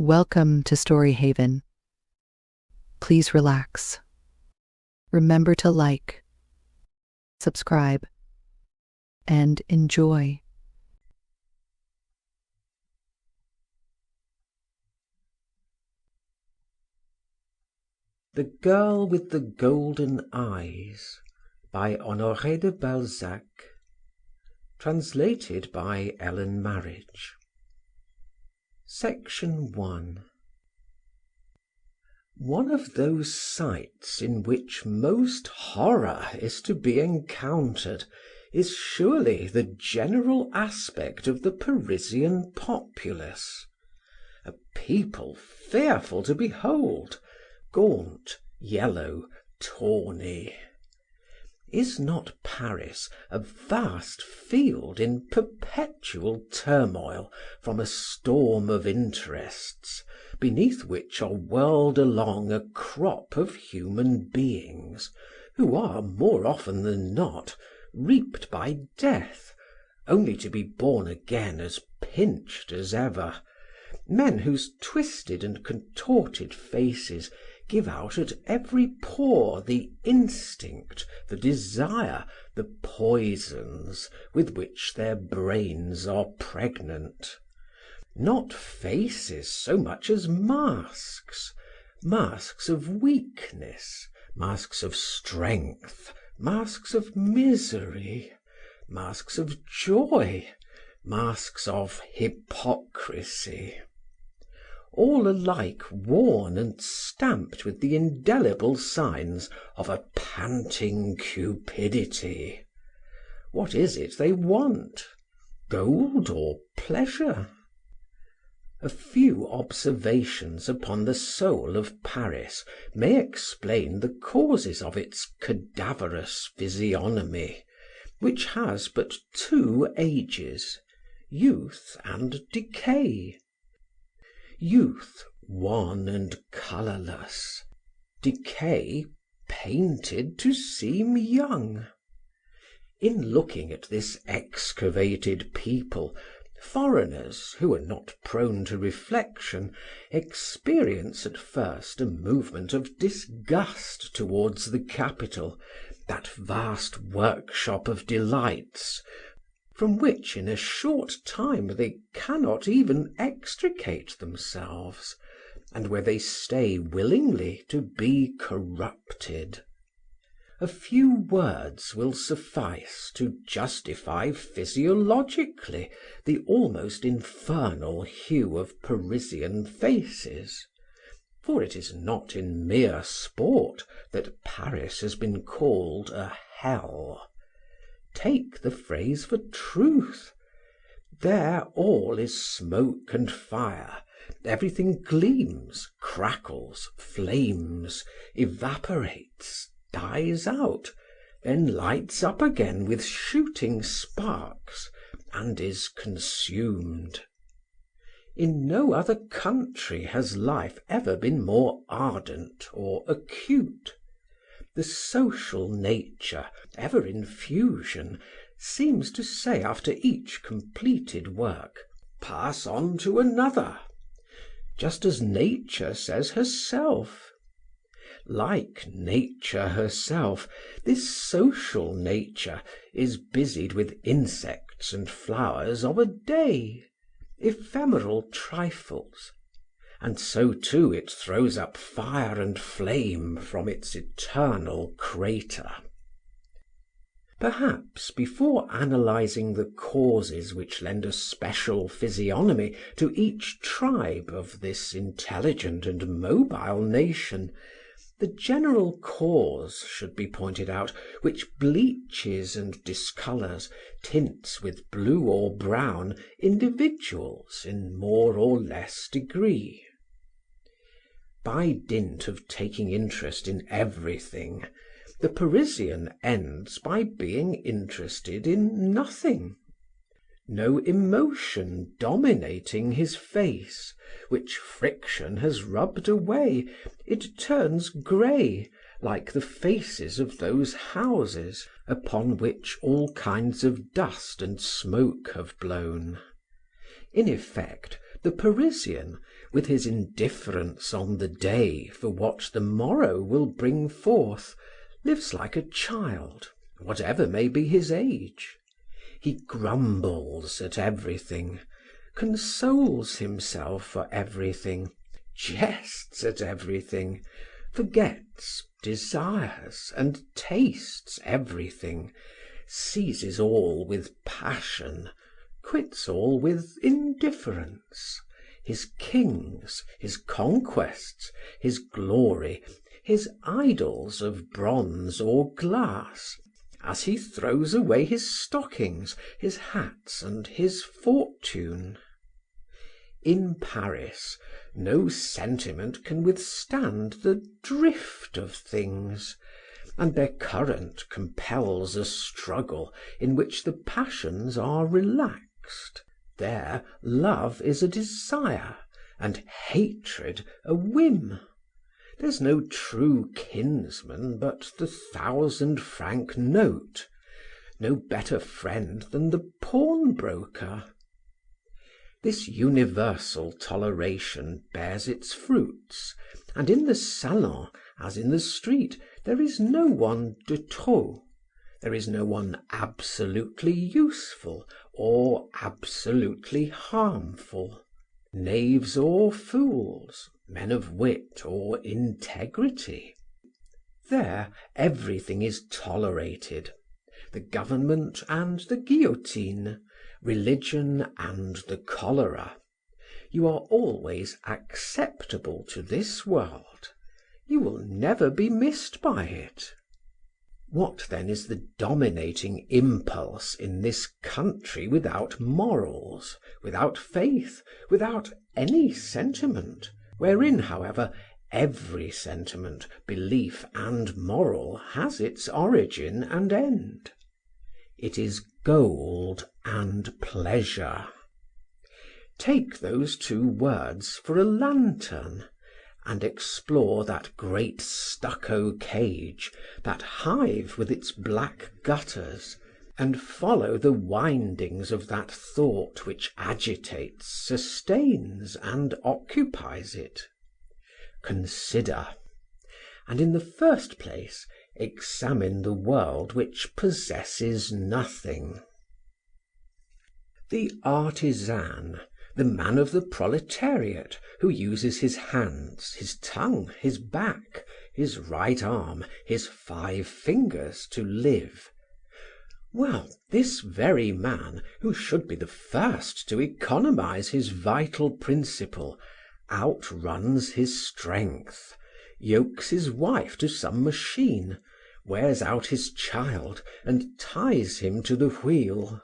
Welcome to Story Haven. Please relax. Remember to like, subscribe, and enjoy. The Girl with the Golden Eyes by Honore de Balzac. Translated by Ellen Marriage. Section 1. One of those sights in which most horror is to be encountered is surely the general aspect of the Parisian populace. A people fearful to behold, gaunt, yellow, tawny. Is not Paris a vast field in perpetual turmoil from a storm of interests, beneath which are whirled along a crop of human beings, who are, more often than not, reaped by death, only to be born again as pinched as ever, men whose twisted and contorted faces give out at every pore the instinct, the desire, the poisons with which their brains are pregnant. Not faces so much as masks, masks of weakness, masks of strength, masks of misery, masks of joy, masks of hypocrisy. All alike worn and stamped with the indelible signs of a panting cupidity. What is it they want? Gold or pleasure? A few observations upon the soul of Paris may explain the causes of its cadaverous physiognomy, which has but two ages, youth and decay. Youth wan and colourless, decay painted to seem young. In looking at this excavated people, foreigners, who are not prone to reflection, experience at first a movement of disgust towards the capital, that vast workshop of delights, from which in a short time they cannot even extricate themselves, and where they stay willingly to be corrupted. A few words will suffice to justify physiologically the almost infernal hue of Parisian faces, for it is not in mere sport that Paris has been called a hell. Take the phrase for truth. There all is smoke and fire, everything gleams, crackles, flames, evaporates, dies out, then lights up again with shooting sparks, and is consumed. In no other country has life ever been more ardent or acute. The social nature, ever in fusion, seems to say after each completed work, pass on to another, just as nature says herself. Like nature herself, this social nature is busied with insects and flowers of a day, ephemeral trifles, and so too it throws up fire and flame from its eternal crater. Perhaps before analyzing the causes which lend a special physiognomy to each tribe of this intelligent and mobile nation, the general cause should be pointed out which bleaches and discolors, tints with blue or brown individuals in more or less degree. By dint of taking interest in everything, the Parisian ends by being interested in nothing. No emotion dominating his face, which friction has rubbed away, it turns grey, like the faces of those houses upon which all kinds of dust and smoke have blown. In effect, the Parisian, with his indifference on the day for what the morrow will bring forth, lives like a child, whatever may be his age. He grumbles at everything, consoles himself for everything, jests at everything, forgets, desires, and tastes everything, seizes all with passion, quits all with indifference. His kings, his conquests, his glory, his idols of bronze or glass, as he throws away his stockings, his hats, and his fortune. In Paris, no sentiment can withstand the drift of things, and their current compels a struggle in which the passions are relaxed. There love is a desire, and hatred a whim. There's no true kinsman but the 1,000-franc note, no better friend than the pawnbroker. This universal toleration bears its fruits, and in the salon, as in the street, there is no one de trop, there is no one absolutely useful or absolutely harmful, knaves or fools, men of wit or integrity. There everything is tolerated, the government and the guillotine, religion and the cholera. You are always acceptable to this world. You will never be missed by it. What then is the dominating impulse in this country without morals, without faith, without any sentiment, wherein, however, every sentiment, belief, and moral has its origin and end? It is gold and pleasure. Take those two words for a lantern, and explore that great stucco cage, that hive with its black gutters, and follow the windings of that thought which agitates, sustains, and occupies it. Consider, and in the first place examine the world which possesses nothing. The artisan, the man of the proletariat, who uses his hands, his tongue, his back, his right arm, his 5 fingers to live. Well, this very man, who should be the first to economize his vital principle, outruns his strength, yokes his wife to some machine, wears out his child, and ties him to the wheel.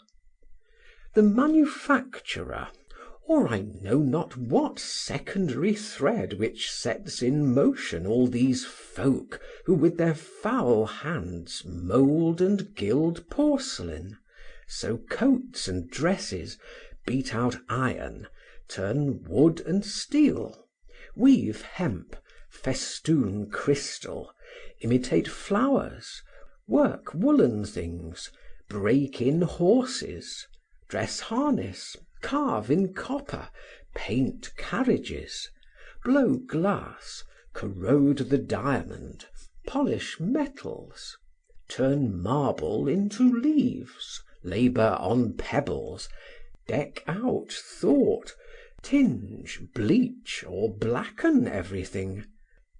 The manufacturer, or I know not what secondary thread which sets in motion all these folk who with their foul hands mould and gild porcelain, sew coats and dresses, beat out iron, turn wood and steel, weave hemp, festoon crystal, imitate flowers, work woolen things, break in horses, dress harness, carve in copper, paint carriages, blow glass, corrode the diamond, polish metals, turn marble into leaves, labor on pebbles, deck out thought, tinge, bleach, or blacken everything.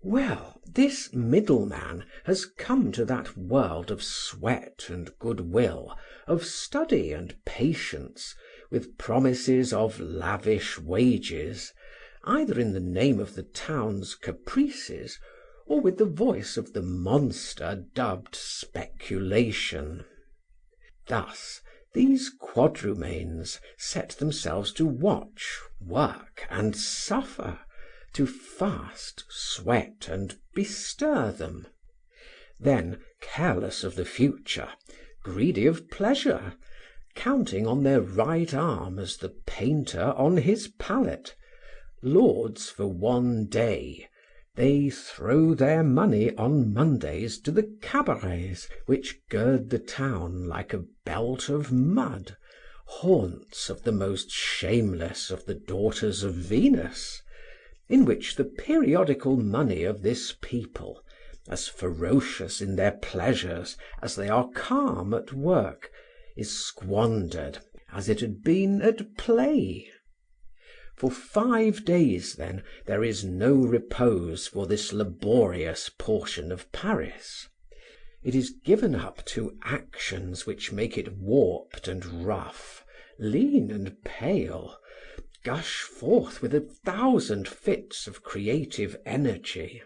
Well, this middleman has come to that world of sweat and goodwill, of study and patience, with promises of lavish wages, either in the name of the town's caprices, or with the voice of the monster dubbed speculation. Thus, these quadrumanes set themselves to watch, work, and suffer, to fast, sweat, and bestir them. Then, careless of the future, greedy of pleasure, counting on their right arm as the painter on his palette, lords for one day, they throw their money on Mondays to the cabarets which gird the town like a belt of mud, haunts of the most shameless of the daughters of Venus, in which the periodical money of this people, as ferocious in their pleasures as they are calm at work, is squandered as it had been at play. For 5 days, then, there is no repose for this laborious portion of Paris. It is given up to actions which make it warped and rough, lean and pale, gush forth with 1,000 fits of creative energy.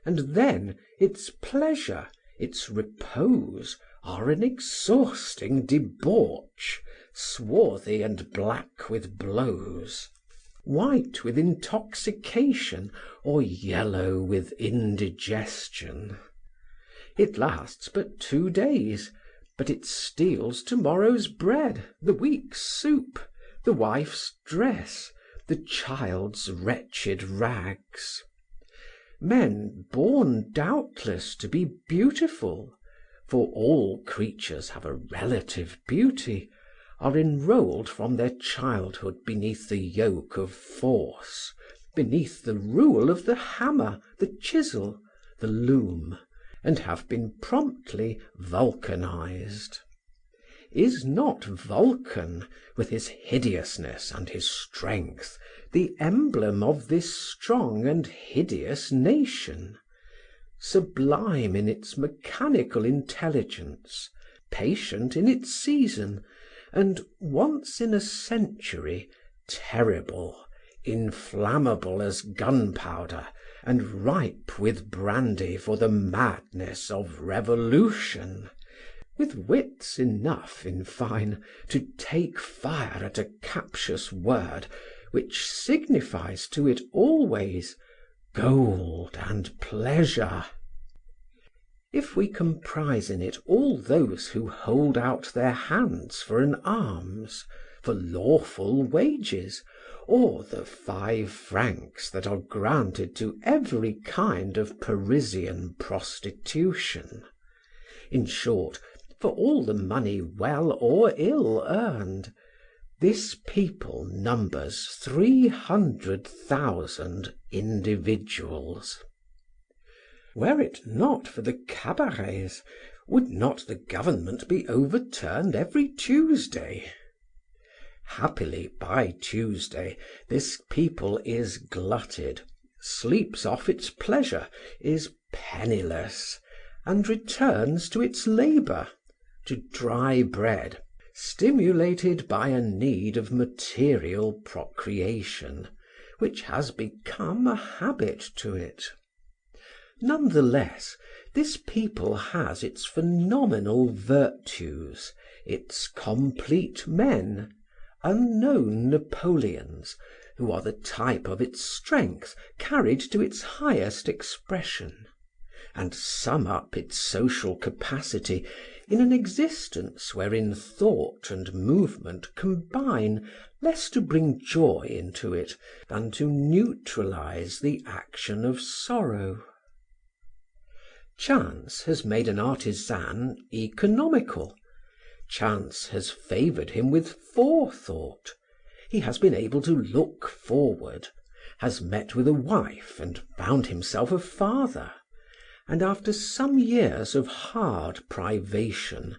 And then its pleasure, its repose, are an exhausting debauch, swarthy and black with blows, white with intoxication, or yellow with indigestion. It lasts but 2 days, but it steals tomorrow's bread, the week's soup, the wife's dress, the child's wretched rags. Men born doubtless to be beautiful, for all creatures have a relative beauty, are enrolled from their childhood beneath the yoke of force, beneath the rule of the hammer, the chisel, the loom, and have been promptly vulcanized. Is not Vulcan, with his hideousness and his strength, the emblem of this strong and hideous nation? Sublime in its mechanical intelligence, patient in its season, and once in a century, terrible, inflammable as gunpowder, and ripe with brandy for the madness of revolution, with wits enough, in fine, to take fire at a captious word which signifies to it always gold and pleasure. If we comprise in it all those who hold out their hands for an alms, for lawful wages, or the 5 francs that are granted to every kind of Parisian prostitution, in short, for all the money well or ill earned, this people numbers 300,000 individuals. Were it not for the cabarets, would not the government be overturned every Tuesday? Happily, by Tuesday, this people is glutted, sleeps off its pleasure, is penniless, and returns to its labor, to dry bread, stimulated by a need of material procreation, which has become a habit to it. None the less, this people has its phenomenal virtues, its complete men, unknown Napoleons, who are the type of its strength carried to its highest expression, and sum up its social capacity in an existence wherein thought and movement combine less to bring joy into it than to neutralize the action of sorrow. Chance has made an artisan economical. Chance has favored him with forethought. He has been able to look forward, has met with a wife and found himself a father, and after some years of hard privation,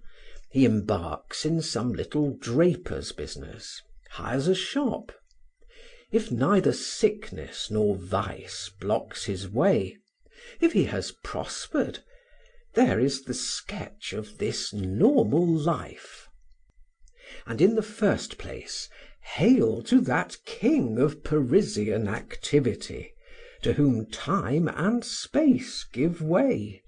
he embarks in some little draper's business, hires a shop. If neither sickness nor vice blocks his way, if he has prospered, there is the sketch of this normal life. And in the first place, hail to that king of Parisian activity, to whom time and space give way.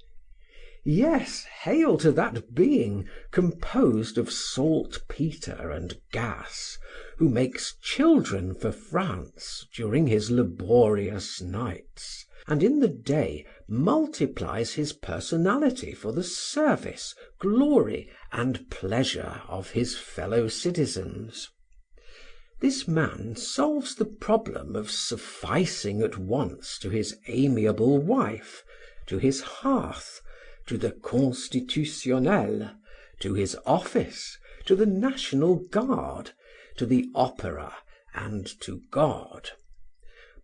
Yes, hail to that being composed of saltpeter and gas, who makes children for France during his laborious nights, and in the day multiplies his personality for the service, glory, and pleasure of his fellow citizens. This man solves the problem of sufficing at once to his amiable wife, to his hearth, to the Constitutionnel, to his office, to the National Guard, to the opera, and to God.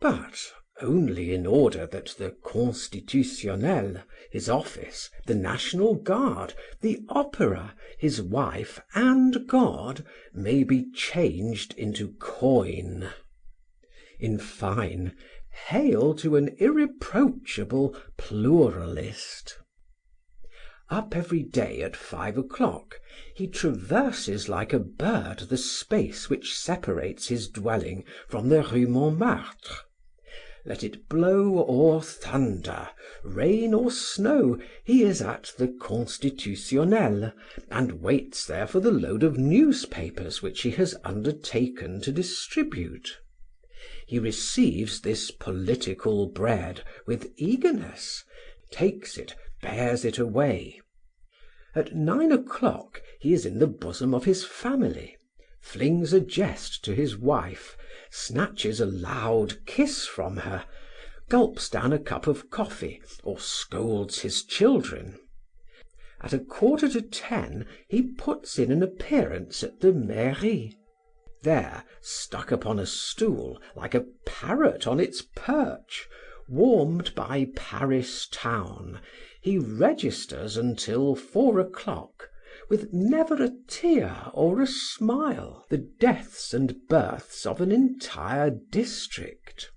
but only in order that the Constitutionnel, his office, the National Guard, the Opera, his wife, and God may be changed into coin. In fine, hail to an irreproachable pluralist. Up every day at 5 o'clock, he traverses like a bird the space which separates his dwelling from the Rue Montmartre. Let it blow or thunder, rain or snow, he is at the Constitutionnel, and waits there for the load of newspapers which he has undertaken to distribute. He receives this political bread with eagerness, takes it, bears it away. At 9 o'clock he is in the bosom of his family, flings a jest to his wife, snatches a loud kiss from her, gulps down a cup of coffee, or scolds his children. At 9:45 he puts in an appearance at the mairie. There, stuck upon a stool, like a parrot on its perch, warmed by Paris town, he registers until 4 o'clock, with never a tear or a smile, the deaths and births of an entire district.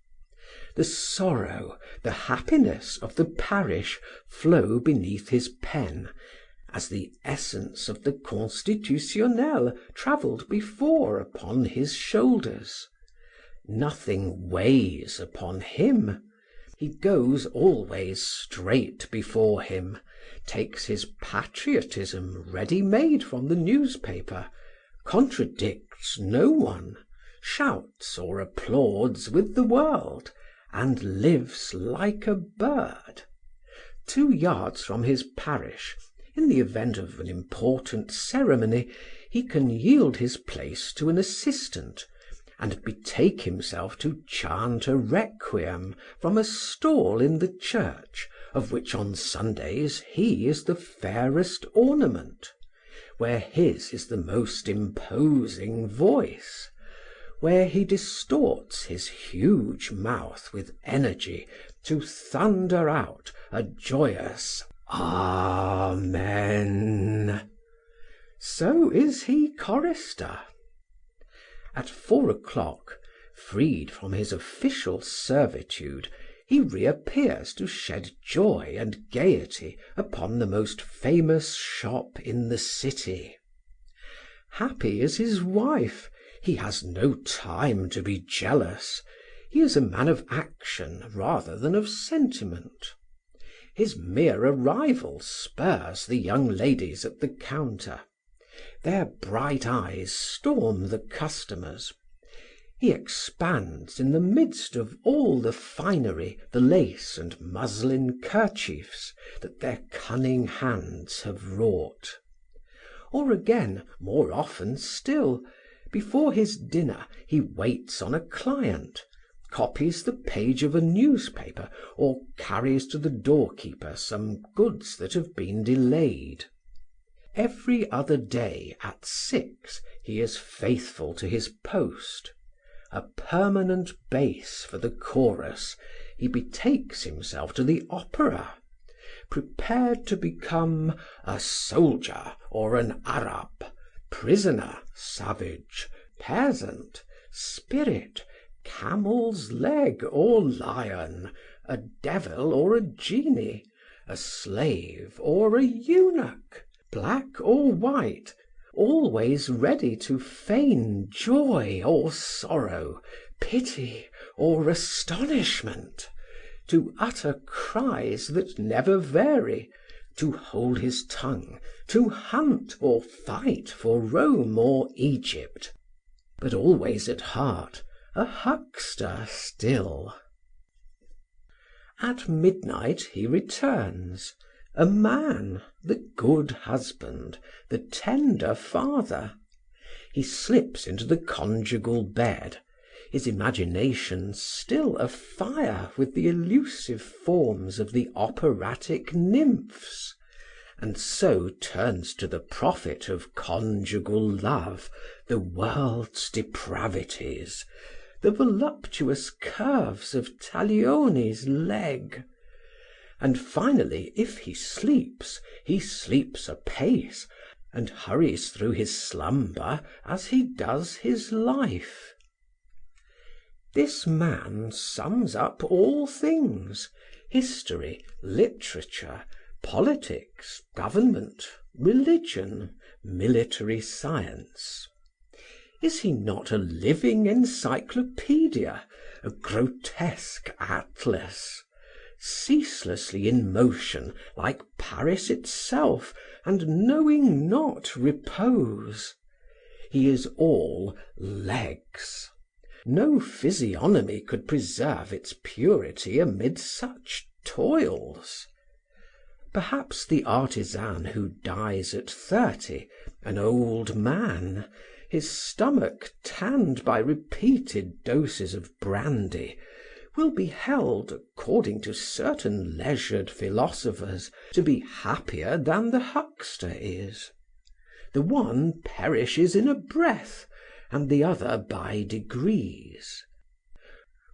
The sorrow, the happiness of the parish flow beneath his pen, as the essence of the Constitutionnel travelled before upon his shoulders. Nothing weighs upon him. He goes always straight before him, takes his patriotism ready made from the newspaper, contradicts no one, shouts or applauds with the world, and lives like a bird. 2 yards from his parish, in the event of an important ceremony, he can yield his place to an assistant, and betake himself to chant a requiem from a stall in the church, of which on Sundays he is the fairest ornament, where his is the most imposing voice, where he distorts his huge mouth with energy to thunder out a joyous Amen. So is he chorister. At 4 o'clock, freed from his official servitude, he reappears to shed joy and gaiety upon the most famous shop in the city. Happy is his wife, he has no time to be jealous, he is a man of action rather than of sentiment. His mere arrival spurs the young ladies at the counter. Their bright eyes storm the customers. He expands in the midst of all the finery, the lace and muslin kerchiefs that their cunning hands have wrought. Or again, more often still, before his dinner he waits on a client, copies the page of a newspaper, or carries to the doorkeeper some goods that have been delayed. Every other day at 6 he is faithful to his post. A permanent bass for the chorus, he betakes himself to the opera, prepared to become a soldier or an Arab, prisoner, savage, peasant, spirit, camel's leg or lion, a devil or a genie, a slave or a eunuch, black or white, always ready to feign joy or sorrow, pity or astonishment, to utter cries that never vary, to hold his tongue, to hunt or fight for Rome or Egypt, but always at heart a huckster still. At midnight he returns, a man, the good husband, the tender father. He slips into the conjugal bed, his imagination still afire with the elusive forms of the operatic nymphs, and so turns to the profit of conjugal love the world's depravities, the voluptuous curves of Taglione's leg. And finally, if he sleeps apace, and hurries through his slumber as he does his life. This man sums up all things: history, literature, politics, government, religion, military science. Is he not a living encyclopaedia, a grotesque atlas, ceaselessly in motion like Paris itself, and knowing not repose? He is all legs. No physiognomy could preserve its purity amid such toils. Perhaps the artisan who dies at 30, an old man, his stomach tanned by repeated doses of brandy, will be held, according to certain leisured philosophers, to be happier than the huckster is. The one perishes in a breath, and the other by degrees.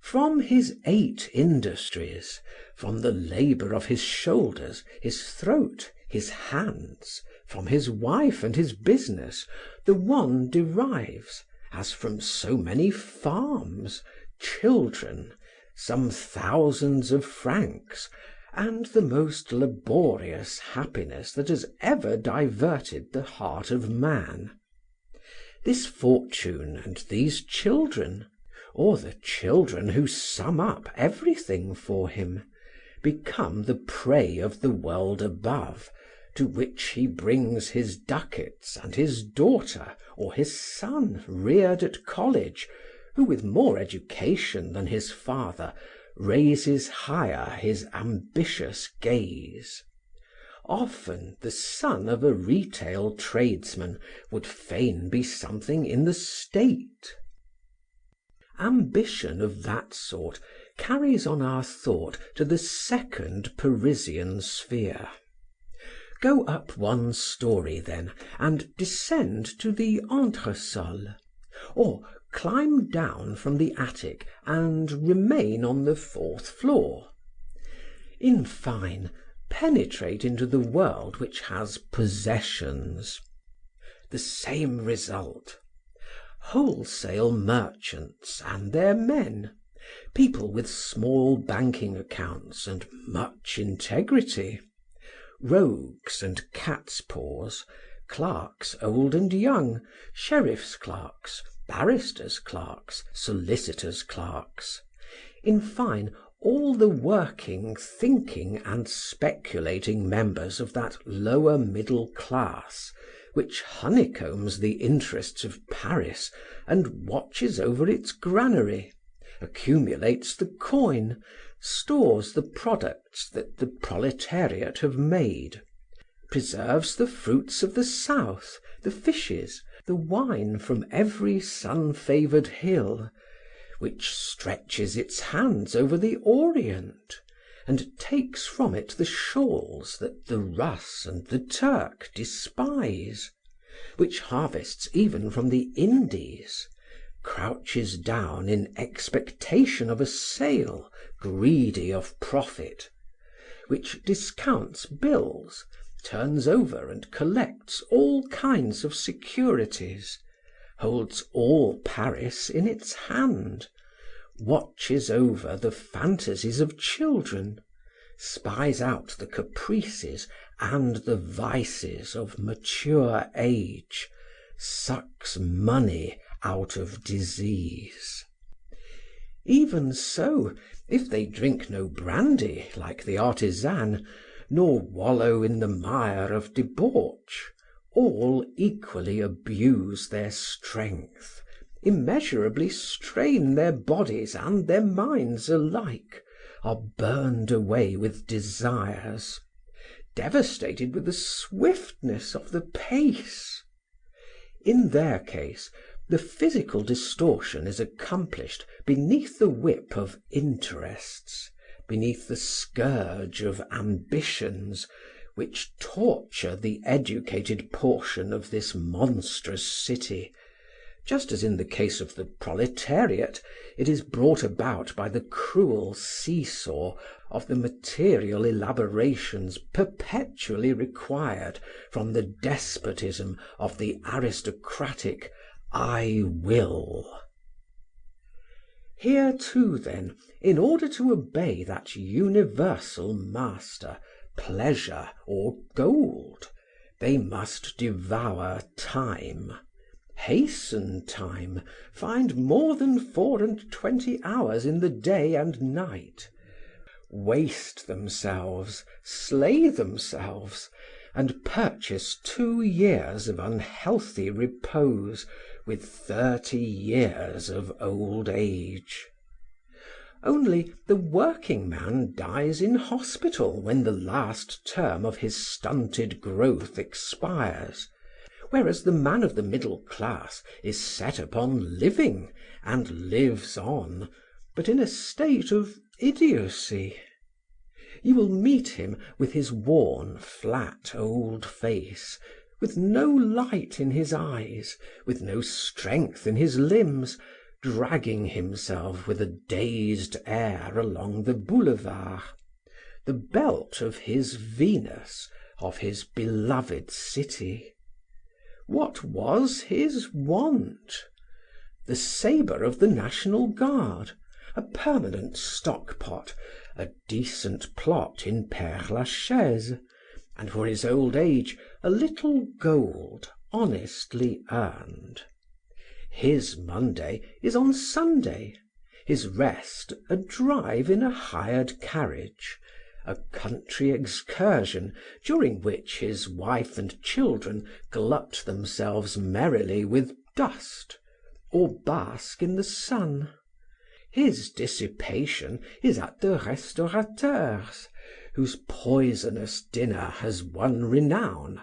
From his 8 industries, from the labour of his shoulders, his throat, his hands, from his wife and his business, the one derives, as from so many farms, children, some thousands of francs, and the most laborious happiness that has ever diverted the heart of man. This fortune and these children, or the children who sum up everything for him, become the prey of the world above, to which he brings his ducats and his daughter or his son reared at college, who with more education than his father raises higher his ambitious gaze. Often the son of a retail tradesman would fain be something in the state. Ambition of that sort carries on our thought to the second Parisian sphere. Go up one story, then, and descend to the entresol, or climb down from the attic and remain on the 4th floor. In fine, penetrate into the world which has possessions. The same result. Wholesale merchants and their men, people with small banking accounts and much integrity, rogues and catspaws, clerks old and young, sheriff's clerks, barristers' clerks, solicitors' clerks, in fine, all the working, thinking, and speculating members of that lower middle class which honeycombs the interests of Paris and watches over its granary, accumulates the coin, stores the products that the proletariat have made, preserves the fruits of the south, the fishes, the wine from every sun-favoured hill, which stretches its hands over the Orient, and takes from it the shawls that the Russ and the Turk despise, which harvests even from the Indies, crouches down in expectation of a sale, greedy of profit, which discounts bills, turns over and collects all kinds of securities, holds all Paris in its hand, watches over the fantasies of children, spies out the caprices and the vices of mature age, sucks money out of disease. Even so, if they drink no brandy like the artisan, nor wallow in the mire of debauch, all equally abuse their strength, immeasurably strain their bodies and their minds alike, are burned away with desires, devastated with the swiftness of the pace. In their case, the physical distortion is accomplished beneath the whip of interests, beneath the scourge of ambitions, which torture the educated portion of this monstrous city, Just as in the case of the proletariat, it is brought about by the cruel seesaw of the material elaborations perpetually required from the despotism of the aristocratic "I will." Here too, then, in order to obey that universal master, pleasure or gold, they must devour time, hasten time, find more than 24 hours in the day and night, waste themselves, slay themselves, and purchase 2 years of unhealthy repose with 30 years of old age. Only the working man dies in hospital when the last term of his stunted growth expires, whereas the man of the middle class is set upon living and lives on, but in a state of idiocy. You will meet him with his worn, flat old face, with no light in his eyes, with no strength in his limbs, dragging himself with a dazed air along the boulevard, the belt of his Venus, of his beloved city. What was his want? The sabre of the National Guard, a permanent stock-pot, a decent plot in Père Lachaise, and for his old age a little gold honestly earned. His Monday is on Sunday, his rest a drive in a hired carriage, a country excursion during which his wife and children glut themselves merrily with dust, or bask in the sun. His dissipation is at the restaurateur's, whose poisonous dinner has won renown,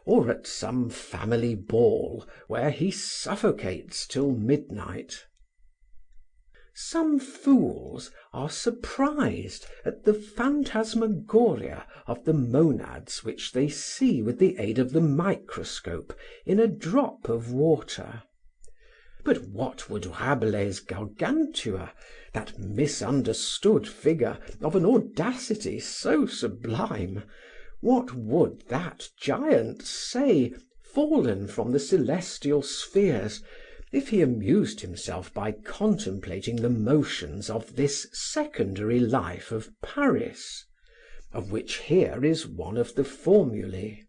or at some family ball where he suffocates till midnight. Some fools are surprised at the phantasmagoria of the monads which they see with the aid of the microscope in a drop of water. But what would Rabelais' Gargantua, that misunderstood figure of an audacity so sublime, what would that giant say, fallen from the celestial spheres, if he amused himself by contemplating the motions of this secondary life of Paris, of which here is one of the formulae?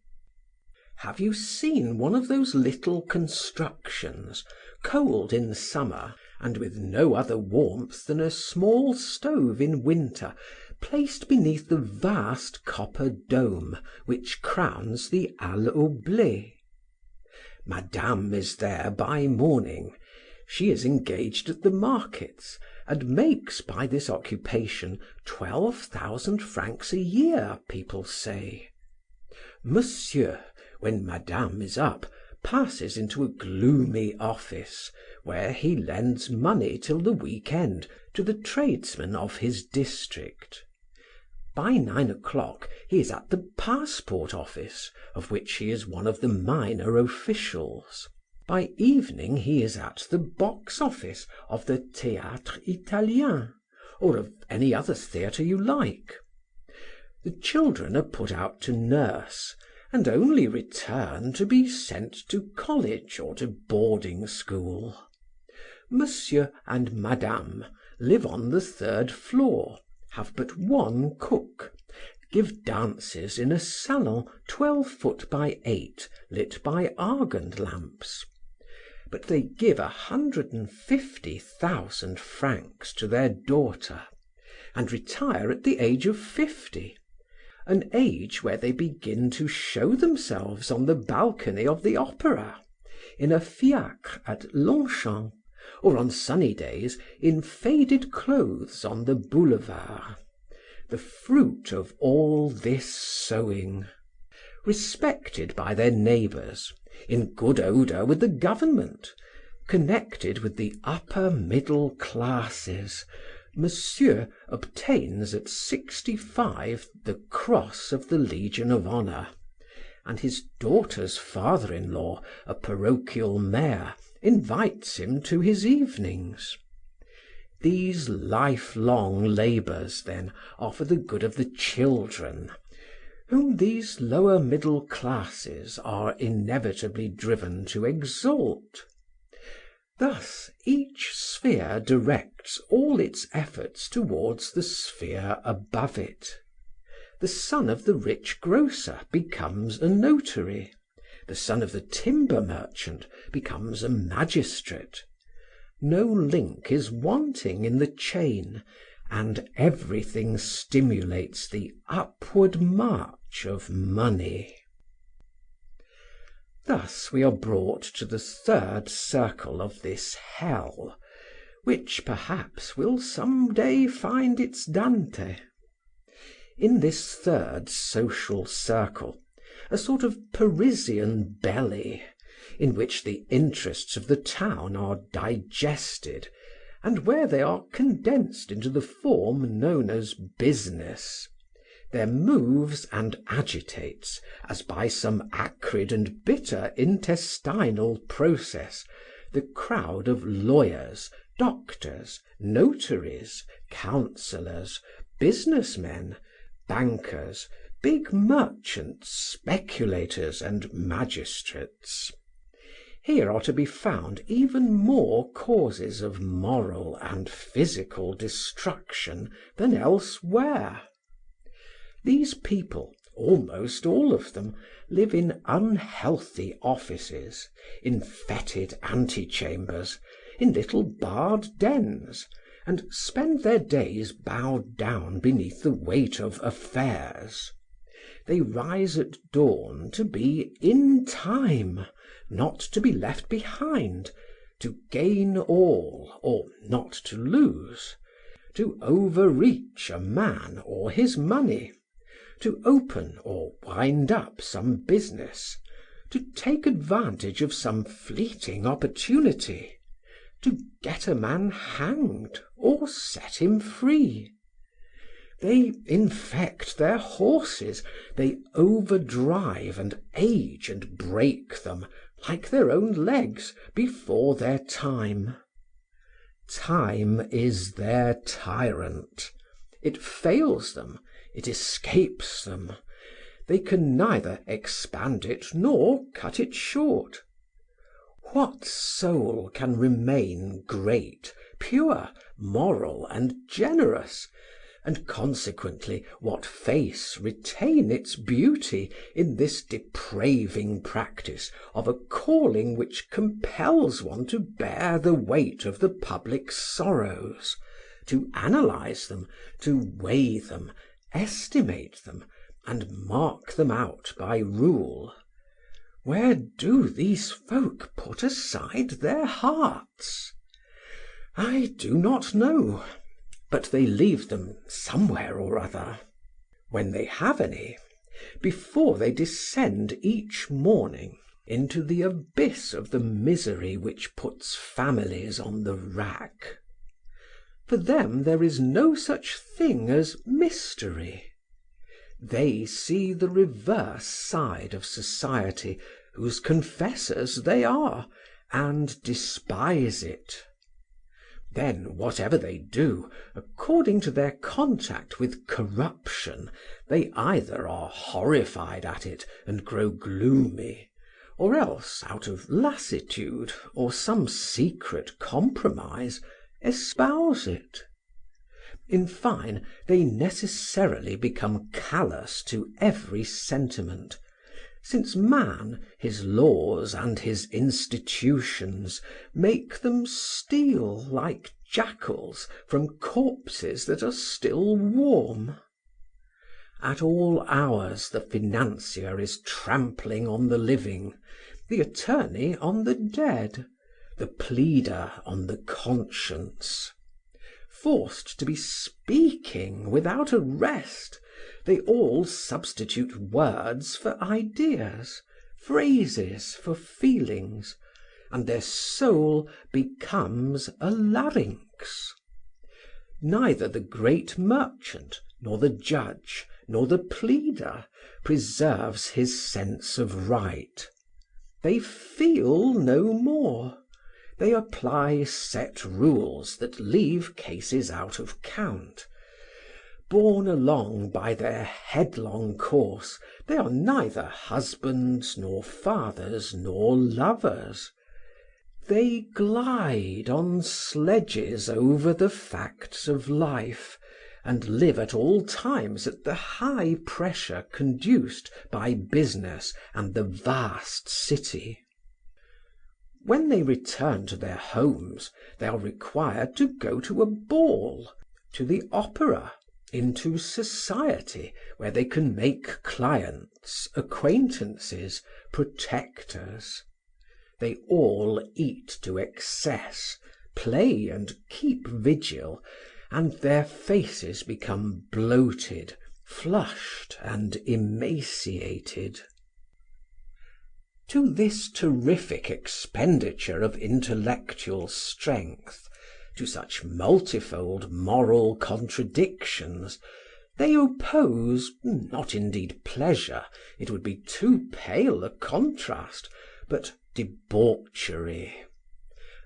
Have you seen one of those little constructions, cold in summer and with no other warmth than a small stove in winter, placed beneath the vast copper dome which crowns the Halle au Blé? Madame is there by morning; she is engaged at the markets, and makes by this occupation 12,000 francs a year, people say. Monsieur, when Madame is up, passes into a gloomy office, where he lends money till the week end to the tradesmen of his district. By 9 o'clock he is at the passport office, of which he is one of the minor officials. By evening he is at the box office of the Théâtre Italien, or of any other theatre you like. The children are put out to nurse, and only return to be sent to college or to boarding school. Monsieur and Madame live on the 3rd floor, have but one cook, give dances in a salon 12 foot by 8, lit by Argand lamps. But they give 150,000 francs to their daughter, and retire at the age of 50, an age where they begin to show themselves on the balcony of the opera, in a fiacre at Longchamp, or on sunny days in faded clothes on the boulevard, the fruit of all this sowing, respected by their neighbors, in good odor with the government, connected with the upper middle classes. Monsieur obtains at 65 the cross of the Legion of Honor, and his daughter's father-in-law, a parochial mayor, invites him to his evenings. These lifelong labours, then, are for the good of the children, whom these lower middle classes are inevitably driven to exalt. Thus each sphere directs all its efforts towards the sphere above it. The son of the rich grocer becomes a notary, the son of the timber merchant becomes a magistrate. No link is wanting in the chain, and everything stimulates the upward march of money. Thus we are brought to the third circle of this hell, which perhaps will some day find its Dante. In this third social circle, a sort of Parisian belly, in which the interests of the town are digested, and where they are condensed into the form known as business, there moves and agitates, as by some acrid and bitter intestinal process, the crowd of lawyers, doctors, notaries, counsellors, business men, bankers, big merchants, speculators, and magistrates. Here are to be found even more causes of moral and physical destruction than elsewhere. These people, almost all of them, live in unhealthy offices, in fetid antechambers, in little barred dens, and spend their days bowed down beneath the weight of affairs. They rise at dawn to be in time, not to be left behind, to gain all or not to lose, to overreach a man or his money, to open or wind up some business, to take advantage of some fleeting opportunity, to get a man hanged or set him free. They infect their horses, they overdrive and age and break them, like their own legs, before their time. Time is their tyrant. It fails them, it escapes them. They can neither expand it nor cut it short. What soul can remain great, pure, moral, and generous, and consequently what face retain its beauty in this depraving practice of a calling which compels one to bear the weight of the public sorrows, to analyse them, to weigh them, estimate them, and mark them out by rule? Where do these folk put aside their hearts? I do not know, but they leave them somewhere or other, when they have any, before they descend each morning into the abyss of the misery which puts families on the rack. For them there is no such thing as mystery. They see the reverse side of society, whose confessors they are, and despise it. Then, whatever they do, according to their contact with corruption, they either are horrified at it and grow gloomy, or else, out of lassitude or some secret compromise, espouse it. In fine, they necessarily become callous to every sentiment, since man, his laws and his institutions make them steal like jackals from corpses that are still warm. At all hours the financier is trampling on the living, the attorney on the dead, the pleader on the conscience. Forced to be speaking without a rest, they all substitute words for ideas, phrases for feelings, and their soul becomes a larynx. Neither the great merchant, nor the judge, nor the pleader preserves his sense of right. They feel no more. They apply set rules that leave cases out of count. Borne along by their headlong course, they are neither husbands, nor fathers, nor lovers. They glide on sledges over the facts of life, and live at all times at the high pressure conduced by business and the vast city. When they return to their homes, they are required to go to a ball, to the opera, into society, where they can make clients, acquaintances, protectors. They all eat to excess, play and keep vigil, and their faces become bloated, flushed, and emaciated. To this terrific expenditure of intellectual strength, to such multifold moral contradictions, they oppose, not indeed pleasure, it would be too pale a contrast, but debauchery.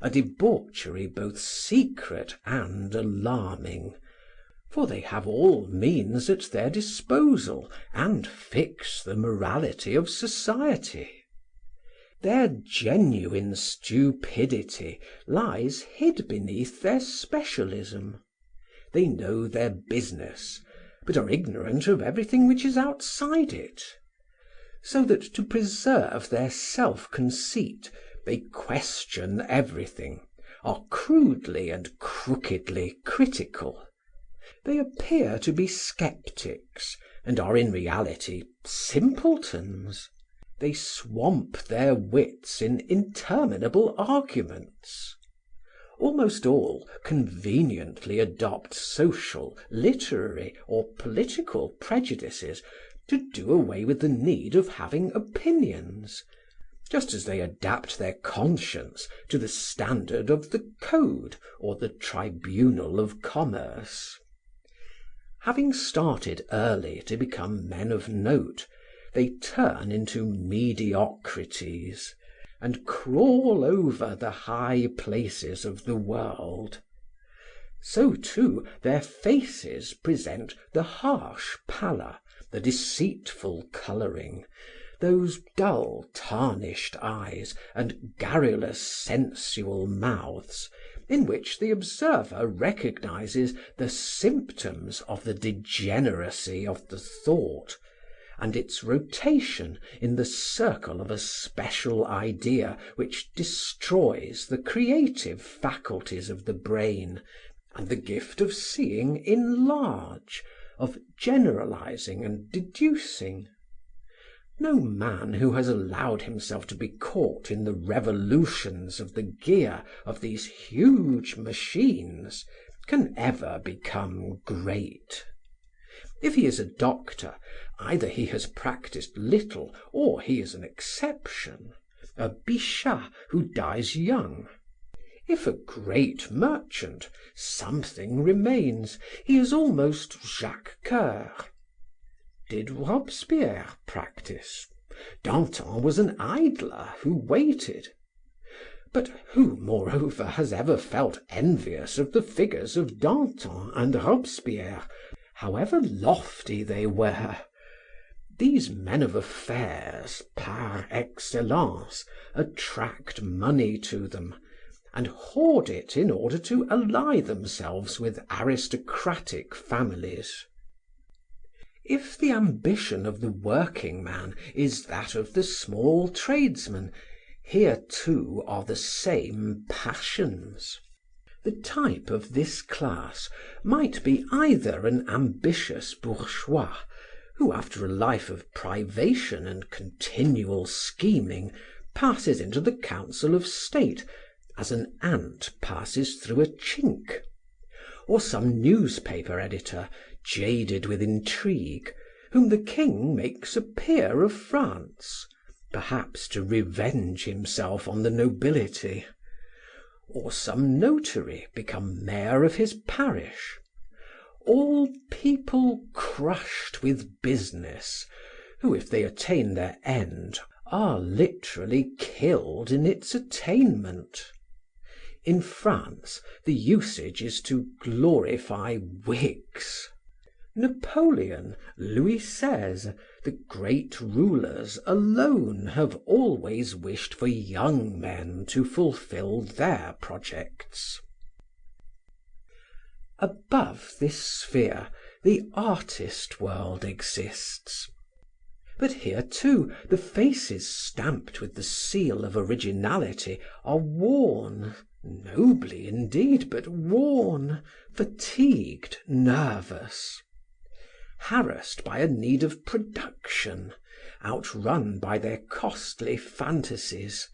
A debauchery both secret and alarming, for they have all means at their disposal and fix the morality of society. Their genuine stupidity lies hid beneath their specialism. They know their business, but are ignorant of everything which is outside it. So that to preserve their self-conceit, they question everything, are crudely and crookedly critical. They appear to be sceptics, and are in reality simpletons. They swamp their wits in interminable arguments. Almost all conveniently adopt social, literary, or political prejudices to do away with the need of having opinions, just as they adapt their conscience to the standard of the code or the tribunal of commerce. Having started early to become men of note, they turn into mediocrities, and crawl over the high places of the world. So too their faces present the harsh pallor, the deceitful coloring, those dull tarnished eyes and garrulous sensual mouths, in which the observer recognizes the symptoms of the degeneracy of the thought, and its rotation in the circle of a special idea which destroys the creative faculties of the brain and the gift of seeing in large, of generalizing and deducing. No man who has allowed himself to be caught in the revolutions of the gear of these huge machines can ever become great. If he is a doctor, either he has practiced little or he is an exception, a Bichat who dies young. If a great merchant, something remains, he is almost Jacques Coeur. Did Robespierre practice? Danton was an idler who waited. But who, moreover, has ever felt envious of the figures of Danton and Robespierre, however lofty they were? These men of affairs, par excellence, attract money to them, and hoard it in order to ally themselves with aristocratic families. If the ambition of the working man is that of the small tradesman, here too are the same passions. The type of this class might be either an ambitious bourgeois, who after a life of privation and continual scheming passes into the council of state as an ant passes through a chink, or some newspaper editor, jaded with intrigue, whom the king makes a peer of France, perhaps to revenge himself on the nobility, or some notary become mayor of his parish, all people crushed with business, who, if they attain their end, are literally killed in its attainment. In France, the usage is to glorify wigs. Napoleon, Louis XVI, the great rulers alone have always wished for young men to fulfill their projects. Above this sphere, the artist world exists. But here too, the faces stamped with the seal of originality are worn, nobly indeed, but worn, fatigued, nervous. Harassed by a need of production, outrun by their costly fantasies,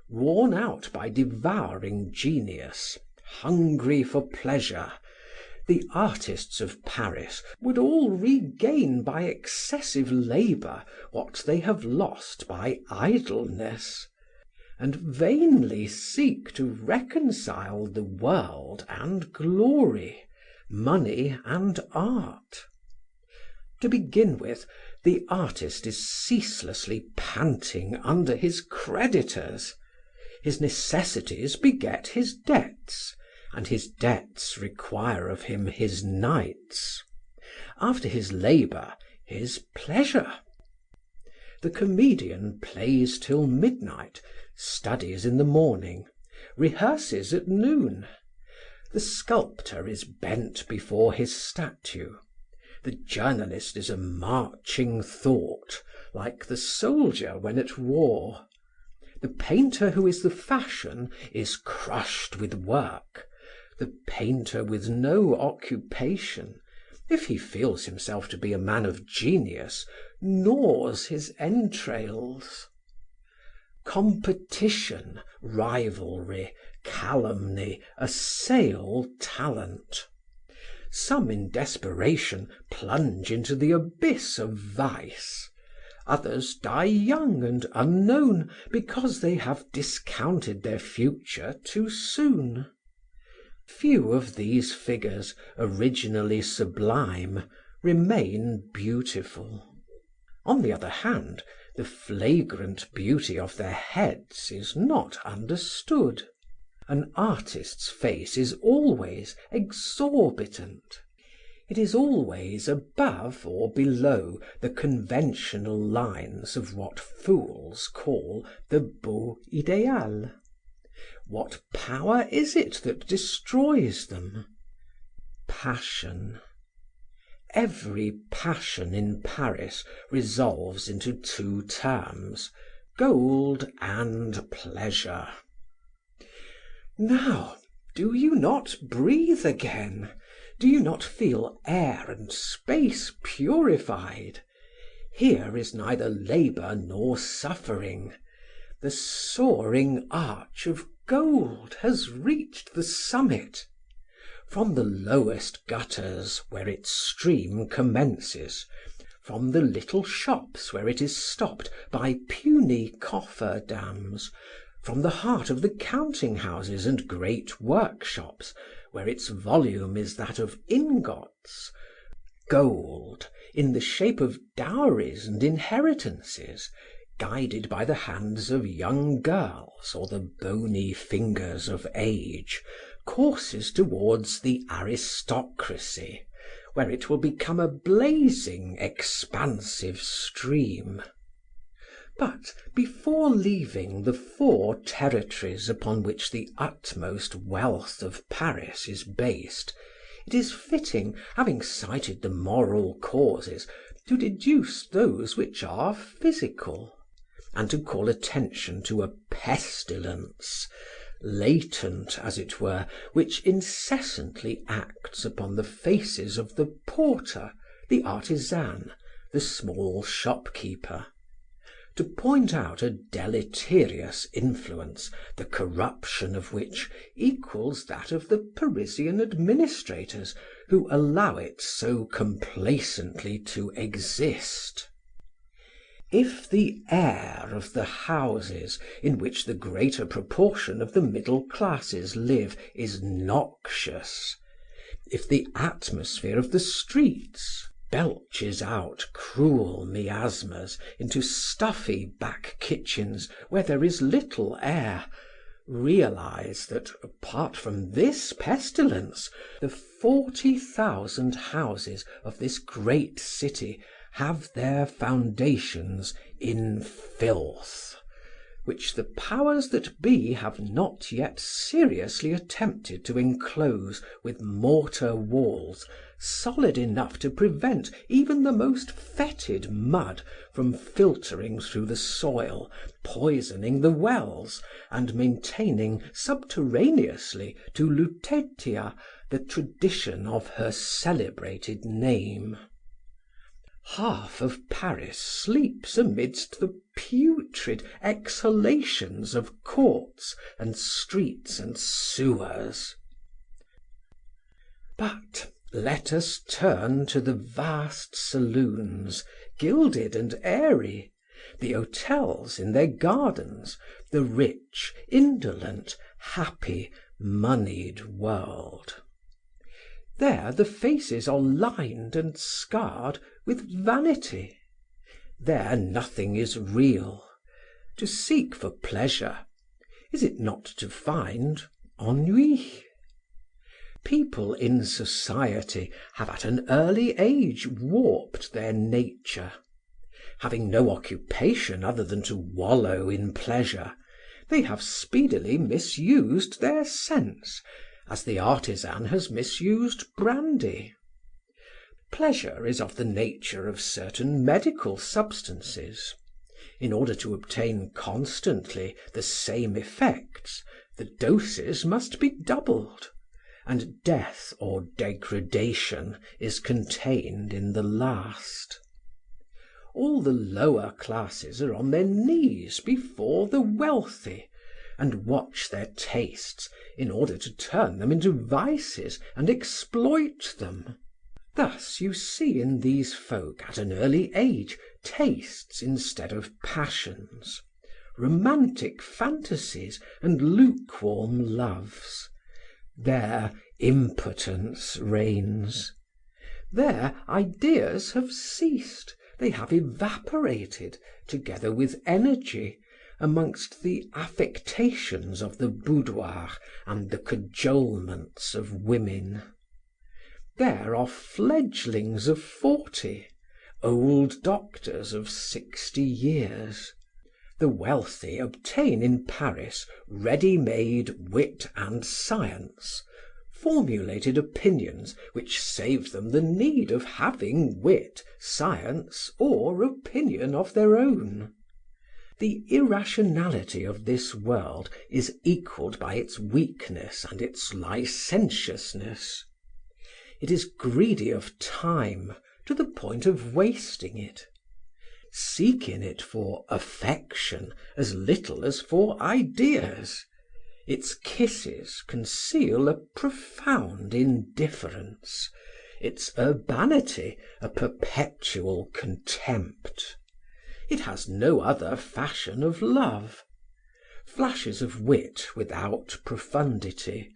worn out by devouring genius, hungry for pleasure, the artists of Paris would all regain by excessive labor what they have lost by idleness, and vainly seek to reconcile the world and glory, money and art. To begin with, the artist is ceaselessly panting under his creditors. His necessities beget his debts, and his debts require of him his nights. After his labor, his pleasure. The comedian plays till midnight, studies in the morning, rehearses at noon. The sculptor is bent before his statue. The journalist is a marching thought, like the soldier when at war. The painter who is the fashion is crushed with work. The painter with no occupation, if he feels himself to be a man of genius, gnaws his entrails. Competition, rivalry, calumny assail talent. Some in desperation plunge into the abyss of vice. Others die young and unknown because they have discounted their future too soon. Few of these figures, originally sublime, remain beautiful. On the other hand, the flagrant beauty of their heads is not understood. An artist's face is always exorbitant. It is always above or below the conventional lines of what fools call the beau idéal. What power is it that destroys them? Passion. Every passion in Paris resolves into two terms: gold and pleasure. Now, do you not breathe again? Do you not feel air and space purified? Here is neither labor nor suffering. The soaring arch of gold has reached the summit. From the lowest gutters, where its stream commences, from the little shops where it is stopped by puny coffer dams, from the heart of the counting houses and great workshops, where its volume is that of ingots, gold, in the shape of dowries and inheritances, guided by the hands of young girls or the bony fingers of age, courses towards the aristocracy, where it will become a blazing, expansive stream. But before leaving the four territories upon which the utmost wealth of Paris is based, it is fitting, having cited the moral causes, to deduce those which are physical, and to call attention to a pestilence, latent as it were, which incessantly acts upon the faces of the porter, the artisan, the small shopkeeper. To point out a deleterious influence, the corruption of which equals that of the Parisian administrators who allow it so complacently to exist. If the air of the houses in which the greater proportion of the middle classes live is noxious, if the atmosphere of the streets belches out cruel miasmas into stuffy back kitchens where there is little air, realize that, apart from this pestilence, the 40,000 houses of this great city have their foundations in filth, which the powers that be have not yet seriously attempted to enclose with mortar walls solid enough to prevent even the most fetid mud from filtering through the soil, poisoning the wells, and maintaining subterraneously to Lutetia the tradition of her celebrated name. Half of Paris sleeps amidst the putrid exhalations of courts and streets and sewers. But let us turn to the vast saloons, gilded and airy, the hotels in their gardens, the rich, indolent, happy, moneyed world. There the faces are lined and scarred with vanity. There nothing is real. To seek for pleasure, is it not to find ennui? People in society have at an early age warped their nature. Having no occupation other than to wallow in pleasure, they have speedily misused their sense, as the artisan has misused brandy. Pleasure is of the nature of certain medical substances. In order to obtain constantly the same effects, the doses must be doubled, and death or degradation is contained in the last. All the lower classes are on their knees before the wealthy, and watch their tastes in order to turn them into vices and exploit them. Thus you see in these folk at an early age tastes instead of passions, romantic fantasies and lukewarm loves. There impotence reigns. There ideas have ceased, they have evaporated, together with energy, amongst the affectations of the boudoir and the cajolements of women. There are fledglings of 40, old doctors of 60 years. The wealthy obtain in Paris ready-made wit and science, formulated opinions which save them the need of having wit, science, or opinion of their own. The irrationality of this world is equaled by its weakness and its licentiousness. It is greedy of time to the point of wasting it. Seek in it for affection as little as for ideas. Its kisses conceal a profound indifference, its urbanity a perpetual contempt. It has no other fashion of love. Flashes of wit without profundity,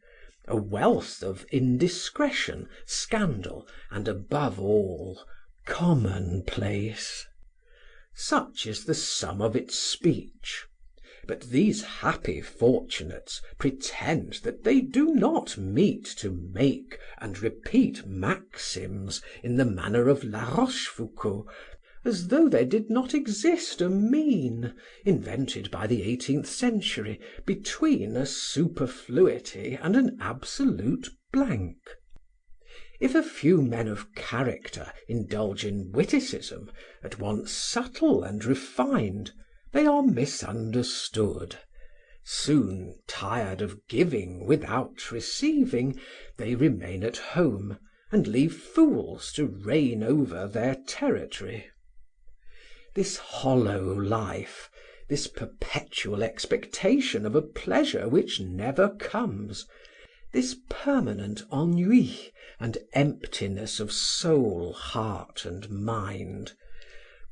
a wealth of indiscretion, scandal, and above all, commonplace. Such is the sum of its speech. But these happy fortunates pretend that they do not meet to make and repeat maxims in the manner of La Rochefoucauld, as though there did not exist a mean, invented by the 18th century, between a superfluity and an absolute blank. If a few men of character indulge in witticism, at once subtle and refined, they are misunderstood. Soon, tired of giving without receiving, they remain at home and leave fools to reign over their territory. This hollow life, this perpetual expectation of a pleasure which never comes, this permanent ennui and emptiness of soul, heart, and mind,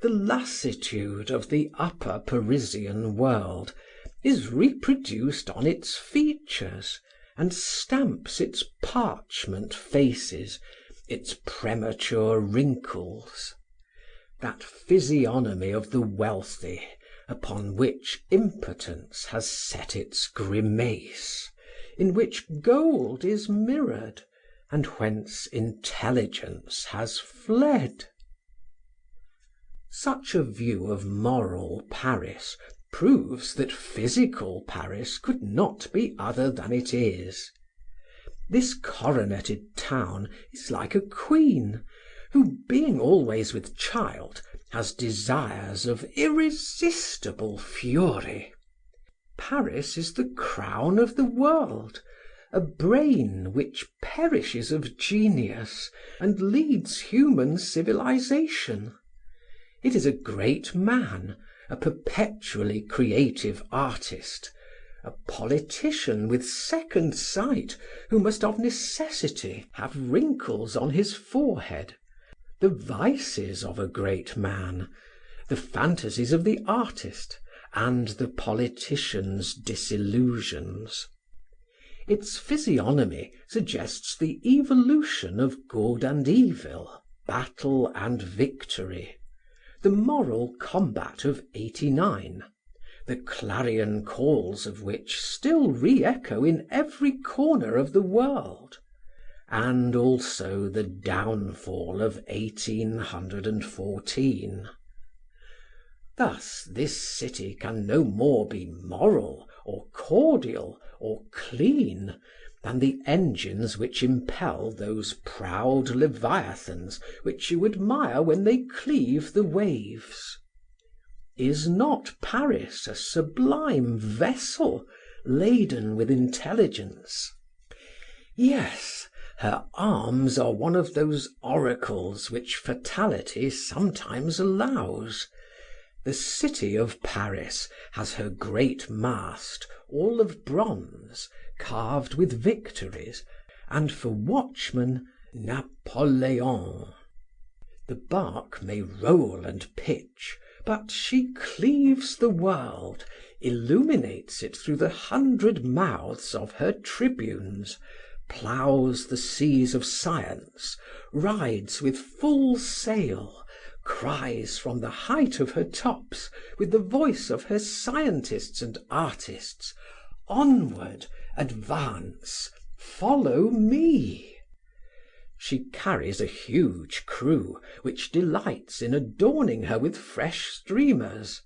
the lassitude of the upper Parisian world, is reproduced on its features, and stamps its parchment faces, its premature wrinkles. That physiognomy of the wealthy, upon which impotence has set its grimace, in which gold is mirrored, and whence intelligence has fled. Such a view of moral Paris proves that physical Paris could not be other than it is. This coroneted town is like a queen, who, being always with child, has desires of irresistible fury. Paris is the crown of the world, a brain which perishes of genius and leads human civilization. It is a great man, a perpetually creative artist, a politician with second sight, who must of necessity have wrinkles on his forehead, the vices of a great man, the fantasies of the artist, and the politician's disillusions. Its physiognomy suggests the evolution of good and evil, battle and victory, the moral combat of '89, the clarion calls of which still re-echo in every corner of the world, and also the downfall of 1814. Thus this city can no more be moral, or cordial, or clean, than the engines which impel those proud leviathans which you admire when they cleave the waves. Is not Paris a sublime vessel laden with intelligence? Yes, her arms are one of those oracles which fatality sometimes allows. The city of Paris has her great mast, all of bronze, carved with victories, and for watchman, Napoleon. The bark may roll and pitch, but she cleaves the world, illuminates it through the 100 mouths of her tribunes, ploughs the seas of science, rides with full sail, cries from the height of her tops, with the voice of her scientists and artists, "Onward, advance, follow me." She carries a huge crew, which delights in adorning her with fresh streamers,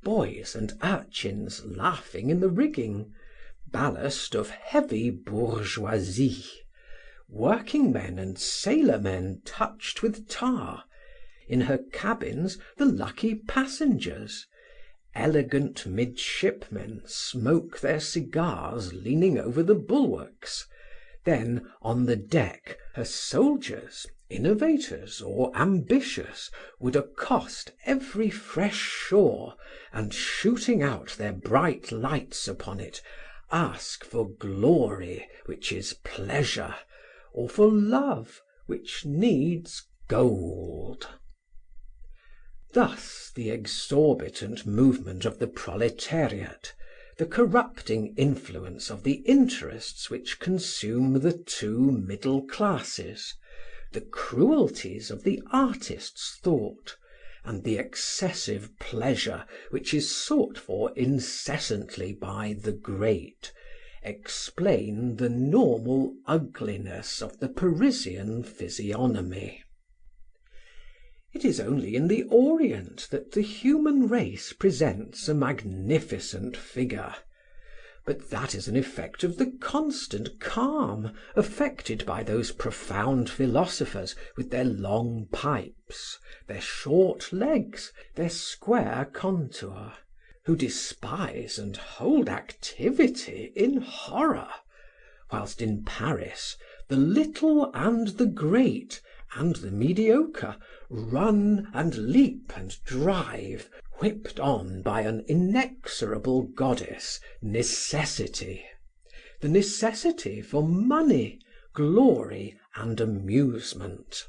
boys and urchins laughing in the rigging, ballast of heavy bourgeoisie, working men and sailor men touched with tar, in her cabins the lucky passengers, elegant midshipmen smoke their cigars leaning over the bulwarks. Then, on the deck, her soldiers, innovators or ambitious, would accost every fresh shore, and shooting out their bright lights upon it, ask for glory, which is pleasure, or for love, which needs gold. Thus the exorbitant movement of the proletariat, the corrupting influence of the interests which consume the two middle classes, the cruelties of the artist's thought, and the excessive pleasure which is sought for incessantly by the great, explain the normal ugliness of the Parisian physiognomy. It is only in the Orient that the human race presents a magnificent figure, but that is an effect of the constant calm affected by those profound philosophers with their long pipes, their short legs, their square contour, who despise and hold activity in horror, whilst in Paris the little and the great and the mediocre run and leap and drive, whipped on by an inexorable goddess, necessity, the necessity for money, glory, and amusement.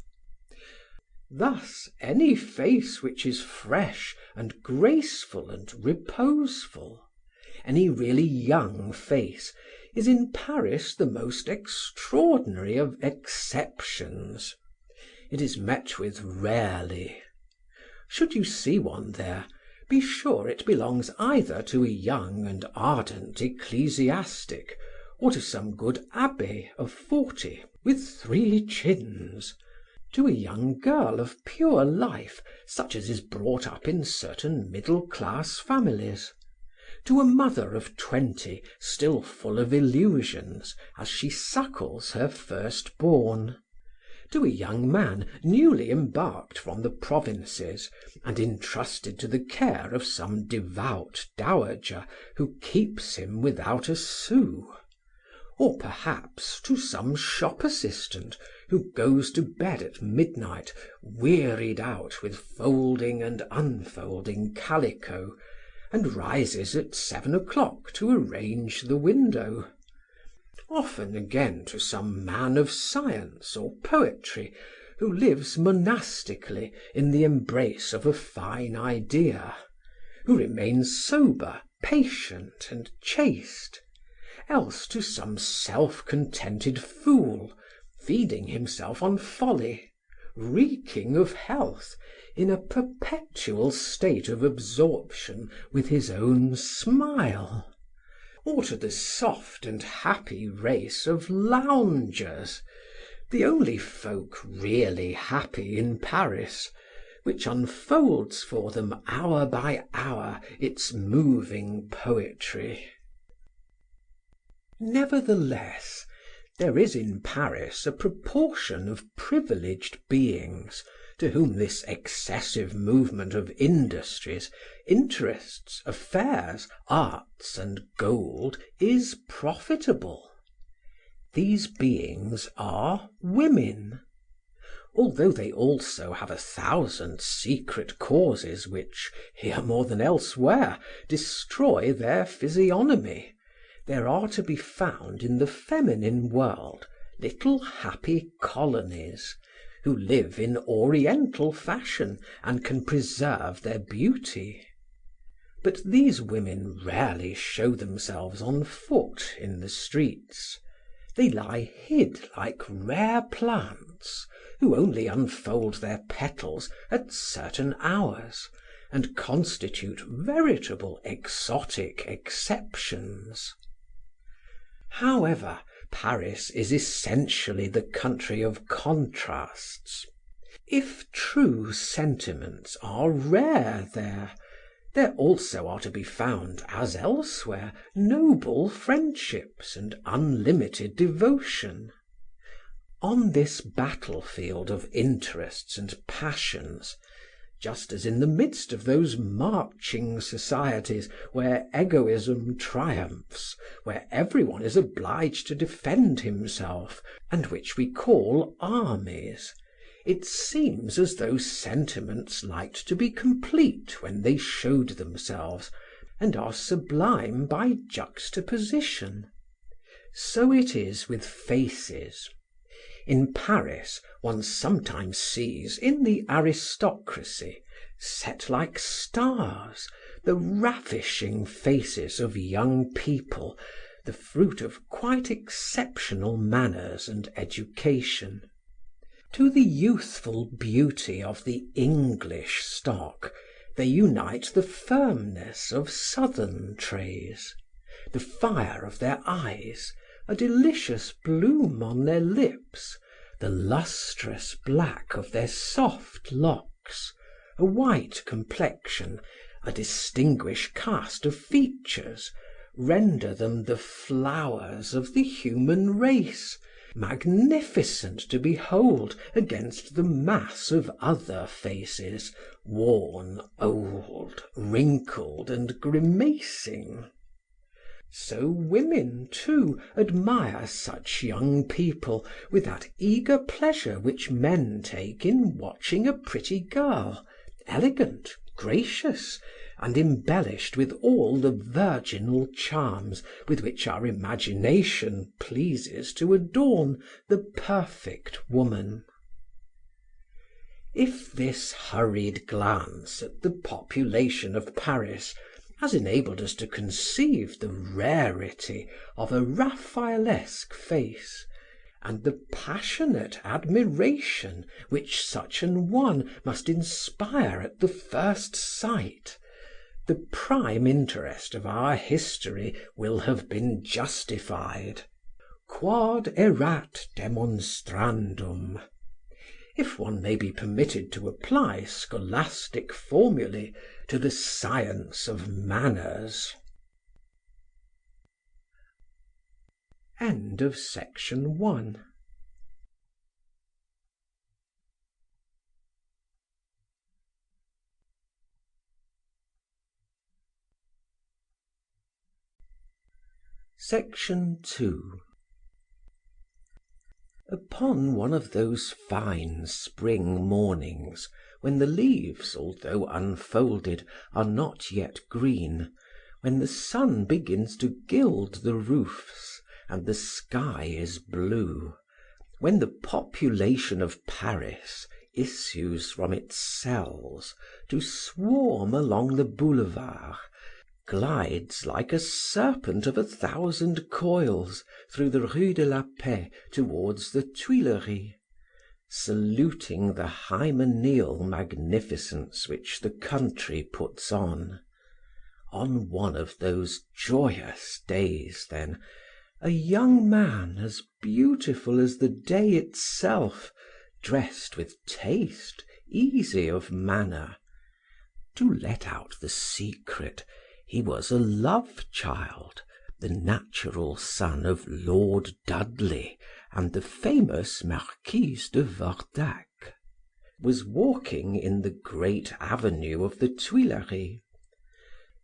Thus any face which is fresh and graceful and reposeful, any really young face, is in Paris the most extraordinary of exceptions. It is met with rarely. Should you see one there, be sure it belongs either to a young and ardent ecclesiastic, or to some good abbe of 40 with 3 chins, to a young girl of pure life such as is brought up in certain middle-class families, to a mother of 20 still full of illusions as she suckles her first-born, to a young man newly embarked from the provinces and entrusted to the care of some devout dowager who keeps him without a sou, or perhaps to some shop assistant who goes to bed at midnight wearied out with folding and unfolding calico, and rises at 7 o'clock to arrange the window. Often again to some man of science or poetry who lives monastically in the embrace of a fine idea, who remains sober, patient, and chaste, else to some self-contented fool, feeding himself on folly, reeking of health, in a perpetual state of absorption with his own smile, or to the soft and happy race of loungers, the only folk really happy in Paris, which unfolds for them hour by hour its moving poetry. Nevertheless, there is in Paris a proportion of privileged beings to whom this excessive movement of industries, interests, affairs, arts, and gold is profitable. These beings are women, although they also have 1,000 secret causes which, here more than elsewhere, destroy their physiognomy. There are to be found in the feminine world little happy colonies, who live in oriental fashion and can preserve their beauty. But these women rarely show themselves on foot in the streets. They lie hid like rare plants, who only unfold their petals at certain hours, and constitute veritable exotic exceptions. However, Paris is essentially the country of contrasts. If true sentiments are rare there, there also are to be found, as elsewhere, noble friendships and unlimited devotion. On this battlefield of interests and passions, just as in the midst of those marching societies where egoism triumphs, where everyone is obliged to defend himself, and which we call armies, it seems as though sentiments liked to be complete when they showed themselves, and are sublime by juxtaposition. So it is with faces. In Paris one sometimes sees in the aristocracy, set like stars, the ravishing faces of young people, the fruit of quite exceptional manners and education. To the youthful beauty of the English stock they unite the firmness of southern traits, the fire of their eyes, a delicious bloom on their lips, the lustrous black of their soft locks, a white complexion, a distinguished cast of features, render them the flowers of the human race, magnificent to behold against the mass of other faces, worn, old, wrinkled, and grimacing. So women, too, admire such young people with that eager pleasure which men take in watching a pretty girl, elegant, gracious, and embellished with all the virginal charms with which our imagination pleases to adorn the perfect woman. If this hurried glance at the population of Paris has enabled us to conceive the rarity of a Raphaelesque face, and the passionate admiration which such an one must inspire at the first sight, the prime interest of our history will have been justified. Quod erat demonstrandum. If one may be permitted to apply scholastic formulae to the science of manners. End of section 1. Section 2. Upon one of those fine spring mornings, when the leaves, although unfolded, are not yet green, when the sun begins to gild the roofs, and the sky is blue, when the population of Paris issues from its cells to swarm along the boulevard, glides like a serpent of 1,000 coils through the Rue de la Paix towards the Tuileries, saluting the hymeneal magnificence which the country puts on. On one of those joyous days, then, a young man as beautiful as the day itself, dressed with taste, easy of manner. To let out the secret, he was a love child, the natural son of Lord Dudley and the famous Marquise de Vordac, was walking in the great avenue of the Tuileries.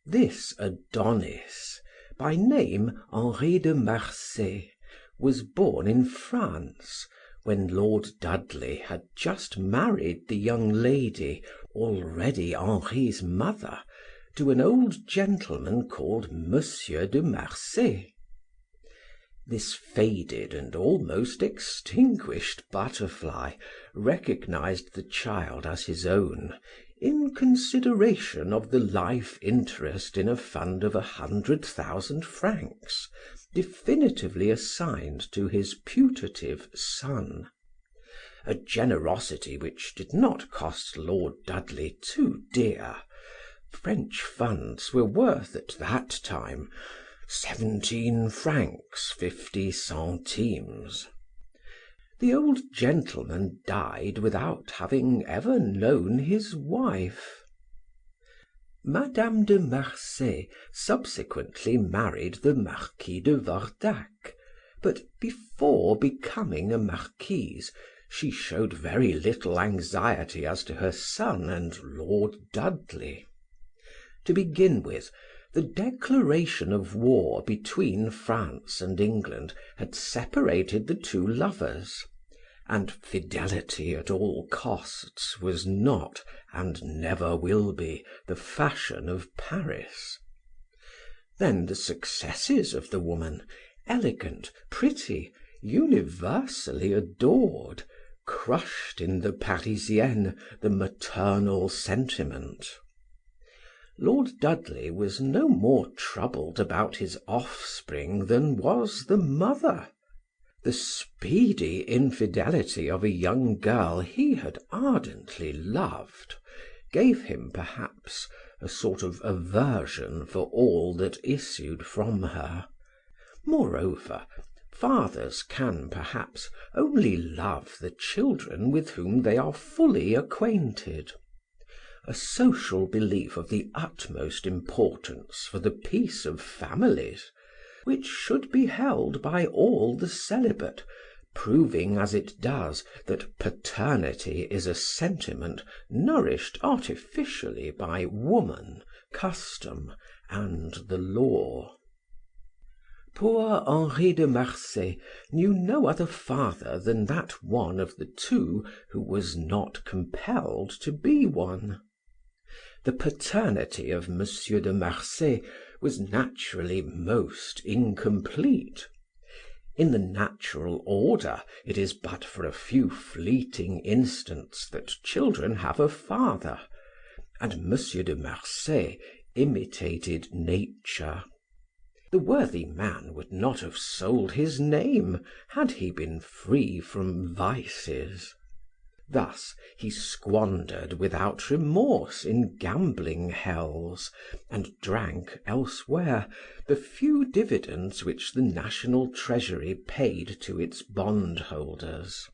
This Adonis, by name Henri de Marsay, was born in France, when Lord Dudley had just married the young lady, already Henri's mother, to an old gentleman called Monsieur de Marsay. This faded and almost extinguished butterfly recognized the child as his own in consideration of the life interest in a fund of 100,000 francs, definitively assigned to his putative son, a generosity which did not cost Lord Dudley too dear. French funds were worth at that time 17 francs 50 centimes. The old gentleman died without having ever known his wife. Madame de Marsay subsequently married the Marquis de Vordac, but before becoming a marquise, she showed very little anxiety as to her son and Lord Dudley. To begin with, the declaration of war between France and England had separated the two lovers, and fidelity at all costs was not, and never will be, the fashion of Paris. Then the successes of the woman, elegant, pretty, universally adored, crushed in the Parisienne the maternal sentiment. Lord Dudley was no more troubled about his offspring than was the mother. The speedy infidelity of a young girl he had ardently loved gave him, perhaps, a sort of aversion for all that issued from her. Moreover, fathers can, perhaps, only love the children with whom they are fully acquainted. A social belief of the utmost importance for the peace of families, which should be held by all the celibate, proving as it does that paternity is a sentiment nourished artificially by woman, custom, and the law. Poor Henri de Marsay knew no other father than that one of the two who was not compelled to be one. The paternity of Monsieur de Marsay was naturally most incomplete. In the natural order, it is but for a few fleeting instants that children have a father, and Monsieur de Marsay, imitated nature. The worthy man would not have sold his name had he been free from vices. Thus he squandered without remorse in gambling hells, and drank elsewhere the few dividends which the national treasury paid to its bondholders.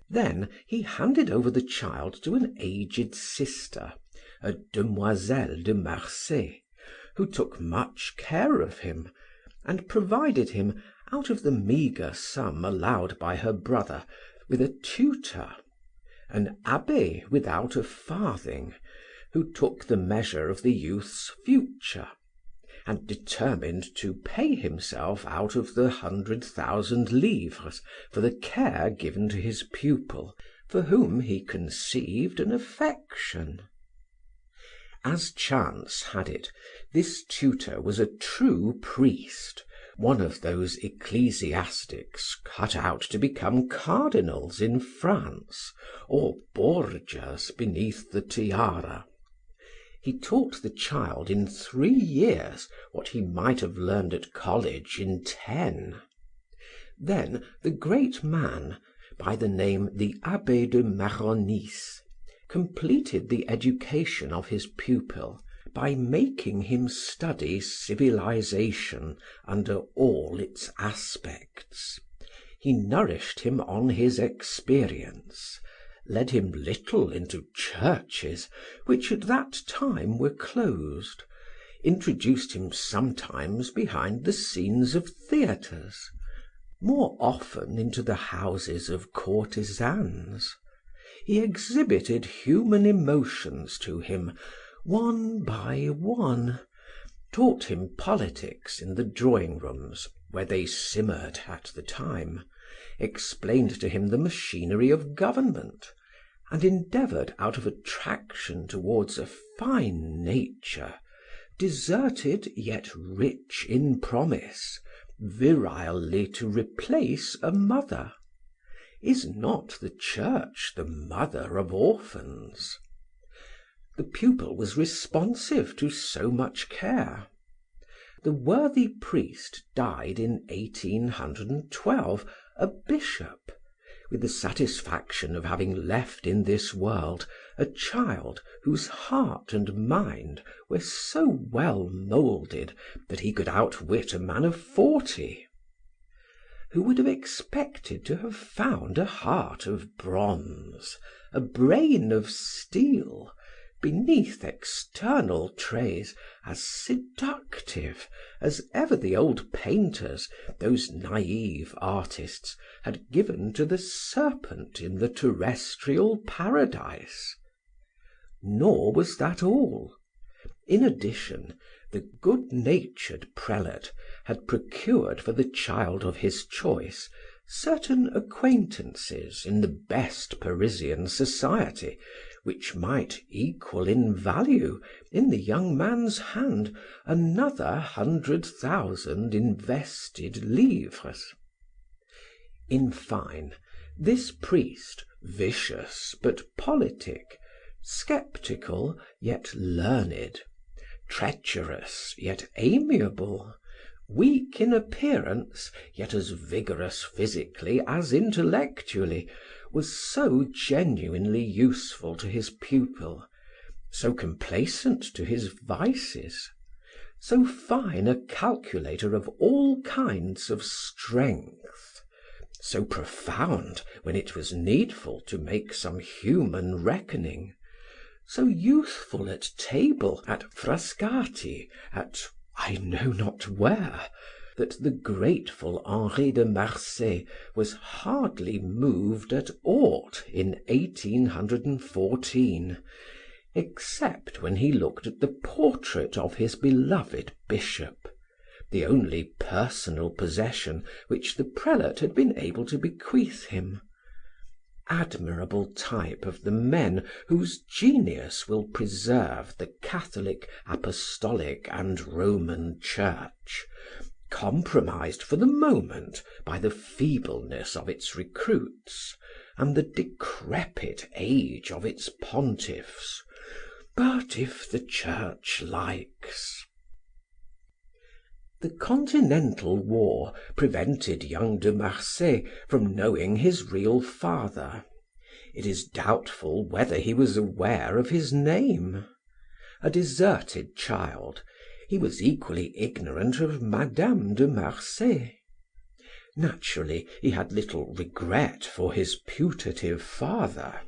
Then he handed over the child to an aged sister, a demoiselle de Marsay, who took much care of him, and provided him, out of the meagre sum allowed by her brother, with a tutor, an abbe without a farthing, who took the measure of the youth's future, and determined to pay himself out of the 100,000 livres for the care given to his pupil, for whom he conceived an affection. As chance had it, this tutor was a true priest, one of those ecclesiastics cut out to become cardinals in France, or Borgias beneath the tiara. He taught the child in 3 years what he might have learned at college in 10. Then the great man, by the name the Abbe de Maronis, completed the education of his pupil by making him study civilization under all its aspects. He nourished him on his experience, led him little into churches, which at that time were closed, introduced him sometimes behind the scenes of theaters, more often into the houses of courtesans. He exhibited human emotions to him one by one, taught him politics in the drawing rooms where they simmered at the time, explained to him the machinery of government, and endeavored out of attraction towards a fine nature, deserted yet rich in promise, virilely to replace a mother. Is not the church the mother of orphans? The pupil was responsive to so much care. The worthy priest died in 1812, a bishop, with the satisfaction of having left in this world a child whose heart and mind were so well moulded that he could outwit a man of 40. Who would have expected to have found a heart of bronze, a brain of steel, beneath external traits as seductive as ever the old painters, those naive artists, had given to the serpent in the terrestrial paradise? Nor was that all. In addition, the good-natured prelate had procured for the child of his choice certain acquaintances in the best Parisian society, which might equal in value, in the young man's hand, another 100,000 invested livres. In fine, this priest, vicious but politic, skeptical yet learned, treacherous yet amiable, weak in appearance yet as vigorous physically as intellectually, was so genuinely useful to his pupil, so complacent to his vices, so fine a calculator of all kinds of strength, so profound when it was needful to make some human reckoning, so youthful at table, at Frascati, at I know not where, that the grateful Henri de Marsay was hardly moved at aught in 1814, except when he looked at the portrait of his beloved bishop, the only personal possession which the prelate had been able to bequeath him. Admirable type of the men whose genius will preserve the Catholic, Apostolic, and Roman Church, compromised for the moment by the feebleness of its recruits and the decrepit age of its pontiffs, but if the Church likes. The Continental War prevented young De Marsay from knowing his real father. It is doubtful whether he was aware of his name. A deserted child, he was equally ignorant of Madame de Marsay. Naturally, he had little regret for his putative father.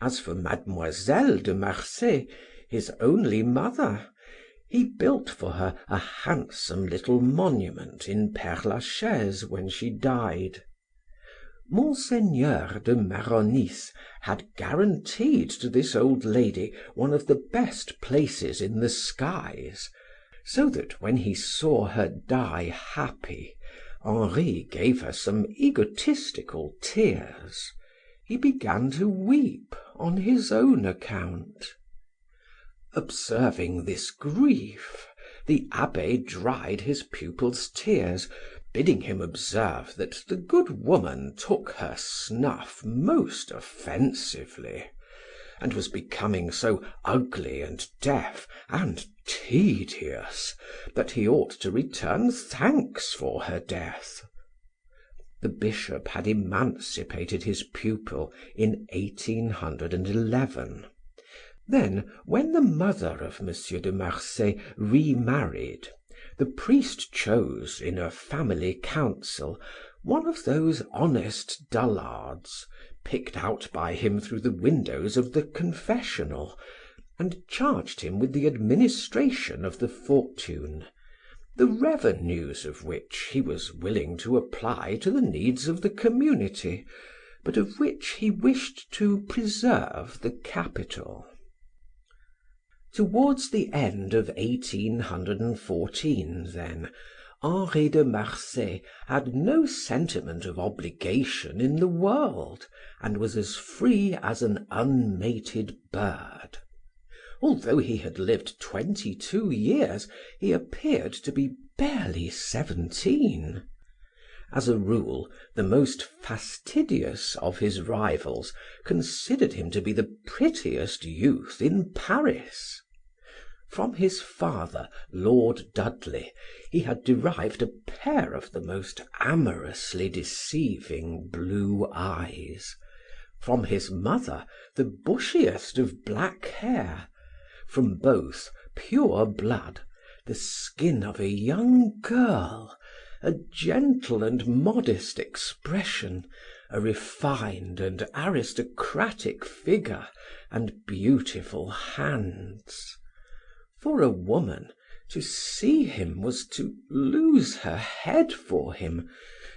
As for Mademoiselle de Marsay, his only mother, he built for her a handsome little monument in Père Lachaise when she died. Monseigneur de Maronis had guaranteed to this old lady one of the best places in the skies, so that when he saw her die happy, Henri gave her some egotistical tears. He began to weep on his own account. Observing this grief, the abbe dried his pupil's tears, bidding him observe that the good woman took her snuff most offensively, and was becoming so ugly and deaf and tedious that he ought to return thanks for her death. The bishop had emancipated his pupil in 1811. Then, when the mother of M. de Marsay remarried, the priest chose in a family council one of those honest dullards, picked out by him through the windows of the confessional, and charged him with the administration of the fortune, the revenues of which he was willing to apply to the needs of the community, but of which he wished to preserve the capital. Towards the end of 1814, then, Henri de Marsay had no sentiment of obligation in the world, and was as free as an unmated bird. Although he had lived 22 years, he appeared to be barely 17. As a rule, the most fastidious of his rivals considered him to be the prettiest youth in Paris. From his father, Lord Dudley, he had derived a pair of the most amorously deceiving blue eyes; from his mother, the bushiest of black hair; from both, pure blood, the skin of a young girl, a gentle and modest expression, a refined and aristocratic figure, and beautiful hands. For a woman, to see him was to lose her head for him.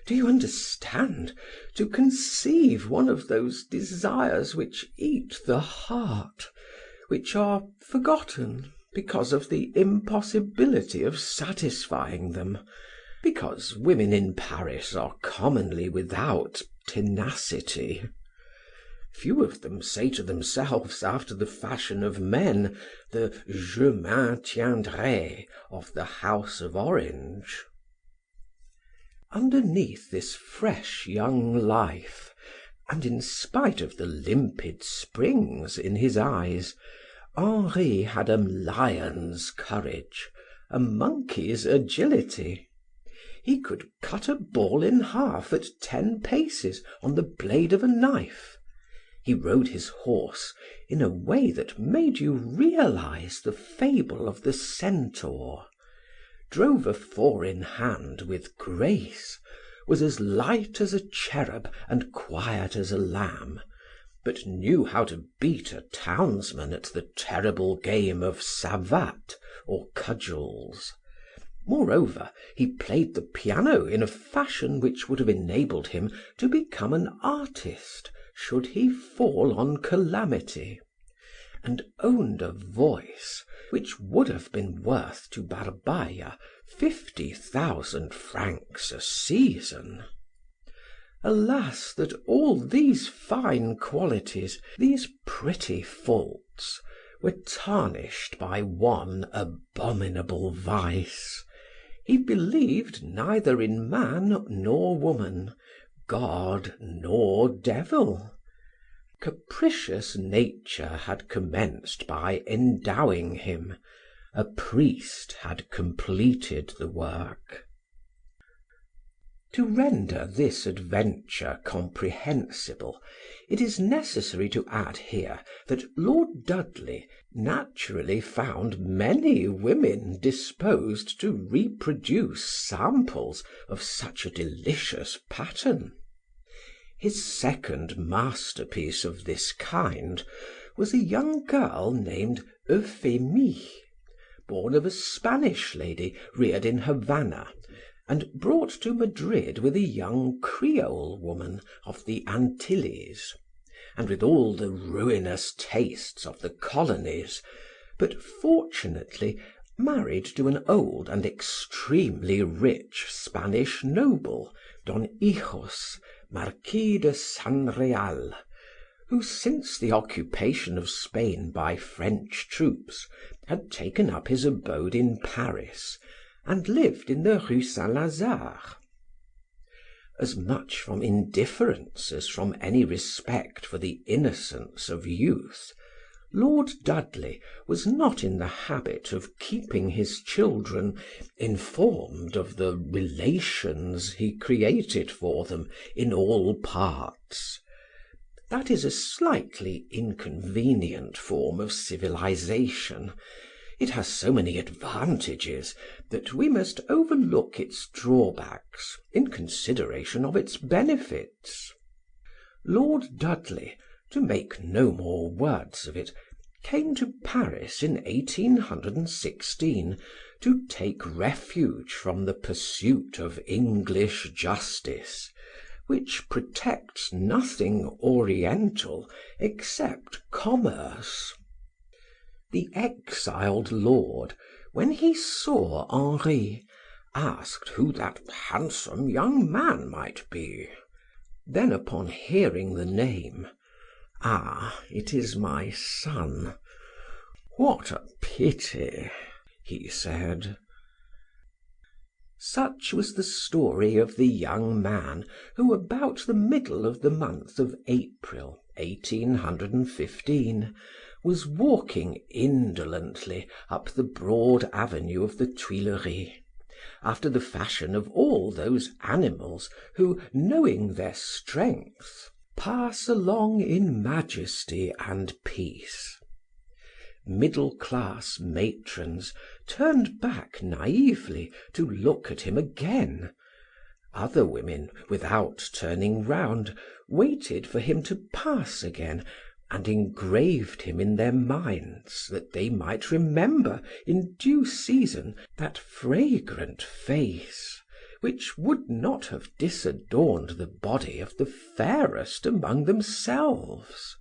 Do you understand? To conceive one of those desires which eat the heart, which are forgotten because of the impossibility of satisfying them, because women in Paris are commonly without tenacity. Few of them say to themselves, after the fashion of men, the je maintiendrai of the House of Orange. Underneath this fresh young life, and in spite of the limpid springs in his eyes, Henri had a lion's courage, a monkey's agility. He could cut a ball in half at 10 paces on the blade of a knife. He rode his horse in a way that made you realize the fable of the centaur, drove a 4-in-hand with grace, was as light as a cherub and quiet as a lamb, but knew how to beat a townsman at the terrible game of savate or cudgels. Moreover, he played the piano in a fashion which would have enabled him to become an artist should he fall on calamity, and owned a voice which would have been worth to Barbaia 50,000 francs a season. Alas, that all these fine qualities, these pretty faults, were tarnished by one abominable vice. He believed neither in man nor woman, God nor devil. capricious nature had commenced by endowing him, a priest had completed the work. To render this adventure comprehensible, it is necessary to add here that Lord Dudley naturally found many women disposed to reproduce samples of such a delicious pattern. His second masterpiece of this kind was a young girl named Euphemie, born of a Spanish lady reared in Havana, and brought to Madrid with a young Creole woman of the Antilles, and with all the ruinous tastes of the colonies, but fortunately married to an old and extremely rich Spanish noble, Don Hijos, Marquis de San Real, who, since the occupation of Spain by French troops, had taken up his abode in Paris, and lived in the Rue Saint Lazare. As much from indifference as from any respect for the innocence of youth, Lord Dudley was not in the habit of keeping his children informed of the relations he created for them in all parts. That is a slightly inconvenient form of civilization. It has so many advantages that we must overlook its drawbacks in consideration of its benefits. Lord Dudley, to make no more words of it, came to Paris in 1816 to take refuge from the pursuit of English justice, which protects nothing oriental except commerce. The exiled lord, when he saw Henri, asked who that handsome young man might be. Then, upon hearing the name, "Ah, it is my son. What a pity," he said. Such was the story of the young man who, about the middle of the month of April, 1815, was walking indolently up the broad avenue of the Tuileries, after the fashion of all those animals who, knowing their strength, pass along in majesty and peace. Middle class matrons turned back naively to look at him again. Other women, without turning round, waited for him to pass again, and engraved him in their minds that they might remember in due season that fragrant face, which would not have disadorned the body of the fairest among themselves.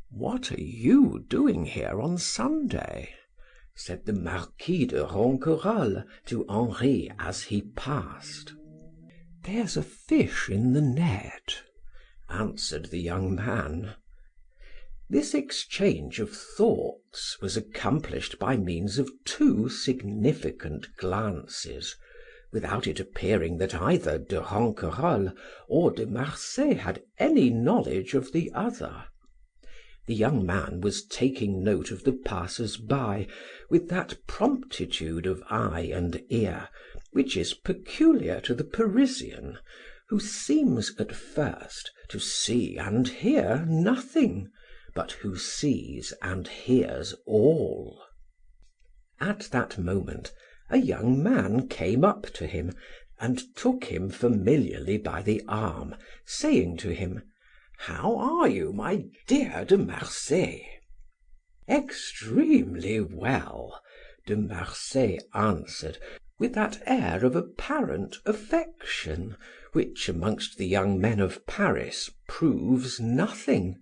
"What are you doing here on Sunday?" said the Marquis de Ronquerolles to Henri as he passed. "There's a fish in the net," answered the young man. This exchange of thoughts was accomplished by means of two significant glances, without it appearing that either de Ronquerolles or de Marsay had any knowledge of the other. The young man was taking note of the passers by with that promptitude of eye and ear which is peculiar to the Parisian, who seems at first to see and hear nothing, but who sees and hears all. At that moment, a young man came up to him and took him familiarly by the arm, saying to him, "How are you, my dear de Marsay?" "Extremely well," de Marsay answered, with that air of apparent affection which, amongst the young men of Paris, proves nothing,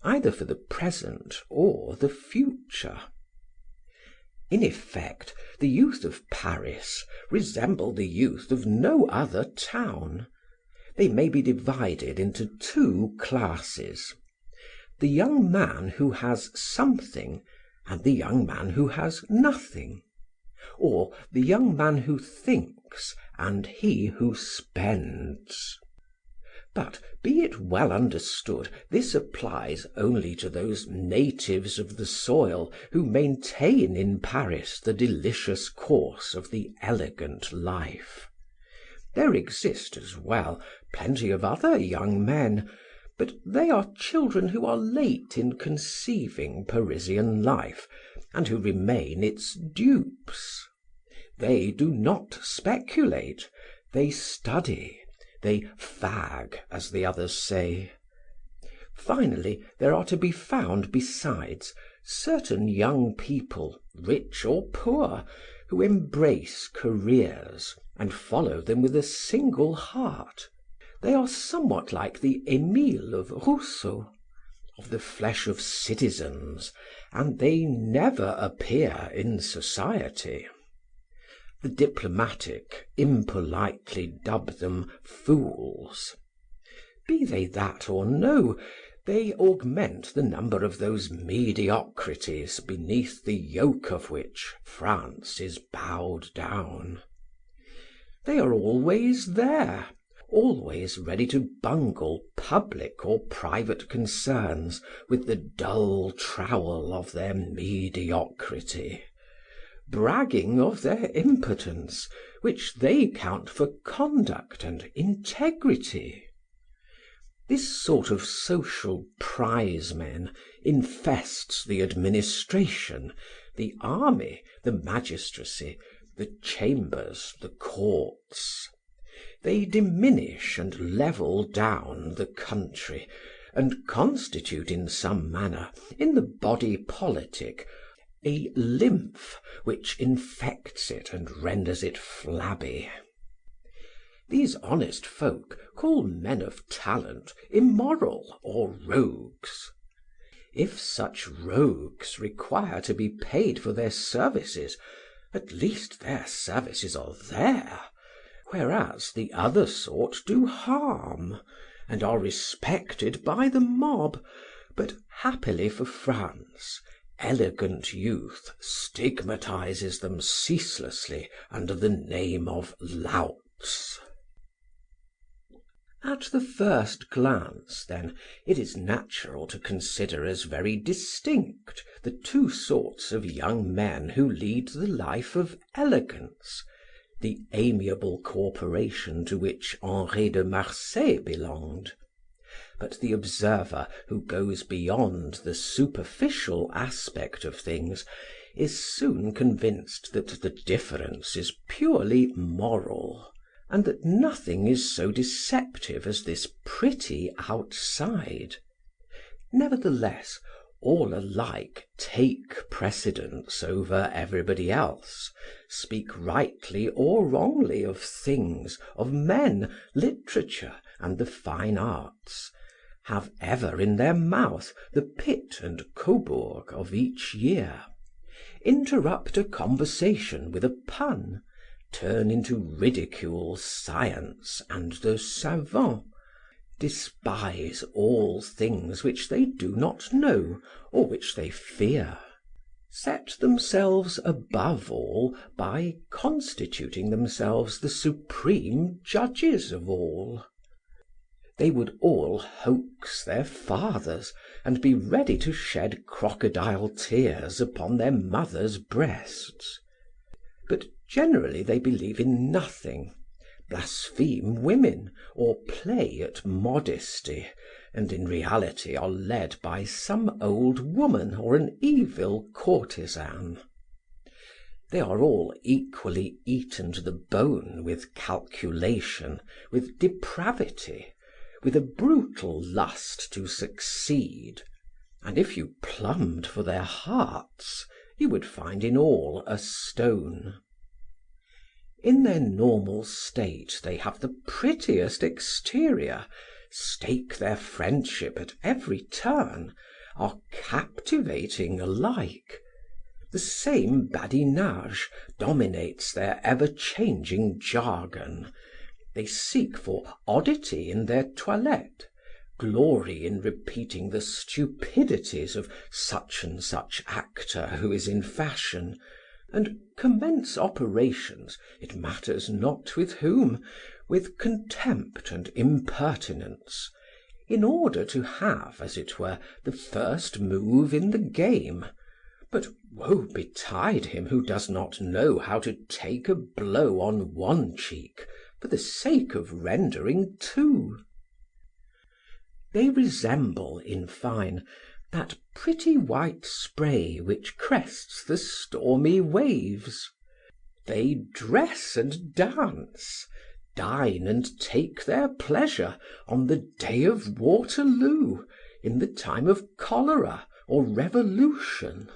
either for the present or the future. In effect, the youth of Paris resemble the youth of no other town. They may be divided into two classes: the young man who has something and the young man who has nothing, or the young man who thinks and he who spends. But be it well understood, this applies only to those natives of the soil who maintain in Paris the delicious course of the elegant life. There exist as well plenty of other young men, but they are children who are late in conceiving Parisian life, and who remain its dupes. They do not speculate, they study, they fag, as the others say. Finally, there are to be found besides certain young people, rich or poor, who embrace careers and follow them with a single heart. They are somewhat like the Emile of Rousseau, of the flesh of citizens, and they never appear in society. The diplomatic impolitely dub them fools. Be they that or no, they augment the number of those mediocrities beneath the yoke of which France is bowed down. They are always there, always ready to bungle public or private concerns with the dull trowel of their mediocrity, bragging of their impotence, which they count for conduct and integrity. This sort of social prizemen infests the administration, the army, the magistracy, the chambers, the courts. They diminish and level down the country, and constitute in some manner, in the body politic, a lymph which infects it and renders it flabby. These honest folk call men of talent immoral or rogues. If such rogues require to be paid for their services, at least their services are there, whereas the other sort do harm, and are respected by the mob, but happily for France, elegant youth stigmatizes them ceaselessly under the name of louts. At the first glance, then, it is natural to consider as very distinct the two sorts of young men who lead the life of elegance, the amiable corporation to which Henri de Marsay belonged. But the observer who goes beyond the superficial aspect of things is soon convinced that the difference is purely moral, and that nothing is so deceptive as this pretty outside. Nevertheless, all alike take precedence over everybody else, speak rightly or wrongly of things, of men, literature, and the fine arts, have ever in their mouth the pit and Cobourg of each year, interrupt a conversation with a pun, turn into ridicule science and the savant, despise all things which they do not know or which they fear, set themselves above all by constituting themselves the supreme judges of all. They would all hoax their fathers and be ready to shed crocodile tears upon their mothers' breasts. But generally they believe in nothing, blaspheme women, or play at modesty, and in reality are led by some old woman or an evil courtesan. They are all equally eaten to the bone with calculation, with depravity, with a brutal lust to succeed, and if you plumbed for their hearts, you would find in all a stone. In their normal state they have the prettiest exterior, stake their friendship at every turn, are captivating alike. The same badinage dominates their ever-changing jargon. They seek for oddity in their toilette, glory in repeating the stupidities of such and such actor who is in fashion, and commence operations, it matters not with whom, with contempt and impertinence, in order to have, as it were, the first move in the game, but woe betide him who does not know how to take a blow on one cheek for the sake of rendering two. They resemble, in fine, that pretty white spray which crests the stormy waves. They dress and dance, dine and take their pleasure on the day of Waterloo, in the time of cholera or revolution.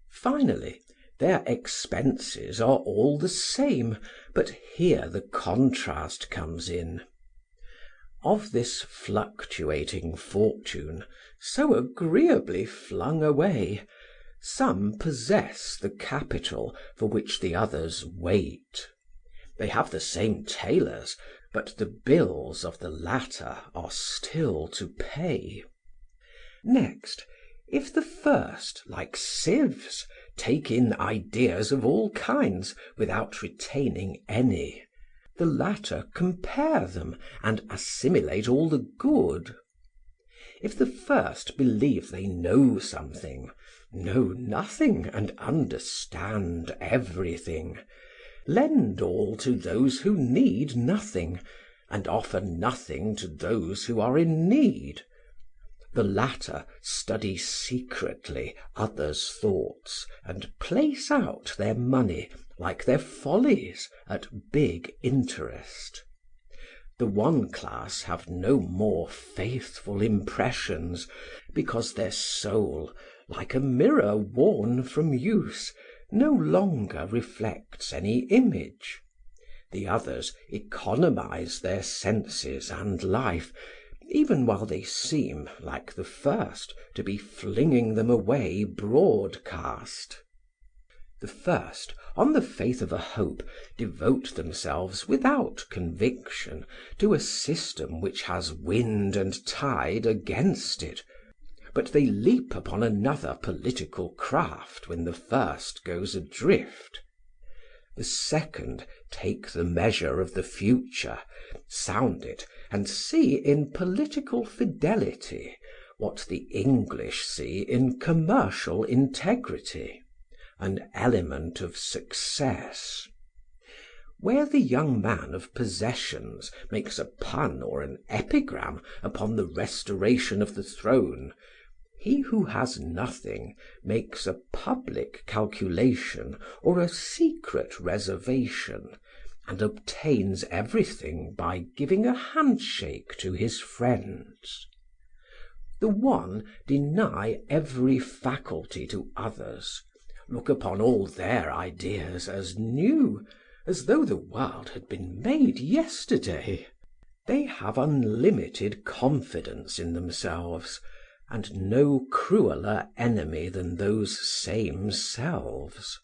Finally, their expenses are all the same, but here the contrast comes in. Of this fluctuating fortune, so agreeably flung away, some possess the capital for which the others wait. They have the same tailors, but the bills of the latter are still to pay. Next, if the first, like sieves, take in ideas of all kinds without retaining any, the latter compare them and assimilate all the good. If the first believe they know something, know nothing and understand everything, lend all to those who need nothing, and offer nothing to those who are in need, the latter study secretly others' thoughts and place out their money, like their follies, at big interest. The one class have no more faithful impressions, because their soul, like a mirror worn from use, no longer reflects any image. The others economize their senses and life, even while they seem, like the first, to be flinging them away broadcast. The first, on the faith of a hope, devote themselves without conviction to a system which has wind and tide against it, but they leap upon another political craft when the first goes adrift. The second take the measure of the future, sound it, and see in political fidelity what the English see in commercial integrity, an element of success. Where the young man of possessions makes a pun or an epigram upon the restoration of the throne, he who has nothing makes a public calculation or a secret reservation, and obtains everything by giving a handshake to his friends. The one deny every faculty to others, look upon all their ideas as new, as though the world had been made yesterday. They have unlimited confidence in themselves, and no crueler enemy than those same selves.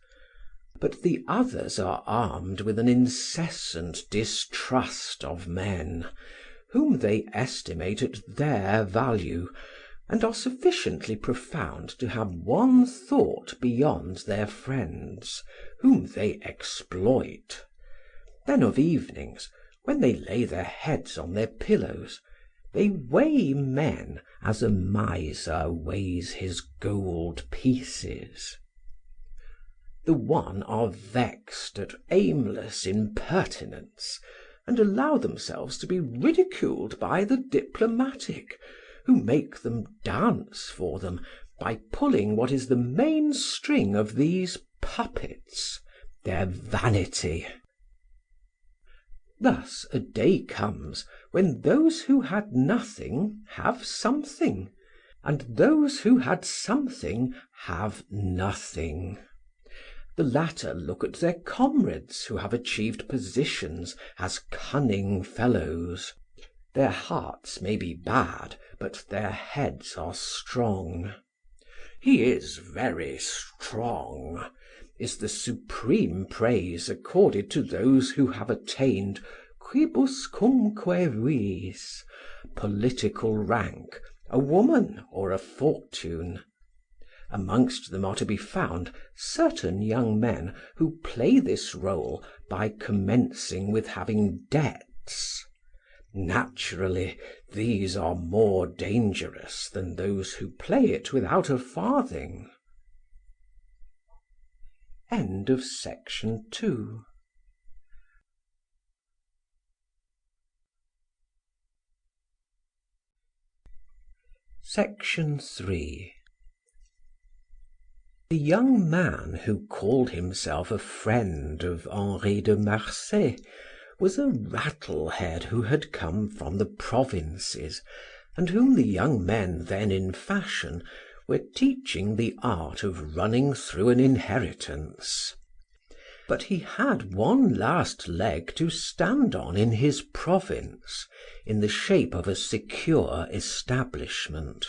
But the others are armed with an incessant distrust of men, whom they estimate at their value, and are sufficiently profound to have one thought beyond their friends, whom they exploit. Then of evenings, when they lay their heads on their pillows, they weigh men as a miser weighs his gold pieces. The one are vexed at aimless impertinence, and allow themselves to be ridiculed by the diplomatic, who make them dance for them by pulling what is the main string of these puppets, their vanity. Thus a day comes when those who had nothing have something, and those who had something have nothing. The latter look at their comrades who have achieved positions as cunning fellows. Their hearts may be bad, but their heads are strong. "He is very strong," is the supreme praise accorded to those who have attained quibuscumque viis, political rank, a woman or a fortune. Amongst them are to be found certain young men who play this role by commencing with having debts. Naturally, these are more dangerous than those who play it without a farthing. Section 3. The young man who called himself a friend of Henri de Marsay was a rattle-head who had come from the provinces, and whom the young men then in fashion were teaching the art of running through an inheritance. But he had one last leg to stand on in his province, in the shape of a secure establishment.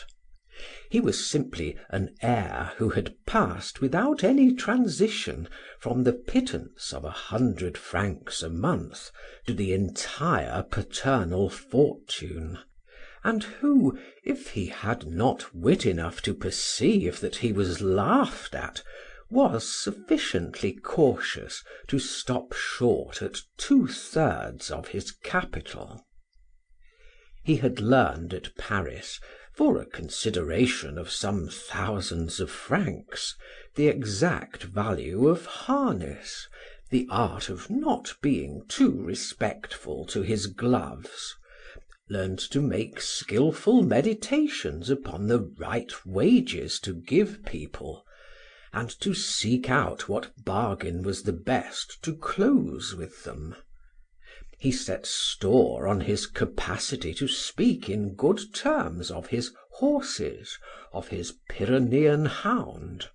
He was simply an heir who had passed without any transition from the pittance of 100 francs a month to the entire paternal fortune, and who, if he had not wit enough to perceive that he was laughed at, was sufficiently cautious to stop short at 2/3 of his capital. He had learned at Paris, for a consideration of some thousands of francs, the exact value of harness, the art of not being too respectful to his gloves, learned to make skillful meditations upon the right wages to give people, and to seek out what bargain was the best to close with them. He set store on his capacity to speak in good terms of his horses, of his Pyrenean hound,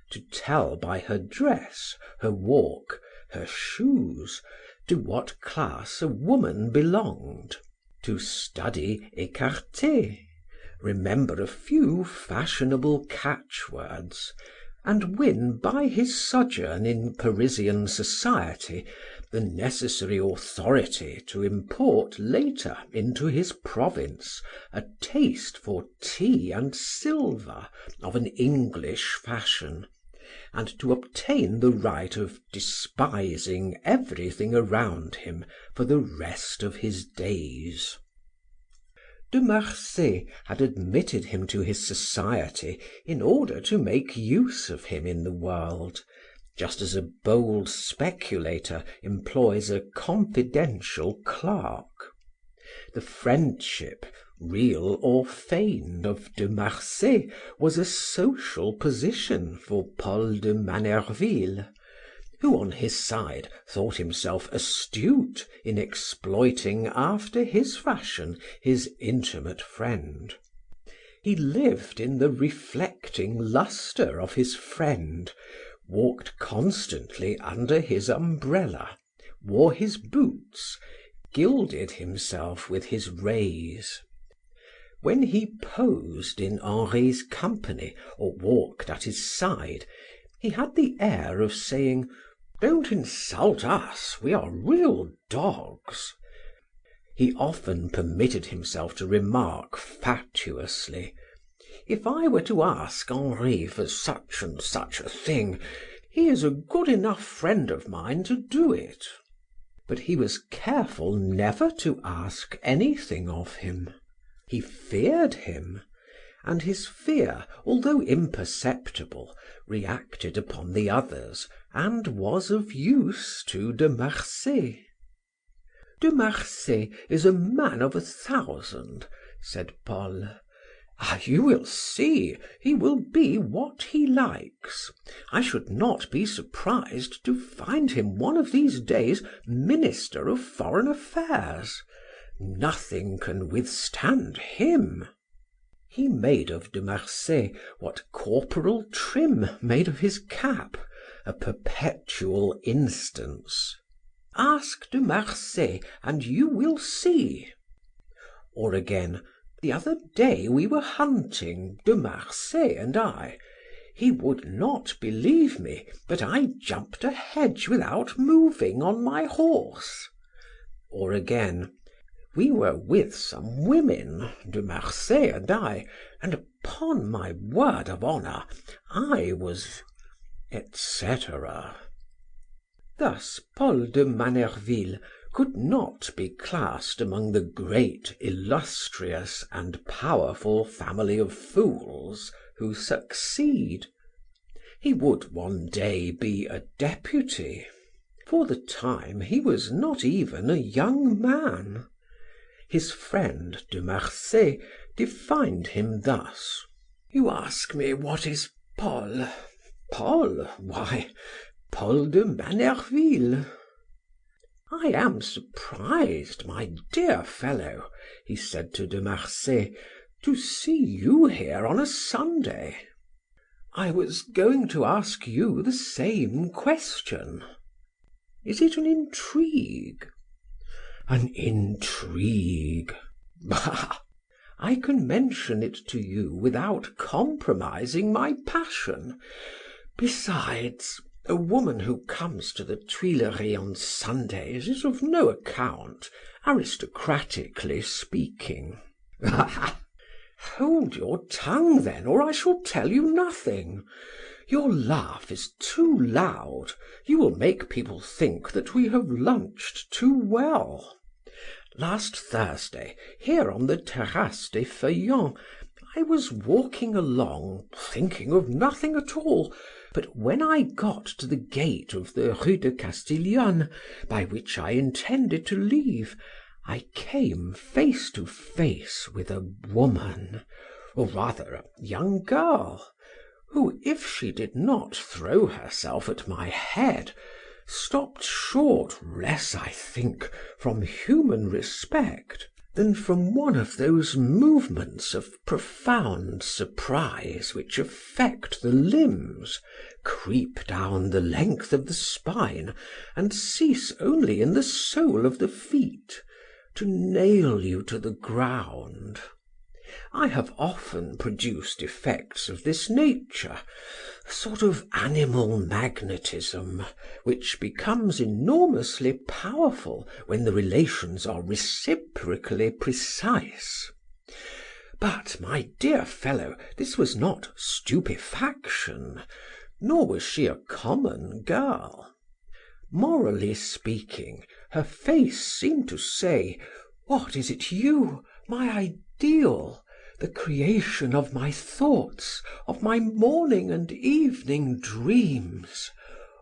to tell by her dress, her walk, her shoes, to what class a woman belonged, to study écarté, remember a few fashionable catchwords, and win by his sojourn in Parisian society the necessary authority to import later into his province a taste for tea and silver of an English fashion, and to obtain the right of despising everything around him for the rest of his days. De Marsay had admitted him to his society in order to make use of him in the world, just as a bold speculator employs a confidential clerk. The friendship, real or feigned, of De Marsay was a social position for Paul de Manerville, who on his side thought himself astute in exploiting after his fashion his intimate friend. He lived in the reflecting lustre of his friend, walked constantly under his umbrella, wore his boots, gilded himself with his rays. When he posed in Henri's company or walked at his side, he had the air of saying, "Don't insult us, we are real dogs." He often permitted himself to remark fatuously, "If I were to ask Henri for such and such a thing, he is a good enough friend of mine to do it." But he was careful never to ask anything of him. He feared him, and his fear, although imperceptible, reacted upon the others and was of use to De Marsay. "De Marsay is a man of 1,000," said Paul. "Ah, you will see, he will be what he likes. I should not be surprised to find him one of these days Minister of Foreign Affairs. Nothing can withstand him." He made of De Marsay what Corporal Trim made of his cap, a perpetual instance. "Ask De Marsay and you will see." Or again, "The other day we were hunting, De Marsay and I. He would not believe me, but I jumped a hedge without moving on my horse." Or again, We were with some women, De Marsay and I, and upon my word of honor, I was, etc." Thus Paul de Manerville could not be classed among the great, illustrious, and powerful family of fools who succeed. He would one day be a deputy. For the time he was not even a young man. His friend De Marsay defined him thus: "You ask me what is Paul? Paul? Why, Paul de Manerville." "I am surprised, my dear fellow," he said to De Marsay, "to see you here on a Sunday." "I was going to ask you the same question." "Is it an intrigue?" "An intrigue? Bah! I can mention it to you without compromising my passion. Besides, a woman who comes to the Tuileries on Sundays is of no account, aristocratically speaking." "Hold your tongue then, or I shall tell you nothing. Your laugh is too loud, you will make people think that we have lunched too well. Last Thursday, here on the Terrasse des Feuillants, I was walking along, thinking of nothing at all, but when I got to the gate of the Rue de Castiglione, by which I intended to leave, I came face to face with a woman, or rather a young girl, who, if she did not throw herself at my head, stopped short less, I think, from human respect than from one of those movements of profound surprise which affect the limbs, creep down the length of the spine, and cease only in the sole of the feet, to nail you to the ground. I have often produced effects of this nature, a sort of animal magnetism, which becomes enormously powerful when the relations are reciprocally precise. But, my dear fellow, this was not stupefaction, nor was she a common girl. Morally speaking, her face seemed to say, "What, is it you, my ideal, the creation of my thoughts, of my morning and evening dreams?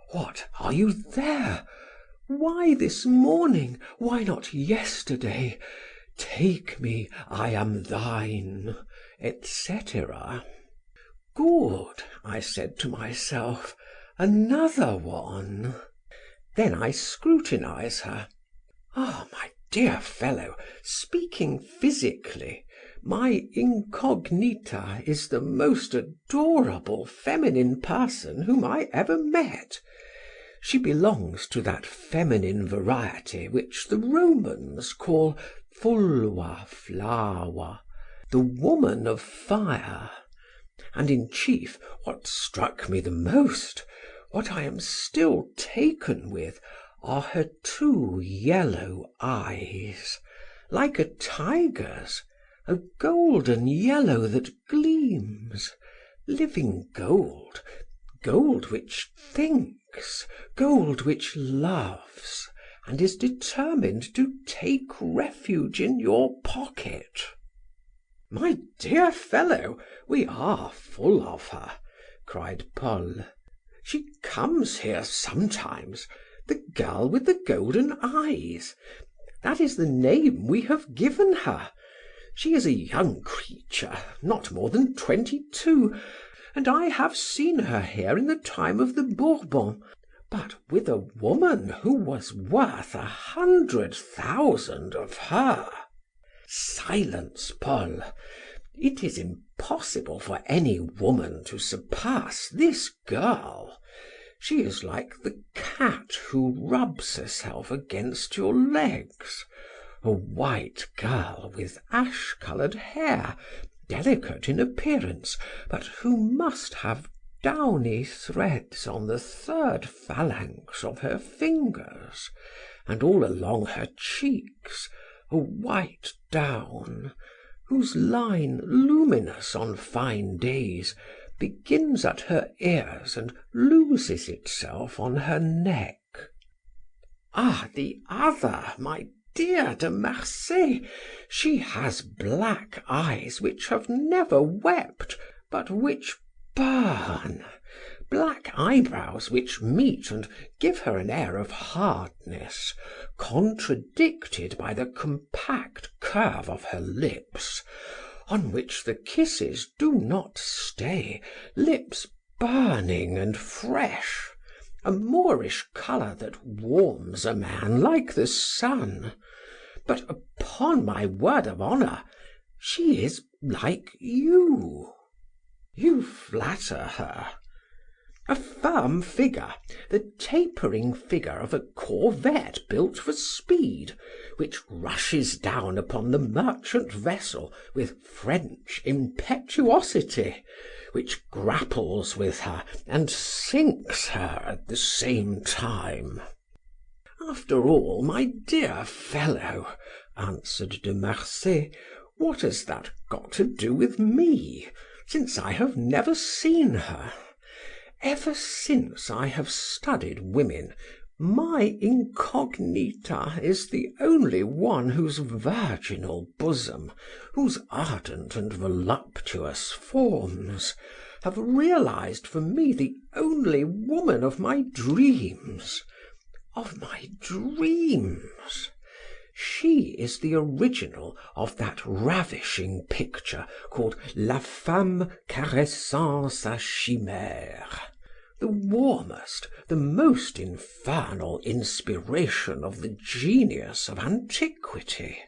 What, are you there? Why this morning? Why not yesterday? Take me, I am thine," etc. Good, I said to myself, another one. Then I scrutinize her. Ah, my dear fellow, speaking physically, my incognita is the most adorable feminine person whom I ever met. She belongs to that feminine variety which the Romans call fulva flava, the woman of fire. And in chief, what struck me the most, what I am still taken with, are her two yellow eyes, like a tiger's, a golden yellow that gleams, living gold, gold which thinks, gold which loves, and is determined to take refuge in your pocket. "My dear fellow, we are full of her," cried Paul. "She comes here sometimes, the girl with the golden eyes. That is the name we have given her. She is a young creature, not more than 22, and I have seen her here in the time of the Bourbons, but with a woman who was worth 100,000 of her." "Silence, Paul. It is impossible for any woman to surpass this girl. She is like the cat who rubs herself against your legs, a white girl with ash colored hair, delicate in appearance, but who must have downy threads on the third phalanx of her fingers, and all along her cheeks a white down, whose line, luminous on fine days, begins at her ears and loses itself on her neck. Ah, the other, my dear de Marsay, she has black eyes which have never wept, but which burn, black eyebrows which meet and give her an air of hardness, contradicted by the compact curve of her lips, on which the kisses do not stay, lips burning and fresh, a Moorish colour that warms a man like the sun. But upon my word of honour, she is like you. You flatter her. A firm figure, the tapering figure of a corvette built for speed, which rushes down upon the merchant vessel with French impetuosity, which grapples with her and sinks her at the same time. After all, my dear fellow, answered de Marsay, what has that got to do with me, since I have never seen her? Ever since I have studied women, my incognita is the only one whose virginal bosom, whose ardent and voluptuous forms, have realized for me the only woman of my dreams. Of my dreams! She is the original of that ravishing picture called La Femme caressant sa chimère, the warmest, the most infernal inspiration of the genius of antiquity,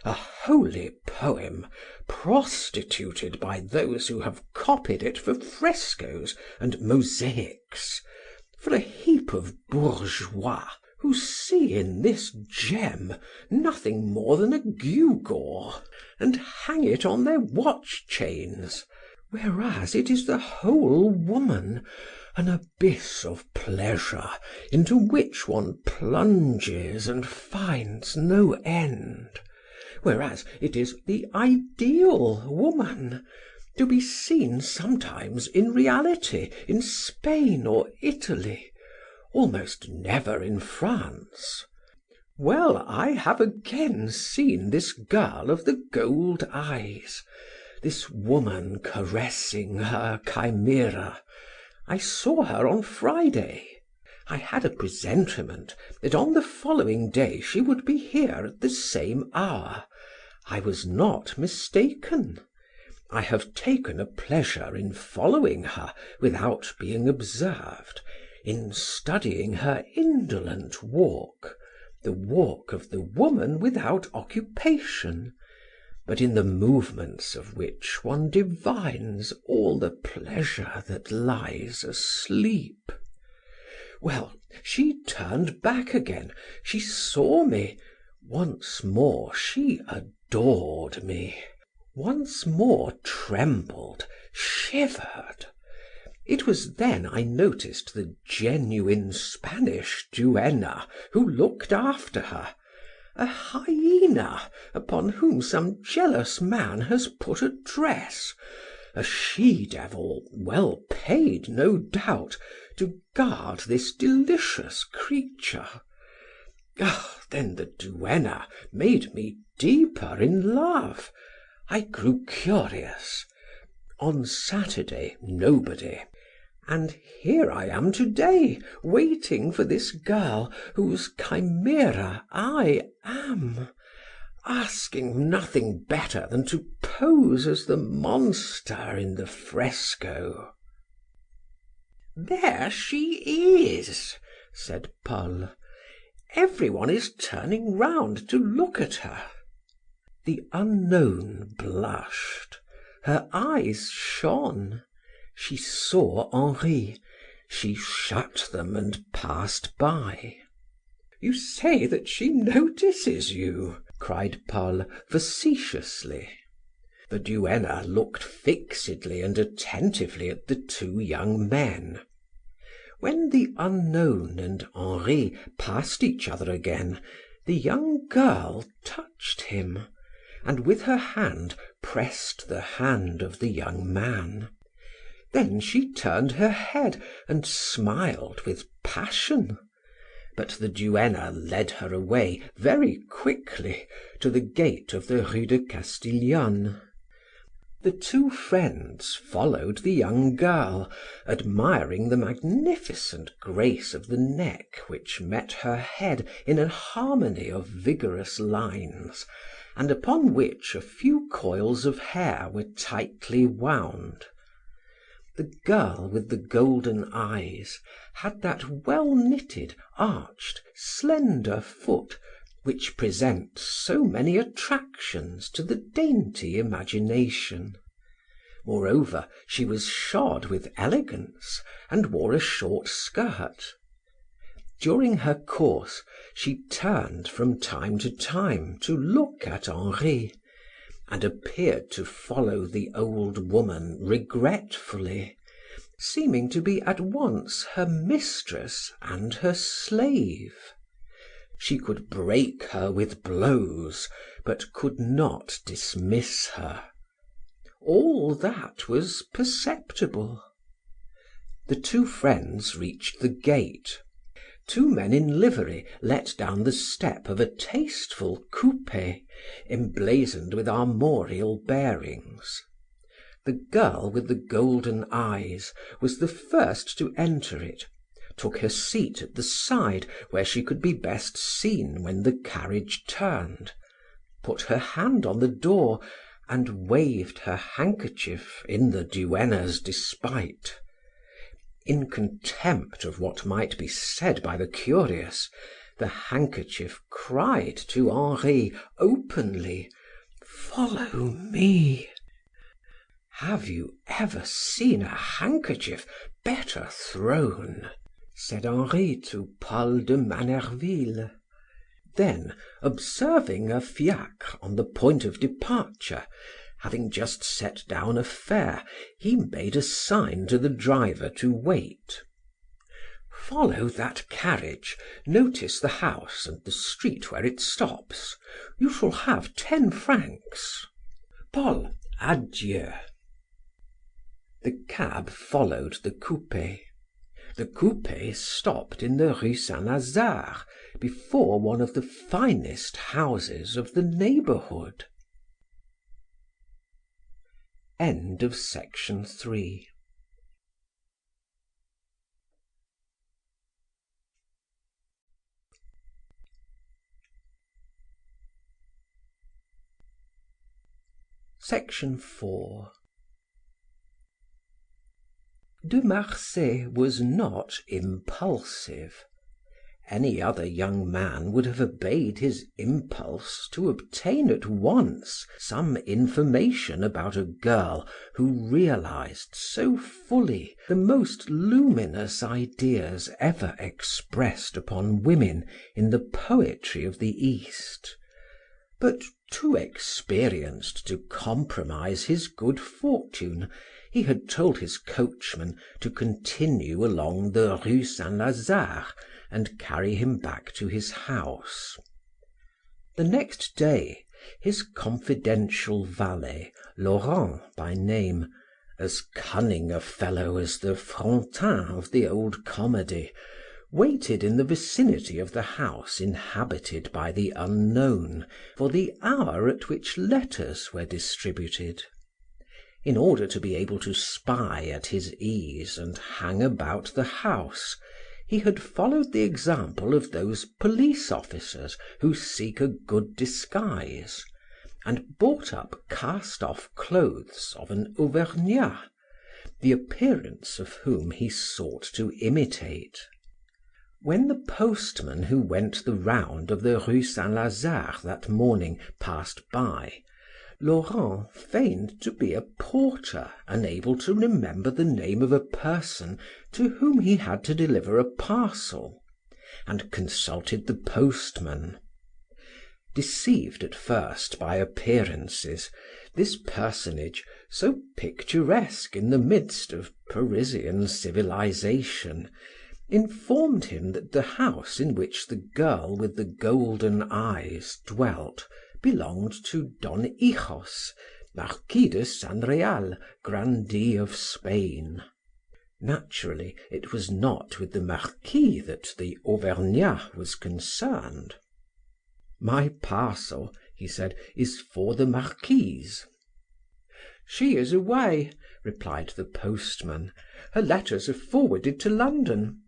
a holy poem prostituted by those who have copied it for frescoes and mosaics, for a heap of bourgeois who see in this gem nothing more than a gewgaw, and hang it on their watch chains, whereas it is the whole woman, an abyss of pleasure into which one plunges and finds no end, whereas it is the ideal woman, to be seen sometimes in reality in Spain or Italy, almost never in France. Well, I have again seen this girl of the gold eyes, this woman caressing her chimera. I saw her on Friday. I had a presentiment that on the following day she would be here at the same hour. I was not mistaken. I have taken a pleasure in following her without being observed, in studying her indolent walk, the walk of the woman without occupation, but in the movements of which one divines all the pleasure that lies asleep. Well, she turned back again, she saw me, once more she adored me, once more trembled, shivered. It was then I noticed the genuine Spanish duenna who looked after her, a hyena upon whom some jealous man has put a dress, a she-devil, well paid, no doubt, to guard this delicious creature. Ah, then the duenna made me deeper in love. I grew curious. On Saturday, nobody. And here I am to day, waiting for this girl whose chimera I am, asking nothing better than to pose as the monster in the fresco. There she is, said Paul. Everyone is turning round to look at her. The unknown blushed, her eyes shone. She saw Henri, she shut them and passed by. You say that she notices you, cried Paul facetiously. The duenna looked fixedly and attentively at the two young men. When the unknown and Henri passed each other again, The young girl touched him, and with her hand pressed the hand of the young man. Then she turned her head and smiled with passion. But the duenna led her away very quickly to the gate of the Rue de Castiglione. The two friends followed the young girl, admiring the magnificent grace of the neck which met her head in a harmony of vigorous lines, and upon which a few coils of hair were tightly wound. The girl with the golden eyes had that well-knitted, arched, slender foot which presents so many attractions to the dainty imagination. Moreover, she was shod with elegance and wore a short skirt. During her course, she turned from time to time to look at Henri, and appeared to follow the old woman regretfully, seeming to be at once her mistress and her slave. She could break her with blows, but could not dismiss her. All that was perceptible. The two friends reached the gate. Two men in livery let down the step of a tasteful coupe, emblazoned with armorial bearings. The girl with the golden eyes was the first to enter it, took her seat at the side where she could be best seen when the carriage turned, put her hand on the door, and waved her handkerchief in the duenna's despite. In contempt of what might be said by the curious, the handkerchief cried to Henri openly, "Follow me." "Have you ever seen a handkerchief better thrown?" said Henri to Paul de Manerville. Then, observing a fiacre on the point of departure, having just set down a fare, he made a sign to the driver to wait. "Follow that carriage, notice the house and the street where it stops. You shall have 10 francs. Paul, adieu." The cab followed the coupe. The coupe stopped in the Rue Saint Lazare, before one of the finest houses of the neighborhood. End of section 3. Section 4. De Marsay was not impulsive. Any other young man would have obeyed his impulse to obtain at once some information about a girl who realized so fully the most luminous ideas ever expressed upon women in the poetry of the East. But too experienced to compromise his good fortune, he had told his coachman to continue along the Rue Saint Lazare and carry him back to his house. The next day, his confidential valet, Laurent by name, as cunning a fellow as the Frontin of the old comedy, waited in the vicinity of the house inhabited by the unknown for the hour at which letters were distributed. In order to be able to spy at his ease and hang about the house, he had followed the example of those police officers who seek a good disguise, and bought up cast-off clothes of an Auvergnat, the appearance of whom he sought to imitate. When the postman who went the round of the Rue Saint Lazare that morning passed by, Laurent feigned to be a porter unable to remember the name of a person to whom he had to deliver a parcel, and consulted the postman. Deceived at first by appearances, this personage, so picturesque in the midst of Parisian civilization, informed him that the house in which the girl with the golden eyes dwelt belonged to Don Hijos, Marquis de San Real, grandee of Spain. Naturally, it was not with the Marquis that the Auvergnat was concerned. "My parcel," he said, "is for the Marquise." "She is away," replied the postman. "Her letters are forwarded to London."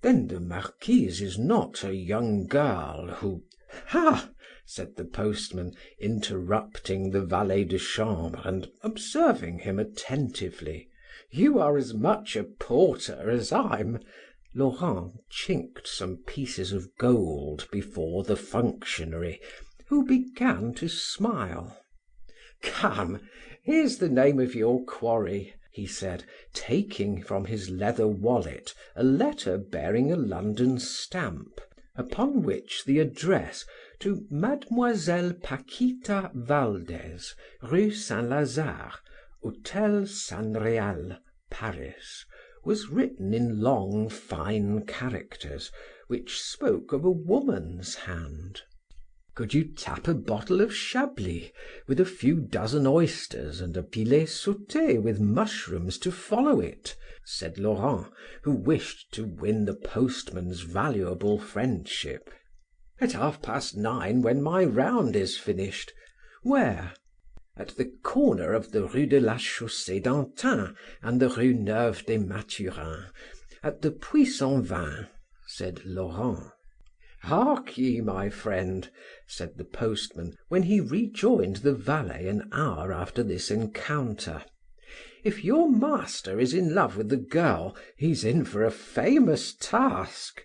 "Then the Marquise is not a young girl who—" "Ha!" said the postman, interrupting the valet de chambre and observing him attentively. "You are as much a porter as I'm." Laurent chinked some pieces of gold before the functionary, who began to smile. "Come, here's the name of your quarry," he said, taking from his leather wallet a letter bearing a London stamp, upon which the address to Mademoiselle Paquita Valdes, Rue Saint-Lazare, Hotel San Real, Paris, was written in long, fine characters, which spoke of a woman's hand. "Could you tap a bottle of Chablis with a few dozen oysters and a filet sauté with mushrooms to follow it?" said Laurent, who wished to win the postman's valuable friendship. "At 9:30, when my round is finished. Where?" "At the corner of the Rue de la Chaussée d'Antin and the Rue Neuve des Mathurins, at the Puy Sans Vin," said Laurent. "Hark ye, my friend," said the postman, when he rejoined the valet an hour after this encounter, "if your master is in love with the girl, he's in for a famous task.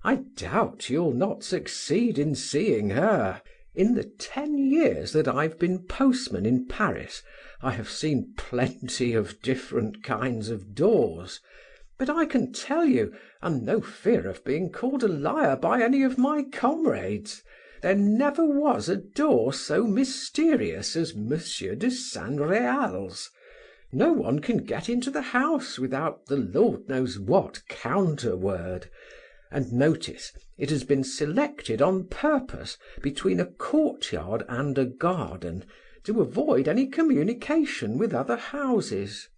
I doubt you'll not succeed in seeing her. In the 10 years that I've been postman in Paris, I have seen plenty of different kinds of doors, but I can tell you, and no fear of being called a liar by any of my comrades, there never was a door so mysterious as Monsieur de Saint Real's. No one can get into the house without the Lord knows what counterword. And notice, it has been selected on purpose between a courtyard and a garden to avoid any communication with other houses.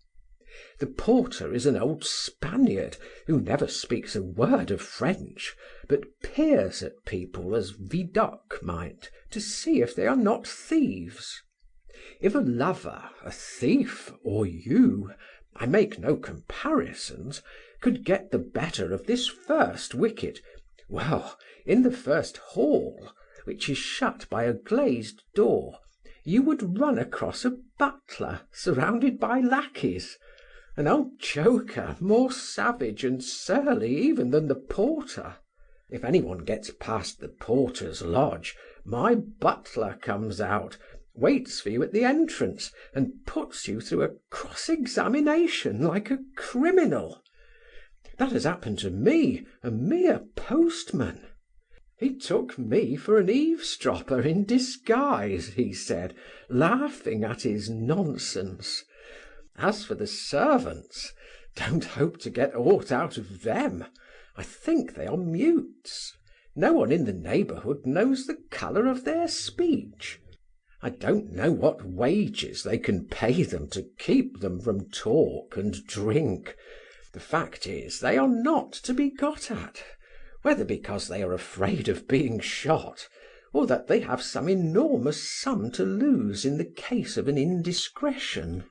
The porter is an old Spaniard who never speaks a word of French, but peers at people as Vidocq might to see if they are not thieves. If a lover, a thief, or you, I make no comparisons, could get the better of this first wicket, well, in the first hall, which is shut by a glazed door, you would run across a butler surrounded by lackeys, an old joker more savage and surly even than the porter. If anyone gets past the porter's lodge, my butler comes out, waits for you at the entrance, and puts you through a cross-examination like a criminal. That has happened to me, a mere postman. He took me for an eavesdropper in disguise, he said, laughing at his nonsense. As for the servants, don't hope to get aught out of them. I think they are mutes. No one in the neighborhood knows the color of their speech. I don't know what wages they can pay them to keep them from talk and drink. The fact is, they are not to be got at, whether because they are afraid of being shot, or that they have some enormous sum to lose in the case of an indiscretion.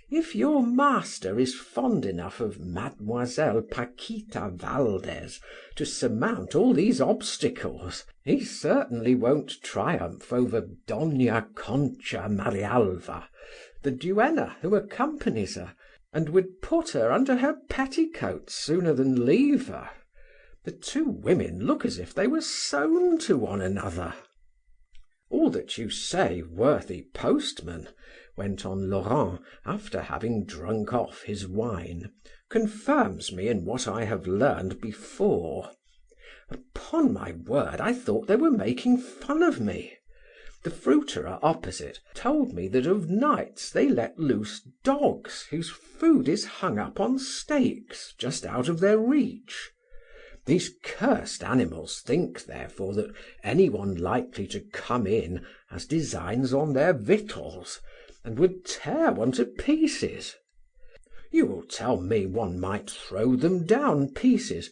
If your master is fond enough of Mademoiselle Paquita Valdes to surmount all these obstacles, he certainly won't triumph over Dona Concha Marialva, the duenna who accompanies her, and would put her under her petticoats sooner than leave her. The two women look as if they were sewn to one another. All that you say, worthy postman, went on Laurent, after having drunk off his wine, confirms me in what I have learned before. Upon my word, I thought they were making fun of me. The fruiterer opposite told me that of nights they let loose dogs whose food is hung up on stakes just out of their reach. These cursed animals think, therefore, that any one likely to come in has designs on their victuals, and would tear one to pieces. You will tell me one might throw them down pieces,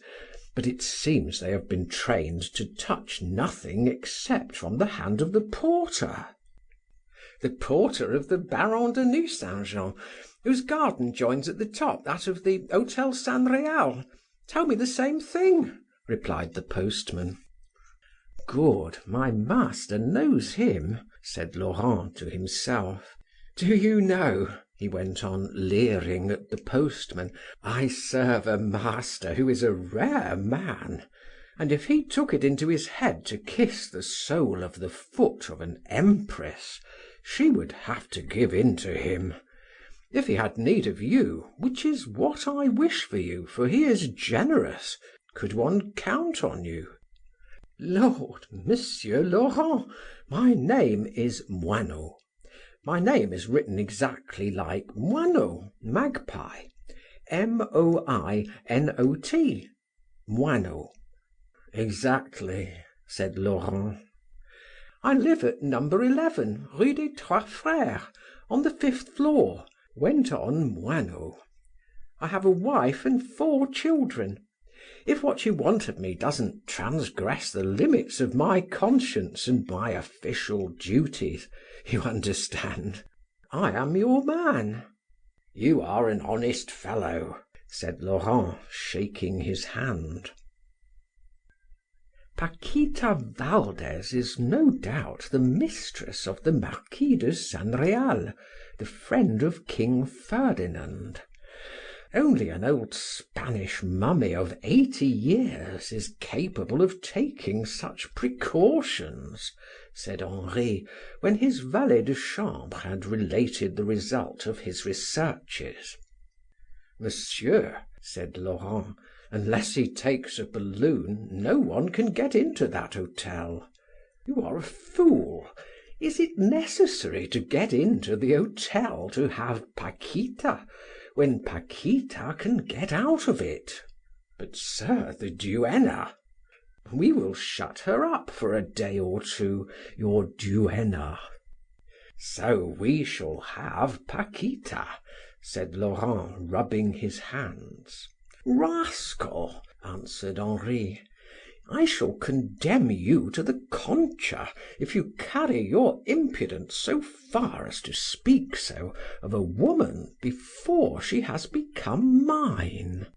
but it seems they have been trained to touch nothing except from the hand of the porter. The porter of the Baron de Nucingen, whose garden joins at the top that of the Hotel San Real, tell me the same thing, replied the postman. Good, my master knows him, said Laurent to himself. Do you know, he went on, leering at the postman, I serve a master who is a rare man, and if he took it into his head to kiss the sole of the foot of an empress, she would have to give in to him. If he had need of you, which is what I wish for you, for he is generous, could one count on you? Lord, Monsieur Laurent, my name is Moinot. My name is written exactly like moineau, magpie, Moinot, Moinot. Exactly, said Laurent. I live at number 11, Rue des Trois Frères, on the 5th floor, went on Moinot. I have a wife and 4 children. If what you want of me doesn't transgress the limits of my conscience and my official duties, you understand, I am your man. You are an honest fellow, said Laurent, shaking his hand. Paquita Valdes is no doubt the mistress of the Marquis de San Real, the friend of King Ferdinand. Only an old Spanish mummy of 80 years is capable of taking such precautions, said Henri, when his valet de chambre had related the result of his researches. Monsieur, said Laurent, unless he takes a balloon, no one can get into that hotel. You are a fool. Is it necessary to get into the hotel to have Paquita, when Paquita can get out of it? But, sir, the duenna. We will shut her up for a day or two, your duenna. So we shall have Paquita, said Laurent, rubbing his hands. Rascal, answered Henri. I shall condemn you to the concha if you carry your impudence so far as to speak so of a woman before she has become mine.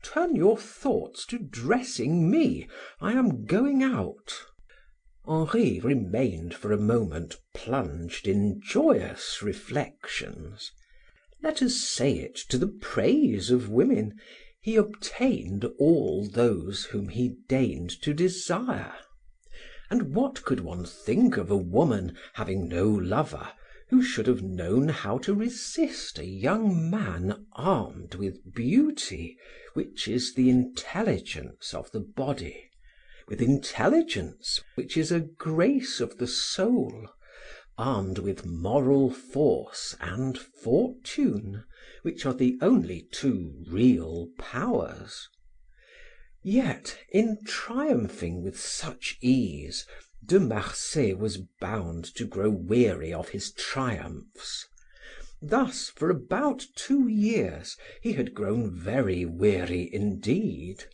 Turn your thoughts to dressing me. I am going out. Henri remained for a moment plunged in joyous reflections. Let us say it to the praise of women, he obtained all those whom he deigned to desire. And what could one think of a woman having no lover who should have known how to resist a young man armed with beauty, which is the intelligence of the body, with intelligence, which is a grace of the soul, armed with moral force and fortune, which are the only 2 real powers. Yet, in triumphing with such ease, De Marsay was bound to grow weary of his triumphs. Thus, for about 2 years, he had grown very weary indeed.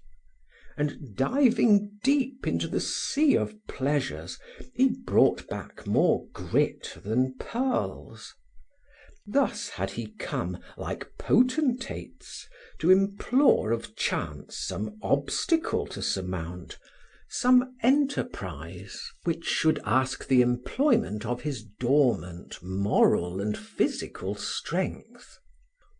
And diving deep into the sea of pleasures, he brought back more grit than pearls. Thus had he come, like potentates, to implore of chance some obstacle to surmount, some enterprise which should ask the employment of his dormant moral and physical strength.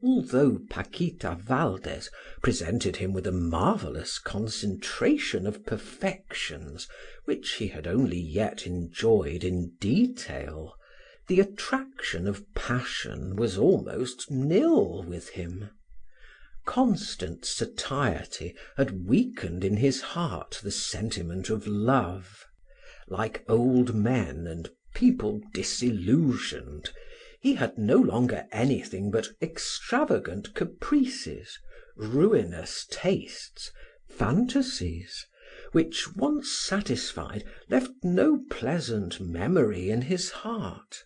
Although Paquita Valdes presented him with a marvelous concentration of perfections which he had only yet enjoyed in detail, the attraction of passion was almost nil with him. Constant satiety had weakened in his heart the sentiment of love. Like old men and people disillusioned, he had no longer anything but extravagant caprices, ruinous tastes, fantasies, which, once satisfied, left no pleasant memory in his heart.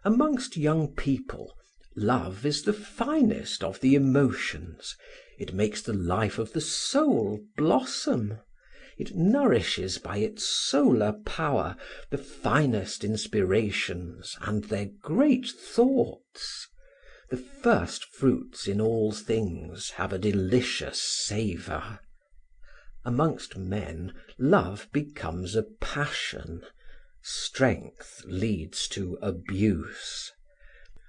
Amongst young people, love is the finest of the emotions, it makes the life of the soul blossom, it nourishes by its solar power the finest inspirations and their great thoughts. The first fruits in all things have a delicious savor. Amongst men, love becomes a passion, strength leads to abuse.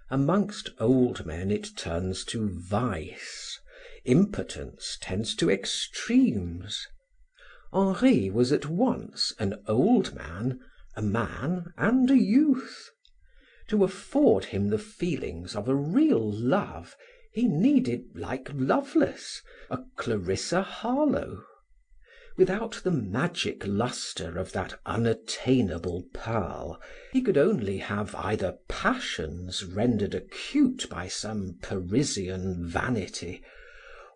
Amongst old men it turns to vice, impotence tends to extremes. Henri was at once an old man, a man, and a youth. To afford him the feelings of a real love, he needed, like Lovelace, a Clarissa Harlowe. Without the magic lustre of that unattainable pearl, he could only have either passions rendered acute by some Parisian vanity,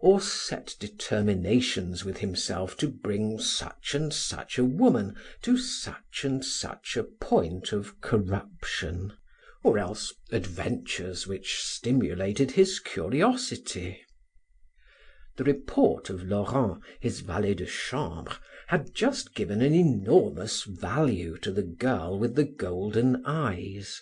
or set determinations with himself to bring such and such a woman to such and such a point of corruption, or else adventures which stimulated his curiosity. The report of Laurent, his valet de chambre, had just given an enormous value to the girl with the golden eyes.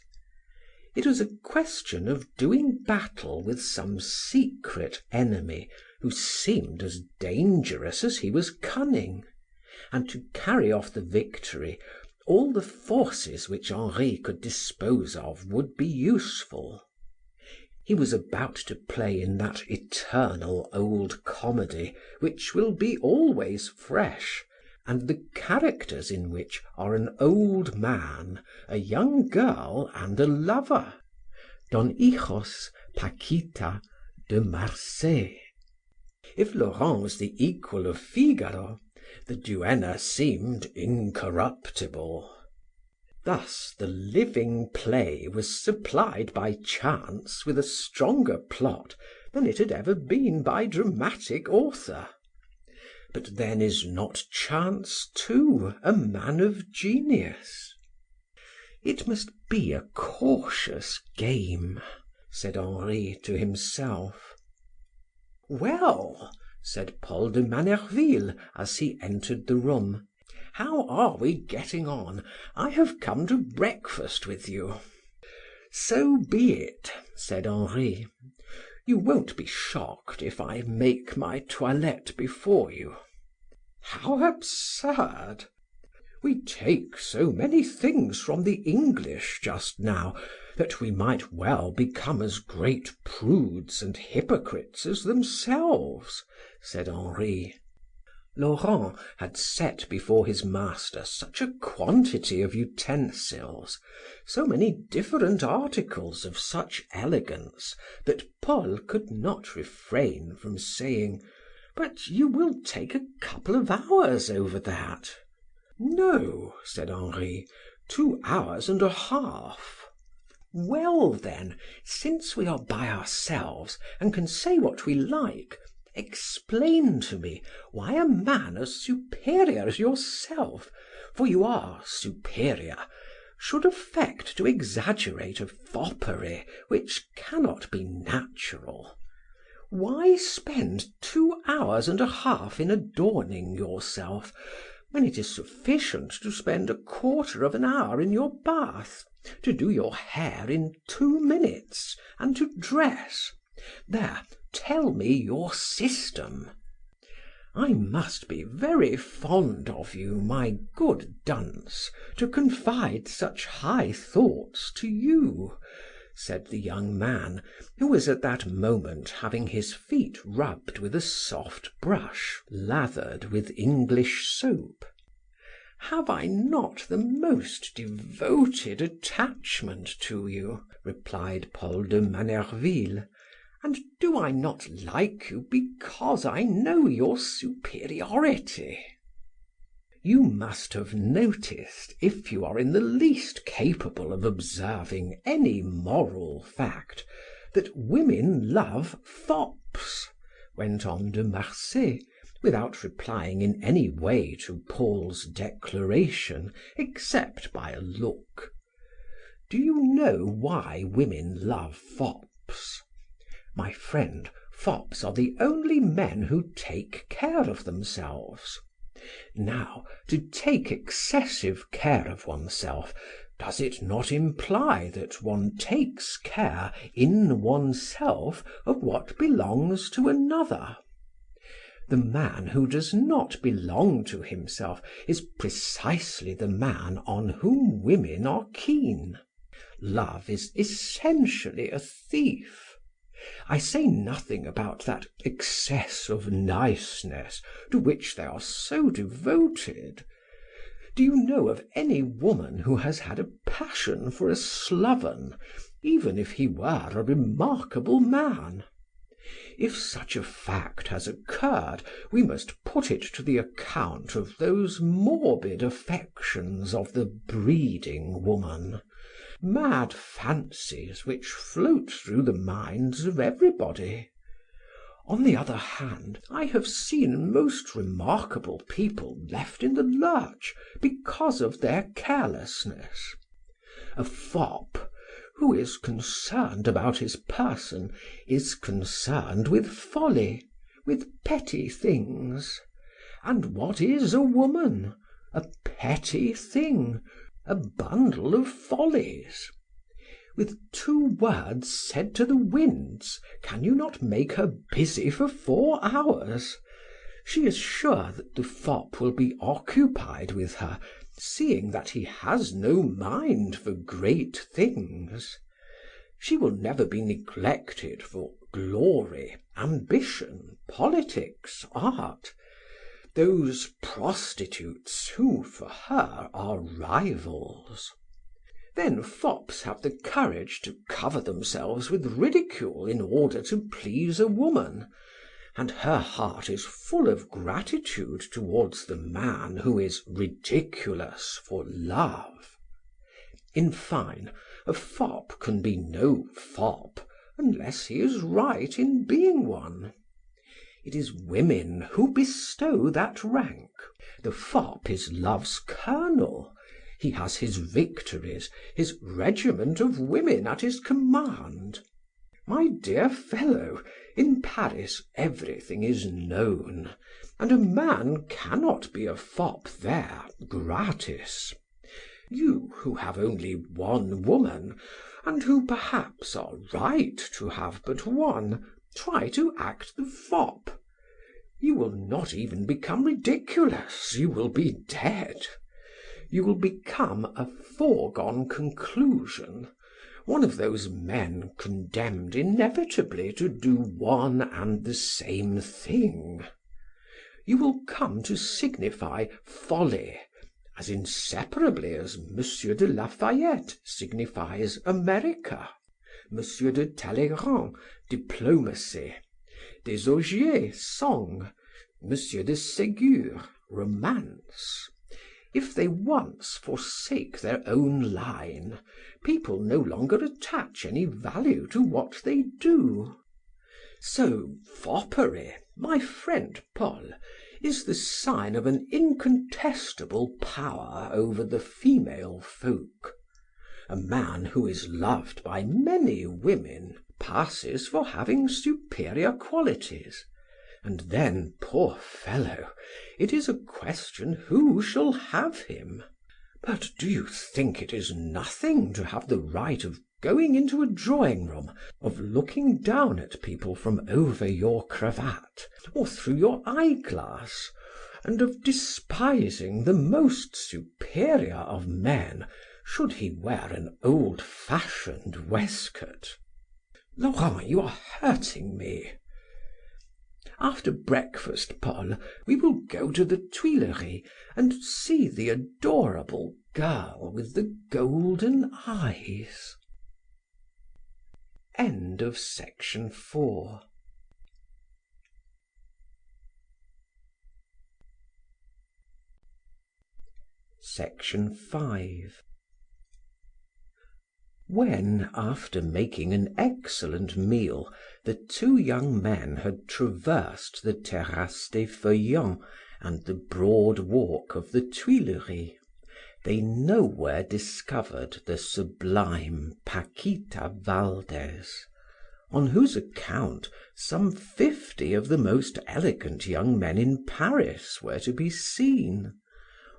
It was a question of doing battle with some secret enemy who seemed as dangerous as he was cunning, and to carry off the victory, all the forces which Henri could dispose of would be useful. He was about to play in that eternal old comedy which will be always fresh, and the characters in which are an old man, a young girl, and a lover. Don Hijos, Paquita, de Marsay. If Laurent was the equal of Figaro, the duenna seemed incorruptible. Thus the living play was supplied by chance with a stronger plot than it had ever been by dramatic author. But then is not chance too a man of genius? It must be a cautious game, said Henri to himself. Well, said Paul de Manerville as he entered the room, how are we getting on? I have come to breakfast with you. So be it, said Henri. You won't be shocked if I make my toilette before you. How absurd! We take so many things from the English just now that we might well become as great prudes and hypocrites as themselves, said Henri. Laurent had set before his master such a quantity of utensils, so many different articles of such elegance, that Paul could not refrain from saying, "But you will take a couple of hours over that." "No," said Henri, 2 hours and a half. "Well, then, since we are by ourselves and can say what we like, explain to me why a man as superior as yourself, for you are superior, should affect to exaggerate a foppery which cannot be natural. Why spend 2 hours and a half in adorning yourself, when it is sufficient to spend a quarter of an hour in your bath, to do your hair in 2 minutes, and to dress? There, tell me your system. I must be very fond of you, my good dunce, to confide such high thoughts to you," said the young man, who was at that moment having his feet rubbed with a soft brush lathered with English soap. "Have I not the most devoted attachment to you?" replied Paul de Manerville. "And do I not like you because I know your superiority? You must have noticed, if you are in the least capable of observing any moral fact, that women love fops," went on de Marsay, without replying in any way to Paul's declaration except by a look: "Do you know why women love fops? My friend, fops are the only men who take care of themselves. Now, to take excessive care of oneself, does it not imply that one takes care in oneself of what belongs to another? The man who does not belong to himself is precisely the man on whom women are keen. Love is essentially a thief. I say nothing about that excess of niceness to which they are so devoted. Do you know of any woman who has had a passion for a sloven, even if he were a remarkable man? If such a fact has occurred, we must put it to the account of those morbid affections of the breeding woman, mad fancies which float through the minds of everybody. On the other hand, I have seen most remarkable people left in the lurch because of their carelessness. A fop, who is concerned about his person, is concerned with folly, with petty things. And what is a woman? A petty thing, a bundle of follies. With 2 words said to the winds, can you not make her busy for 4 hours? She is sure that the fop will be occupied with her, seeing that he has no mind for great things. She will never be neglected for glory, ambition, politics, art, those prostitutes who for her are rivals. Then fops have the courage to cover themselves with ridicule in order to please a woman, and her heart is full of gratitude towards the man who is ridiculous for love. In fine, a fop can be no fop unless he is right in being one. It is women who bestow that rank. The fop is love's colonel. He has his victories, his regiment of women at his command. My dear fellow, in Paris everything is known, and a man cannot be a fop there gratis. You, who have only one woman, and who perhaps are right to have but one, try to act the fop. You will not even become ridiculous, you will be dead. You will become a foregone conclusion, one of those men condemned inevitably to do one and the same thing. You will come to signify folly as inseparably as M. de Lafayette signifies America, M. de Talleyrand diplomacy, Desaugiers song, M. de Ségur romance. If they once forsake their own line, people no longer attach any value to what they do. So foppery, my friend Paul, is the sign of an incontestable power over the female folk. A man who is loved by many women passes for having superior qualities, and then, poor fellow, it is a question who shall have him. But do you think it is nothing to have the right of going into a drawing room, of looking down at people from over your cravat or through your eyeglass, and of despising the most superior of men should he wear an old-fashioned waistcoat? Laurent, you are hurting me. After breakfast, Paul, we will go to the Tuileries and see the adorable girl with the golden eyes. End of section 4. Section 5. When, after making an excellent meal, the two young men had traversed the Terrasse des Feuillants and the broad walk of the Tuileries, they nowhere discovered the sublime Paquita Valdes, on whose account some 50 of the most elegant young men in Paris were to be seen,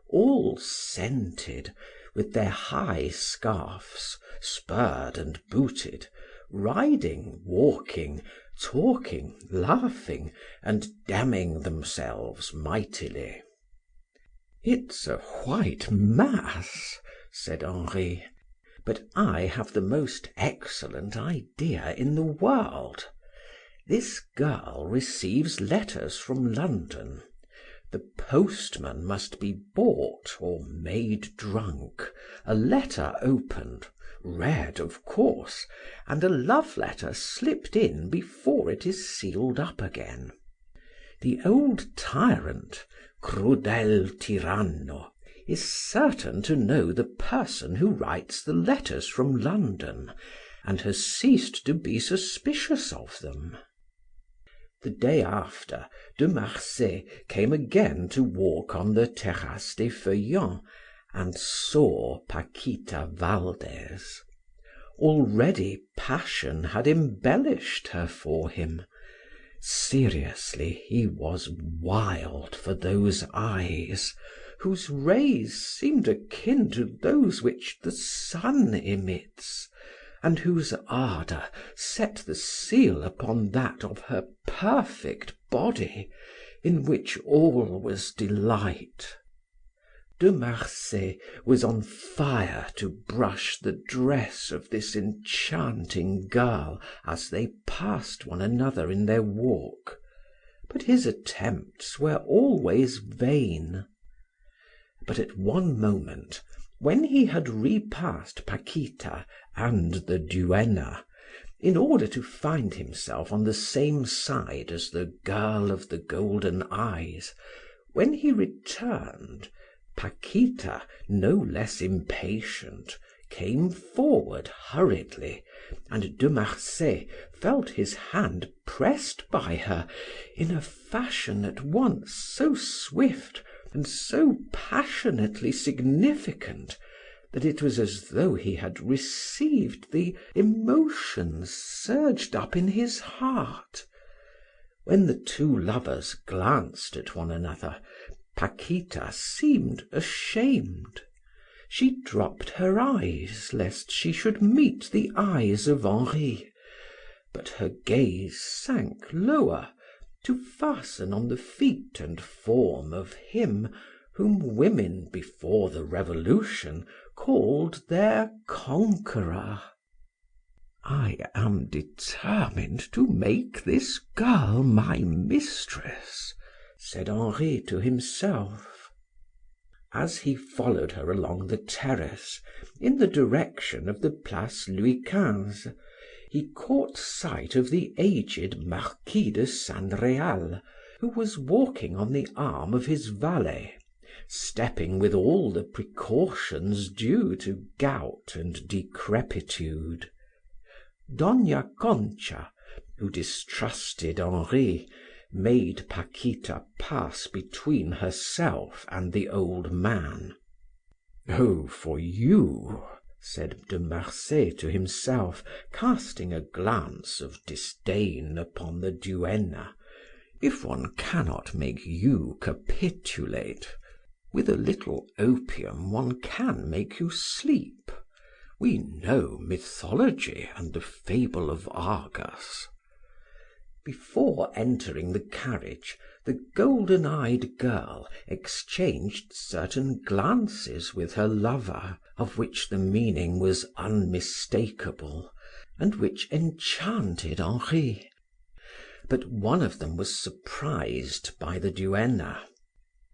all scented, with their high scarfs, spurred and booted, riding, walking, talking, laughing, and damning themselves mightily. "It's a white mass," said Henri, "but I have the most excellent idea in the world. This girl receives letters from London. The postman must be bought or made drunk, a letter opened, read, of course, and a love letter slipped in before it is sealed up again. The old tyrant, crudel tiranno, is certain to know the person who writes the letters from London, and has ceased to be suspicious of them." The day after, De Marsay came again to walk on the Terrasse des Feuillants, and saw Paquita Valdes. Already passion had embellished her for him. Seriously, he was wild for those eyes, whose rays seemed akin to those which the sun emits, and whose ardor set the seal upon that of her perfect body, in which all was delight. De Marsay was on fire to brush the dress of this enchanting girl as they passed one another in their walk, but his attempts were always vain. But at one moment, when he had repassed Paquita and the duenna, in order to find himself on the same side as the girl of the golden eyes, when he returned, Paquita, no less impatient, came forward hurriedly, and De Marsay felt his hand pressed by her in a fashion at once so swift and so passionately significant that it was as though he had received the emotions surged up in his heart. When the two lovers glanced at one another, Paquita seemed ashamed. She dropped her eyes lest she should meet the eyes of Henri, but her gaze sank lower to fasten on the feet and form of him whom women before the Revolution called their conqueror. "I am determined to make this girl my mistress," said Henri to himself. As he followed her along the terrace, in the direction of the Place Louis XV, he caught sight of the aged Marquis de San Real, who was walking on the arm of his valet, stepping with all the precautions due to gout and decrepitude. Dona Concha, who distrusted Henri, made Paquita pass between herself and the old man. "Oh, for you," said De Marsay to himself, casting a glance of disdain upon the duenna, "if one cannot make you capitulate, with a little opium one can make you sleep. We know mythology and the fable of Argus." Before entering the carriage, the golden eyed girl exchanged certain glances with her lover, of which the meaning was unmistakable, and which enchanted Henri. But one of them was surprised by the duenna.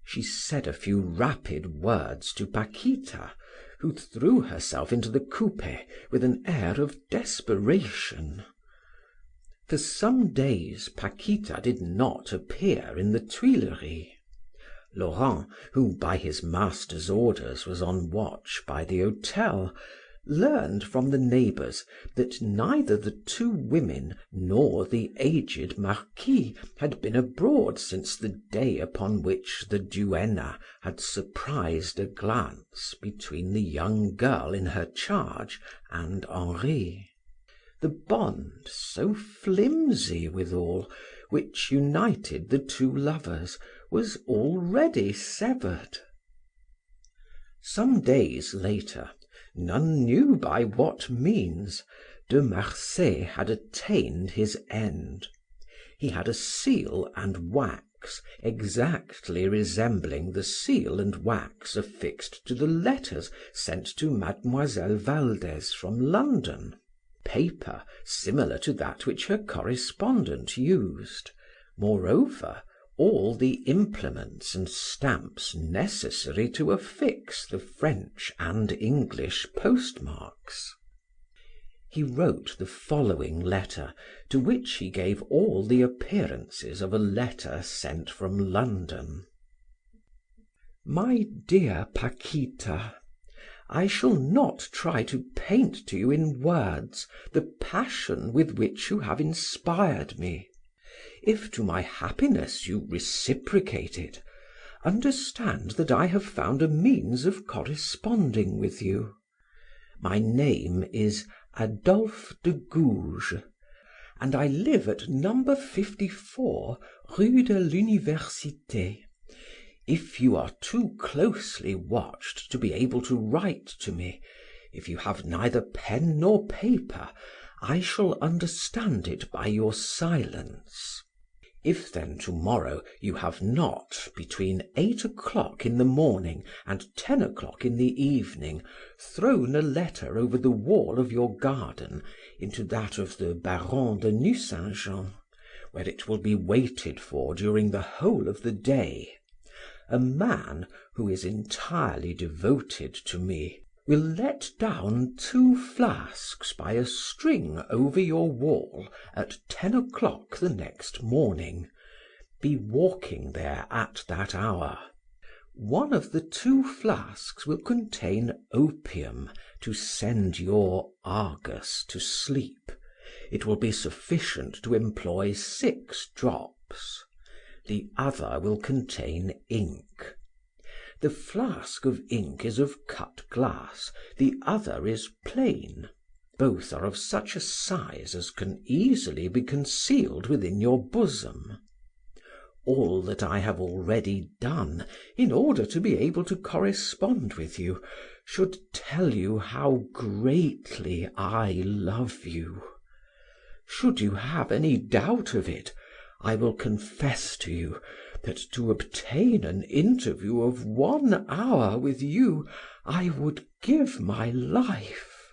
She said a few rapid words to Paquita, who threw herself into the coupe with an air of desperation. For some days Paquita did not appear in the Tuileries. Laurent, who by his master's orders was on watch by the hotel, learned from the neighbors that neither the two women nor the aged Marquis had been abroad since the day upon which the duenna had surprised a glance between the young girl in her charge and Henri. The bond, so flimsy withal, which united the two lovers, was already severed. Some days later, none knew by what means, De Marsay had attained his end. He had a seal and wax exactly resembling the seal and wax affixed to the letters sent to Mademoiselle Valdes from London, paper similar to that which her correspondent used. Moreover, all the implements and stamps necessary to affix the French and English postmarks. He wrote the following letter, to which he gave all the appearances of a letter sent from London. My dear Paquita, I shall not try to paint to you in words the passion with which you have inspired me. If to my happiness you reciprocate it, understand that I have found a means of corresponding with you. My name is Adolphe de Gouges, and I live at number 54 Rue de l'Université. If you are too closely watched to be able to write to me, if you have neither pen nor paper, I shall understand it by your silence. If then tomorrow you have not, between 8 o'clock in the morning and 10 o'clock in the evening, thrown a letter over the wall of your garden into that of the Baron de Nucingen, where it will be waited for during the whole of the day, a man who is entirely devoted to me will let down 2 flasks by a string over your wall at 10 o'clock the next morning. Be walking there at that hour. One of the 2 flasks will contain opium to send your Argus to sleep. It will be sufficient to employ 6 drops. The other will contain ink. The flask of ink is of cut glass, the other is plain. Both are of such a size as can easily be concealed within your bosom. All that I have already done in order to be able to correspond with you should tell you how greatly I love you. Should you have any doubt of it, I will confess to you that to obtain an interview of 1 hour with you, I would give my life.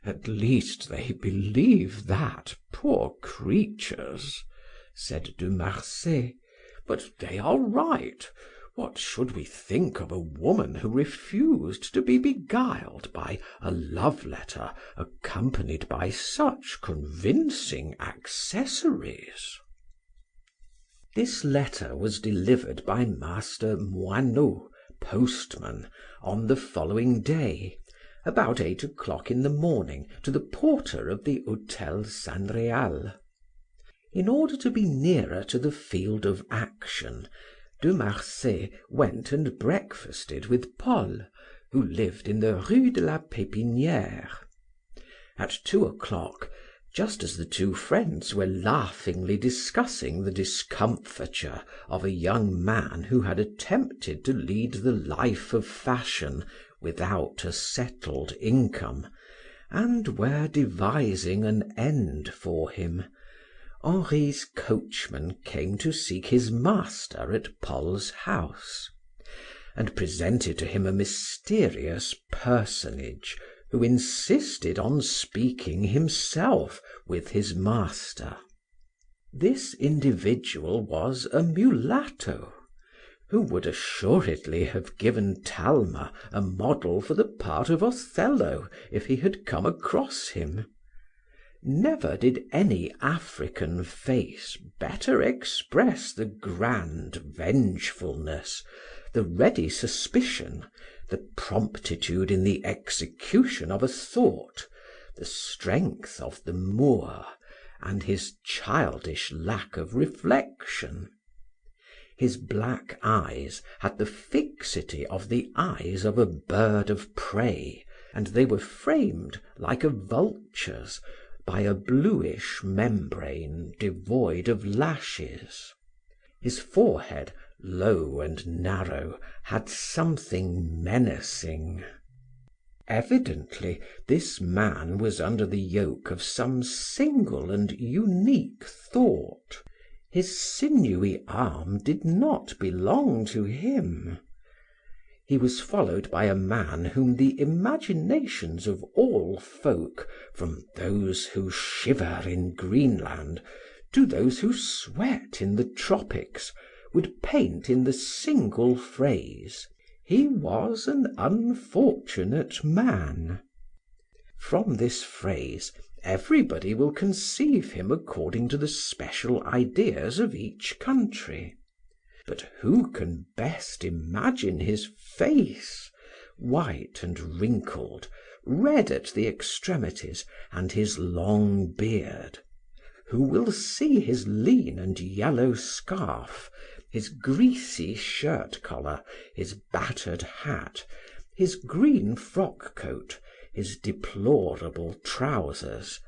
At least they believe that, poor creatures, said De Marsay. But they are right. What should we think of a woman who refused to be beguiled by a love letter accompanied by such convincing accessories? This letter was delivered by Master Moineau, postman, on the following day, about 8 o'clock in the morning, to the porter of the Hotel San Real. In order to be nearer to the field of action, De Marsay went and breakfasted with Paul, who lived in the Rue de la Pépinière. At 2 o'clock, just as the 2 friends were laughingly discussing the discomfiture of a young man who had attempted to lead the life of fashion without a settled income, and were devising an end for him, Henri's coachman came to seek his master at Paul's house, and presented to him a mysterious personage who insisted on speaking himself with his master. This individual was a mulatto, who would assuredly have given Talma a model for the part of Othello if he had come across him. Never did any African face better express the grand vengefulness, the ready suspicion, the promptitude in the execution of a thought, the strength of the Moor, and his childish lack of reflection. His black eyes had the fixity of the eyes of a bird of prey, and they were framed, like a vulture's, by a bluish membrane devoid of lashes. His forehead, low and narrow, had something menacing. Evidently this man was under the yoke of some single and unique thought. His sinewy arm did not belong to him. He was followed by a man whom the imaginations of all folk, from those who shiver in Greenland to those who sweat in the tropics, would paint in the single phrase, "He was an unfortunate man." From this phrase everybody will conceive him according to the special ideas of each country. But who can best imagine his face, white and wrinkled, red at the extremities, and his long beard? Who will see his lean and yellow scarf, his greasy shirt collar, his battered hat, his green frock coat, his deplorable trousers,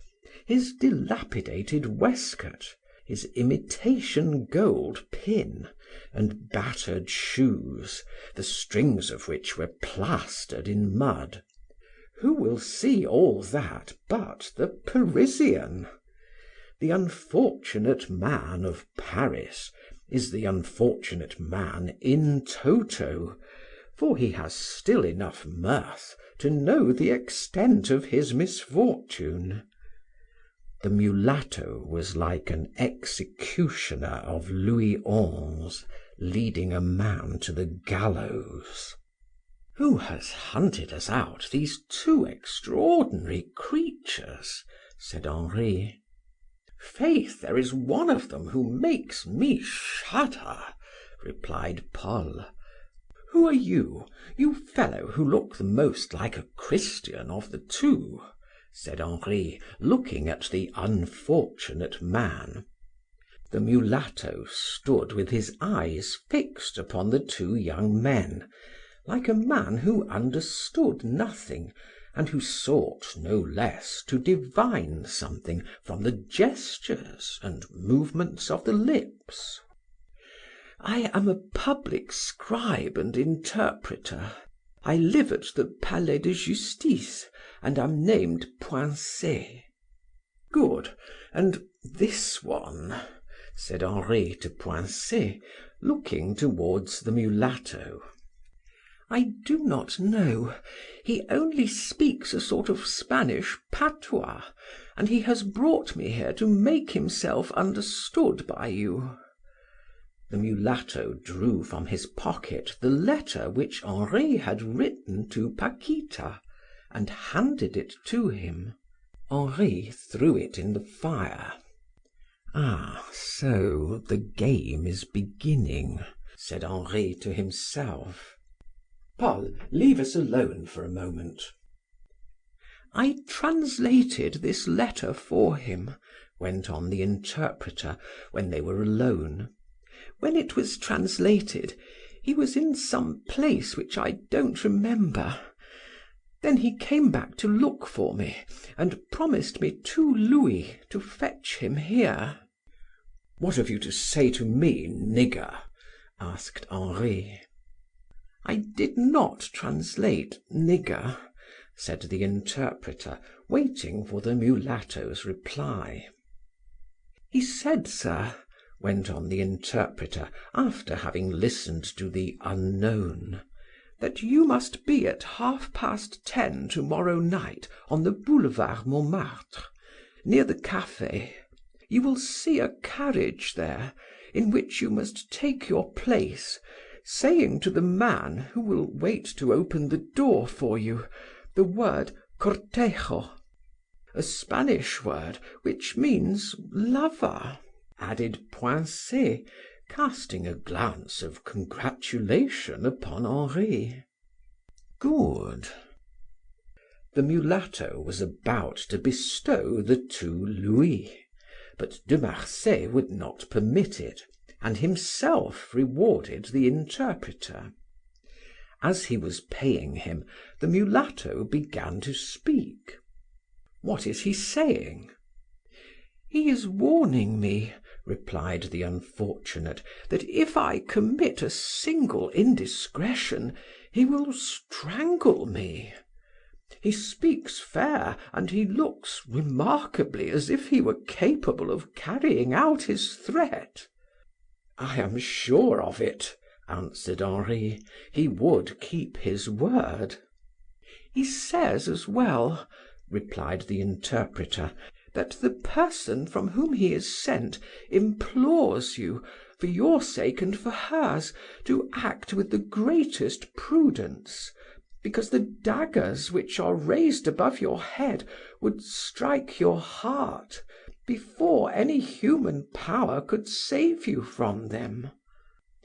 his dilapidated waistcoat, his imitation gold pin, and battered shoes, the strings of which were plastered in mud? Who will see all that but the Parisian? The unfortunate man of Paris is the unfortunate man in toto, for he has still enough mirth to know the extent of his misfortune. The mulatto was like an executioner of Louis XI leading a man to the gallows. "Who has hunted us out, these two extraordinary creatures?" said Henri. "Faith, there is one of them who makes me shudder," replied Paul. "Who are you, you fellow who look the most like a Christian of the two?" said Henri, looking at the unfortunate man. The mulatto stood with his eyes fixed upon the two young men, like a man who understood nothing, and who sought no less to divine something from the gestures and movements of the lips. "I am a public scribe and interpreter. I live at the Palais de Justice, and am named Poincet." "Good, and this one?" said Henri to Poincet, looking towards the mulatto. "I do not know. He only speaks a sort of Spanish patois, and he has brought me here to make himself understood by you." The mulatto drew from his pocket the letter which Henri had written to Paquita, and handed it to him. Henri threw it in the fire. "Ah, so the game is beginning," said Henri to himself. "Paul, leave us alone for a moment." "I translated this letter for him," went on the interpreter, when they were alone. "When it was translated, he was in some place which I don't remember. Then he came back to look for me, and promised me 2 louis to fetch him here." "What have you to say to me, nigger?" asked Henri. "I did not translate nigger," said the interpreter, waiting for the mulatto's reply. "He said, sir," went on the interpreter, after having listened to the unknown, "that you must be at 10:30 to morrow night on the Boulevard Montmartre, near the cafe. You will see a carriage there, in which you must take your place, saying to the man who will wait to open the door for you, the word cortejo, a Spanish word which means lover," added Poincet, casting a glance of congratulation upon Henri. Good." The mulatto was about to bestow the 2 louis, but De Marsay would not permit it, and himself rewarded the interpreter. As he was paying him, the mulatto began to speak. "What is he saying?" "He is warning me," replied the unfortunate, "that if I commit a single indiscretion, he will strangle me. He speaks fair, and he looks remarkably as if he were capable of carrying out his threat." "I am sure of it," answered Henri. "He would keep his word." "He says as well," replied the interpreter, "that the person from whom he is sent implores you, for your sake and for hers, to act with the greatest prudence, because the daggers which are raised above your head would strike your heart before any human power could save you from them."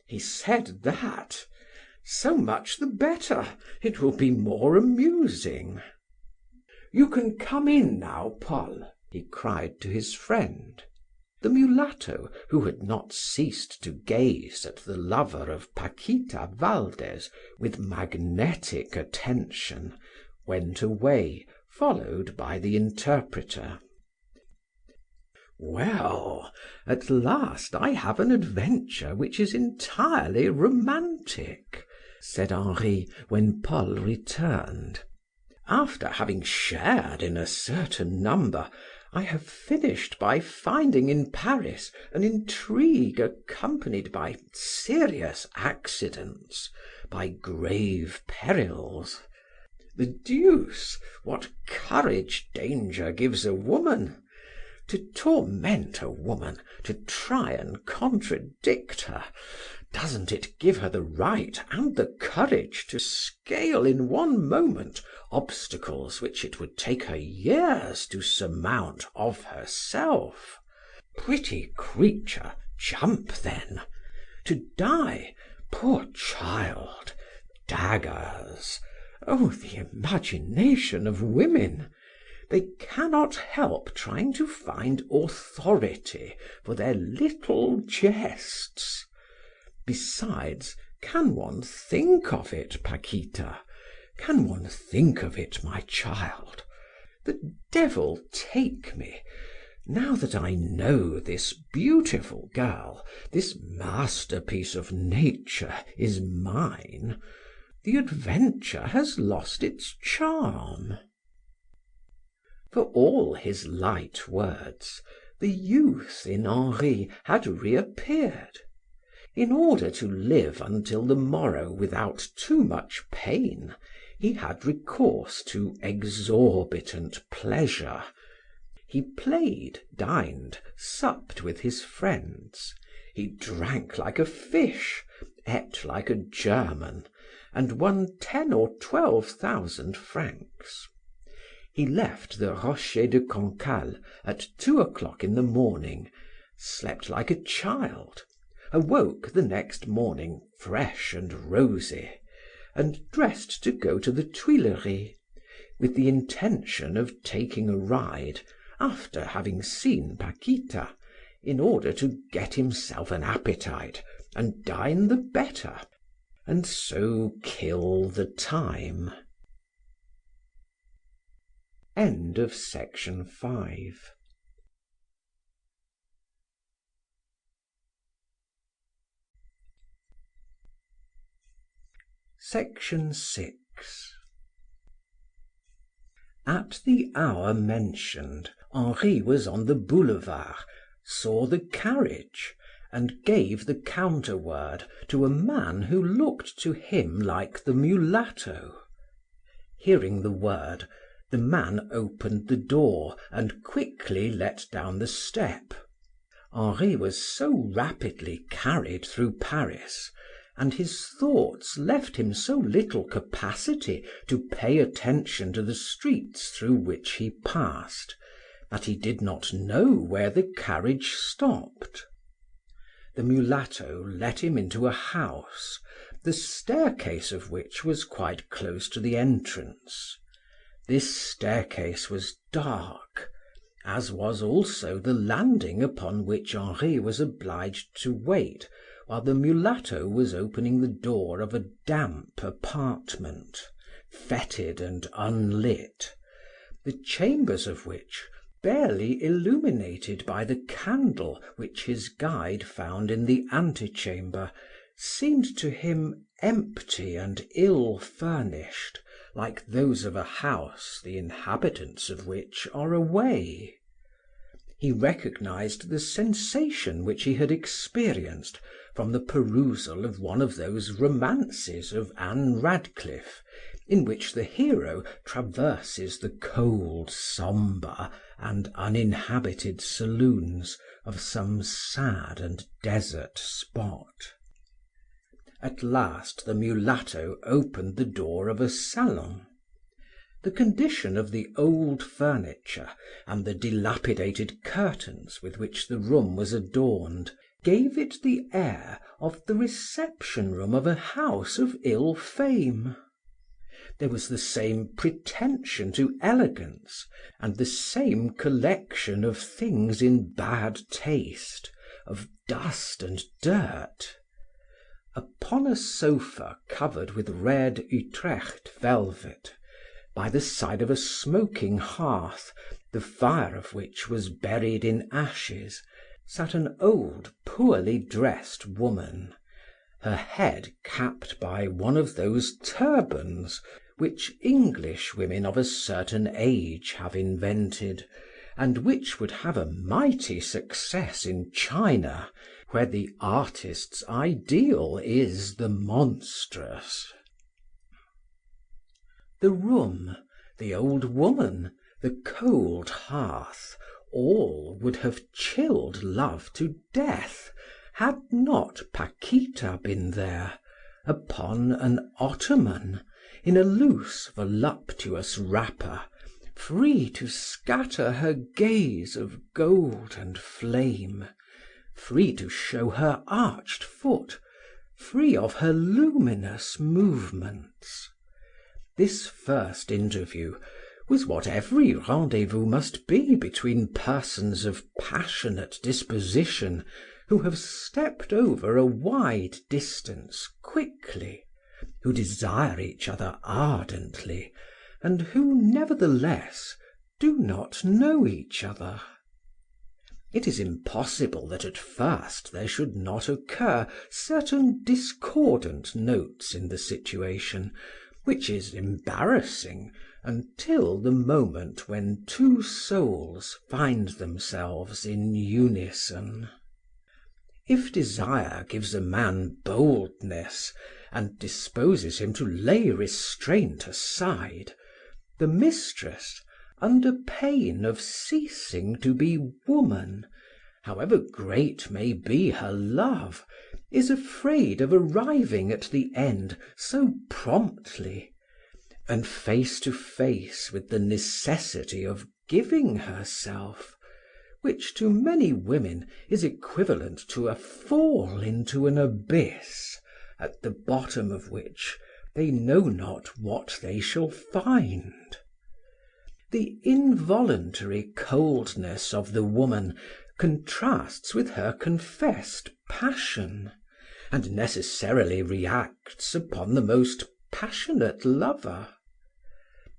"He said that? So much the better. It will be more amusing." "You can come in now, Paul," he cried to his friend. The mulatto, who had not ceased to gaze at the lover of Paquita Valdes with magnetic attention, went away, followed by the interpreter. "Well, at last I have an adventure which is entirely romantic," said Henri when Paul returned. "After having shared in a certain number, I have finished by finding in Paris an intrigue accompanied by serious accidents, by grave perils. The deuce! What courage danger gives a woman! To torment a woman, to try and contradict her, doesn't it give her the right and the courage to scale in one moment obstacles which it would take her years to surmount of herself? Pretty creature, jump then! To die, poor child! Daggers! Oh, the imagination of women! They cannot help trying to find authority for their little jests. Besides, can one think of it, Paquita? Can one think of it, my child? The devil take me! Now that I know this beautiful girl, this masterpiece of nature is mine, the adventure has lost its charm." For all his light words, the youth in Henri had reappeared. In order to live until the morrow without too much pain, he had recourse to exorbitant pleasure. He played, dined, supped with his friends. He drank like a fish, ate like a German, and won 10 or 12,000 francs. He left the Rocher de Cancale at 2 o'clock in the morning, slept like a child, awoke the next morning fresh and rosy, and dressed to go to the Tuileries, with the intention of taking a ride, after having seen Paquita, in order to get himself an appetite and dine the better, and so kill the time. End of section 5. Section 6. At the hour mentioned, Henri was on the boulevard, saw the carriage, and gave the counterword to a man who looked to him like the mulatto. Hearing the word, the man opened the door and quickly let down the step. Henri was so rapidly carried through Paris, and his thoughts left him so little capacity to pay attention to the streets through which he passed, that he did not know where the carriage stopped. The mulatto let him into a house, the staircase of which was quite close to the entrance. This staircase was dark, as was also the landing upon which Henri was obliged to wait while the mulatto was opening the door of a damp apartment, fetid and unlit, the chambers of which, barely illuminated by the candle which his guide found in the antechamber, seemed to him empty and ill furnished, like those of a house the inhabitants of which are away. He recognized the sensation which he had experienced from the perusal of one of those romances of Anne Radcliffe, in which the hero traverses the cold, sombre, and uninhabited saloons of some sad and desert spot. At last the mulatto opened the door of a salon. The condition of the old furniture and the dilapidated curtains with which the room was adorned gave it the air of the reception room of a house of ill fame. There was the same pretension to elegance and the same collection of things in bad taste, of dust and dirt. Upon a sofa covered with red Utrecht velvet, by the side of a smoking hearth, the fire of which was buried in ashes, sat an old, poorly dressed woman, her head capped by one of those turbans which English women of a certain age have invented, and which would have a mighty success in China, where the artist's ideal is the monstrous. The room, the old woman, the cold hearth, all would have chilled love to death, had not Paquita been there, upon an ottoman, in a loose voluptuous wrapper, free to scatter her gaze of gold and flame, free to show her arched foot, free of her luminous movements. This first interview was what every rendezvous must be between persons of passionate disposition who have stepped over a wide distance quickly, who desire each other ardently, and who nevertheless do not know each other. It is impossible that at first there should not occur certain discordant notes in the situation, which is embarrassing until the moment when two souls find themselves in unison. If desire gives a man boldness and disposes him to lay restraint aside, the mistress, under pain of ceasing to be woman, however great may be her love, is afraid of arriving at the end so promptly, and face to face with the necessity of giving herself, which to many women is equivalent to a fall into an abyss, at the bottom of which they know not what they shall find. The involuntary coldness of the woman contrasts with her confessed passion, and necessarily reacts upon the most passionate lover.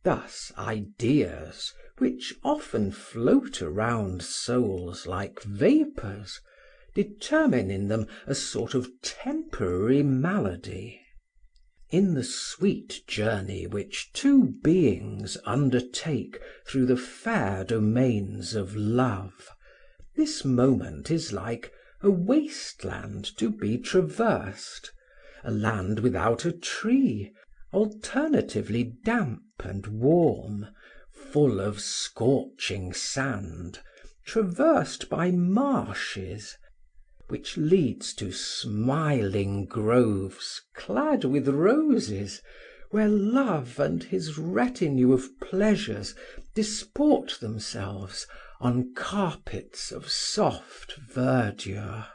Thus ideas, which often float around souls like vapors, determine in them a sort of temporary malady. In the sweet journey which two beings undertake through the fair domains of love, this moment is like a wasteland to be traversed, a land without a tree, alternatively damp and warm, full of scorching sand, traversed by marshes, which leads to smiling groves clad with roses, where love and his retinue of pleasures disport themselves on carpets of soft verdure.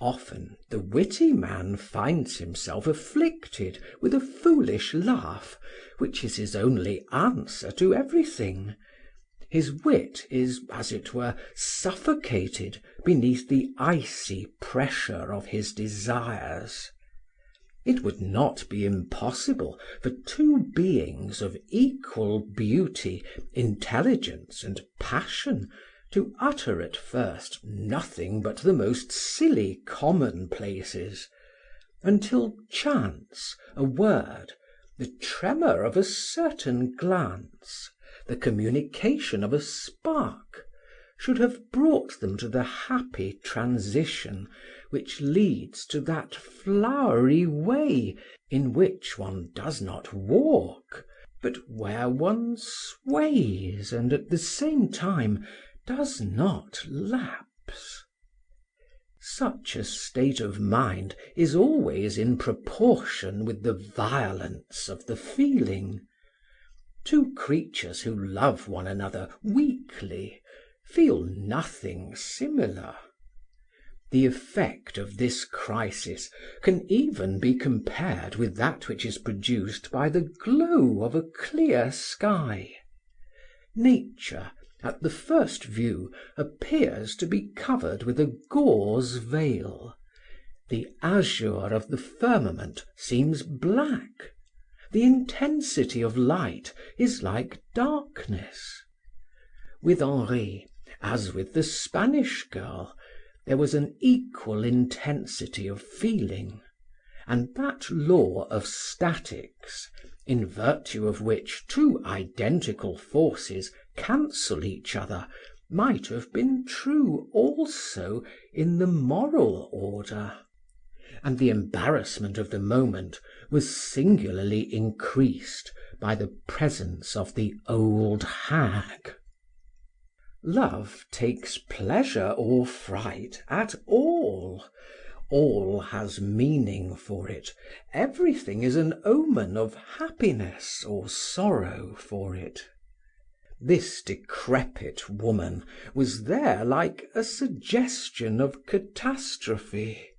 Often the witty man finds himself afflicted with a foolish laugh, which is his only answer to everything. His wit is, as it were, suffocated beneath the icy pressure of his desires. It would not be impossible for two beings of equal beauty, intelligence, and passion to utter at first nothing but the most silly commonplaces, until chance, a word, the tremor of a certain glance, the communication of a spark, should have brought them to the happy transition which leads to that flowery way in which one does not walk, but where one sways and at the same time does not lapse. Such a state of mind is always in proportion with the violence of the feeling. Two creatures who love one another weakly feel nothing similar. The effect of this crisis can even be compared with that which is produced by the glow of a clear sky. Nature, at the first view, appears to be covered with a gauze veil. The azure of the firmament seems black. The intensity of light is like darkness. With Henri, as with the Spanish girl, there was an equal intensity of feeling, and that law of statics, in virtue of which two identical forces cancel each other, might have been true also in the moral order. And the embarrassment of the moment was singularly increased by the presence of the old hag. Love takes pleasure or fright at all. All has meaning for it. Everything is an omen of happiness or sorrow for it. This decrepit woman was there like a suggestion of catastrophe,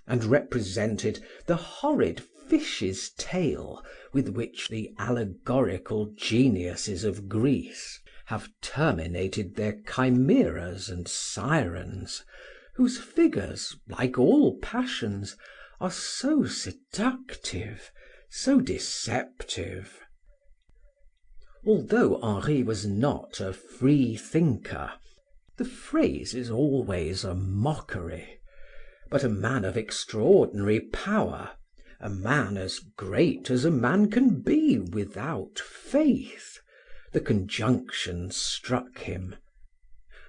and represented the horrid fish's tail with which the allegorical geniuses of Greece have terminated their chimeras and sirens, whose figures, like all passions, are so seductive, so deceptive. Although Henri was not a free thinker, the phrase is always a mockery, but a man of extraordinary power, a man as great as a man can be without faith, the conjunction struck him.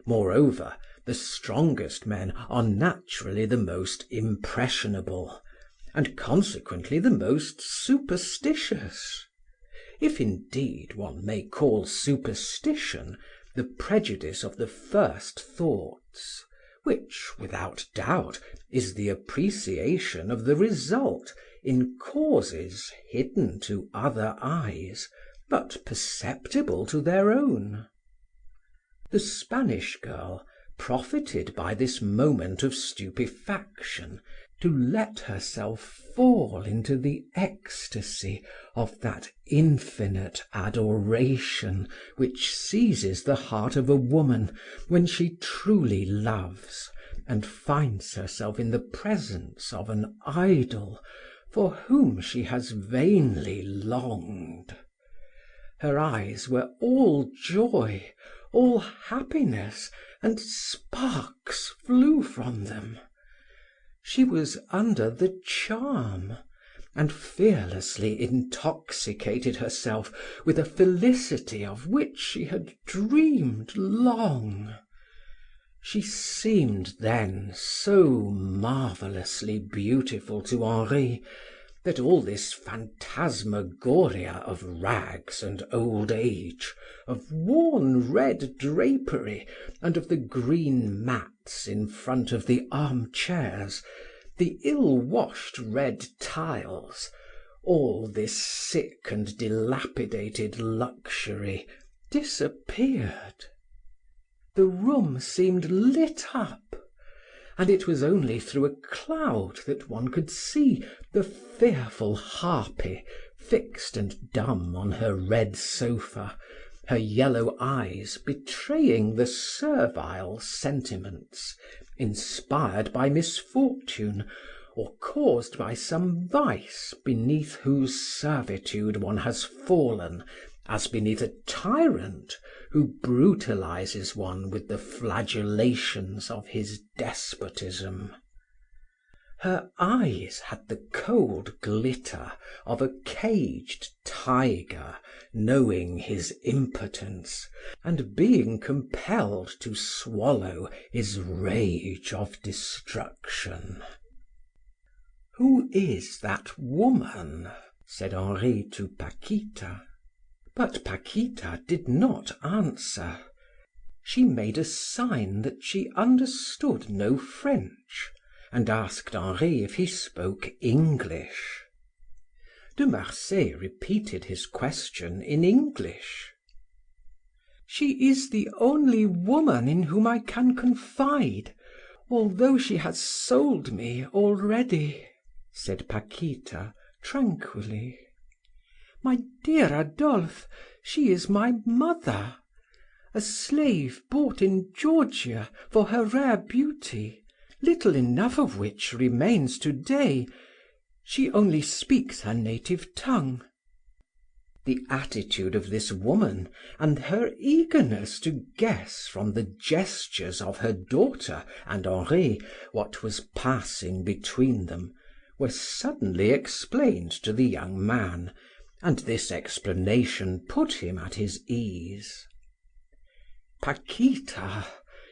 Moreover, the strongest men are naturally the most impressionable, and consequently the most superstitious. If indeed one may call superstition the prejudice of the first thoughts, which, without doubt, is the appreciation of the result in causes hidden to other eyes, but perceptible to their own. The Spanish girl profited by this moment of stupefaction to let herself fall into the ecstasy of that infinite adoration which seizes the heart of a woman when she truly loves and finds herself in the presence of an idol for whom she has vainly longed. Her eyes were all joy, all happiness, and sparks flew from them. She was under the charm, and fearlessly intoxicated herself with a felicity of which she had dreamed long. She seemed then so marvelously beautiful to Henri that all this phantasmagoria of rags and old age, of worn red drapery, and of the green mats in front of the armchairs, the ill-washed red tiles, all this sick and dilapidated luxury disappeared. The room seemed lit up, and it was only through a cloud that one could see the fearful harpy fixed and dumb on her red sofa, her yellow eyes betraying the servile sentiments inspired by misfortune or caused by some vice beneath whose servitude one has fallen as beneath a tyrant who brutalizes one with the flagellations of his despotism. Her eyes had the cold glitter of a caged tiger knowing his impotence and being compelled to swallow his rage of destruction. "Who is that woman?" said Henri to Paquita. But Paquita did not answer. She made a sign that she understood no French, and asked Henri if he spoke English. De Marsay repeated his question in English. "She is the only woman in whom I can confide, although she has sold me already," said Paquita tranquilly. "My dear Adolphe, she is my mother, a slave bought in Georgia for her rare beauty, little enough of which remains today. She only speaks her native tongue." The attitude of this woman and her eagerness to guess from the gestures of her daughter and Henri what was passing between them were suddenly explained to the young man, and this explanation put him at his ease. "Paquita,"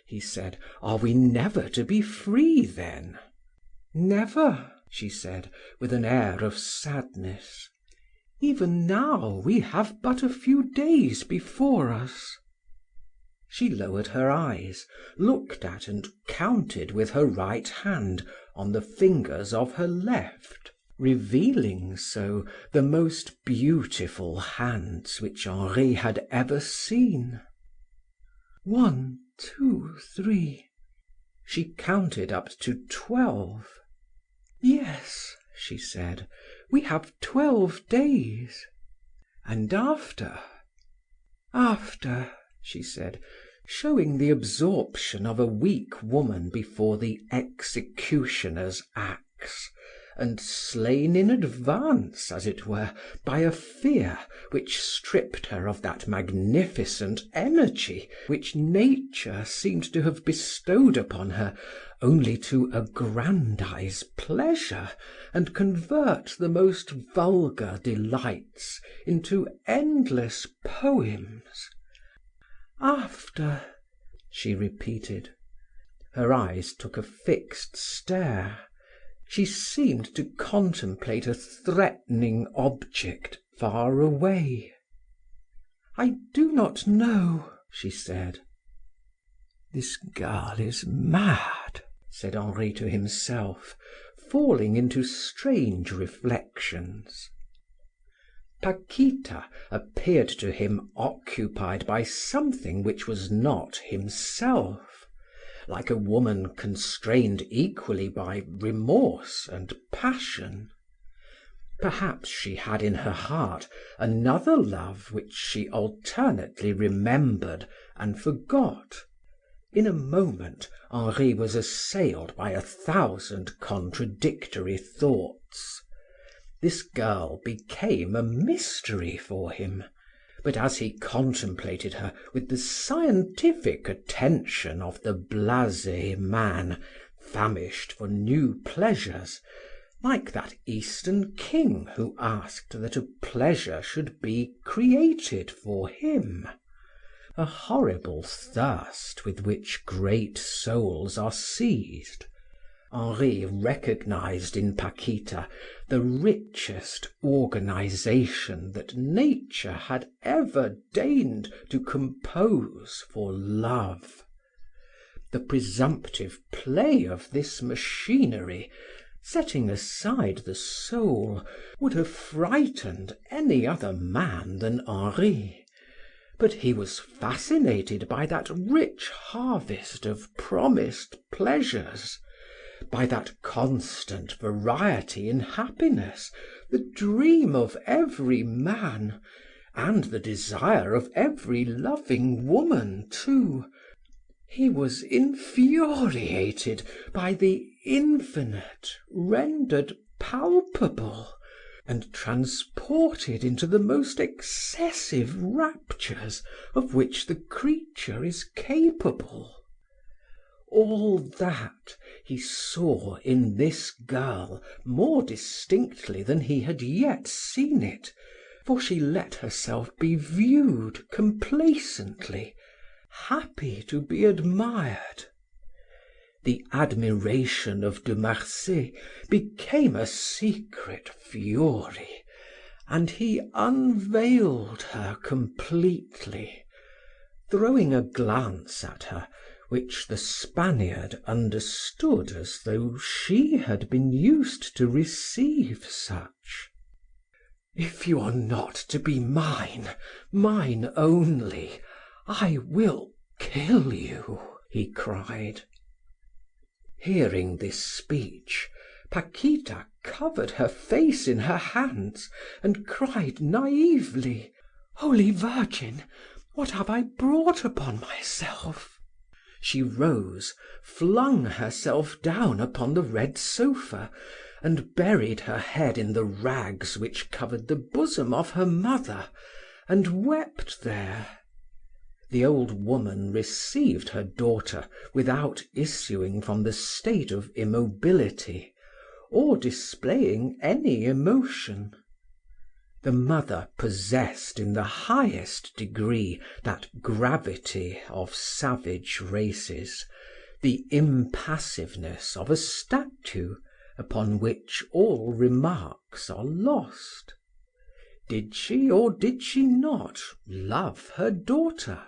he said, "are we never to be free then?" "Never," she said, with an air of sadness. "Even now we have but a few days before us." She lowered her eyes, looked at and counted with her right hand on the fingers of her left, revealing so the most beautiful hands which Henri had ever seen. 1, 2, 3. She counted up to 12. "Yes," she said, "we have 12 days." "And after?" "After," she said, showing the absorption of a weak woman before the executioner's axe, and slain in advance, as it were, by a fear which stripped her of that magnificent energy which nature seemed to have bestowed upon her only to aggrandize pleasure and convert the most vulgar delights into endless poems. "After," she repeated. Her eyes took a fixed stare. She seemed to contemplate a threatening object far away. "I do not know," she said. "This girl is mad," said Henri to himself, falling into strange reflections. Paquita appeared to him occupied by something which was not himself, like a woman constrained equally by remorse and passion. Perhaps she had in her heart another love which she alternately remembered and forgot. In a moment, Henri was assailed by 1,000 contradictory thoughts. This girl became a mystery for him, but as he contemplated her with the scientific attention of the blasé man famished for new pleasures, like that Eastern king who asked that a pleasure should be created for him, a horrible thirst with which great souls are seized, Henri recognized in Paquita the richest organization that nature had ever deigned to compose for love. The presumptive play of this machinery, setting aside the soul, would have frightened any other man than Henri, but he was fascinated by that rich harvest of promised pleasures by that constant variety in happiness, the dream of every man, and the desire of every loving woman too. He was infuriated by the infinite rendered palpable, and transported into the most excessive raptures of which the creature is capable. All that he saw in this girl more distinctly than he had yet seen it, for she let herself be viewed complacently, happy to be admired. The admiration of De Marsay became a secret fury, and he unveiled her completely, throwing a glance at her which the Spaniard understood as though she had been used to receive such. "If you are not to be mine, mine only, I will kill you," he cried. Hearing this speech, Paquita covered her face in her hands and cried naively: "Holy Virgin, what have I brought upon myself?" She rose, flung herself down upon the red sofa, and buried her head in the rags which covered the bosom of her mother, and wept there. The old woman received her daughter without issuing from the state of immobility, or displaying any emotion. The mother possessed in the highest degree that gravity of savage races, the impassiveness of a statue upon which all remarks are lost. Did she or did she not love her daughter?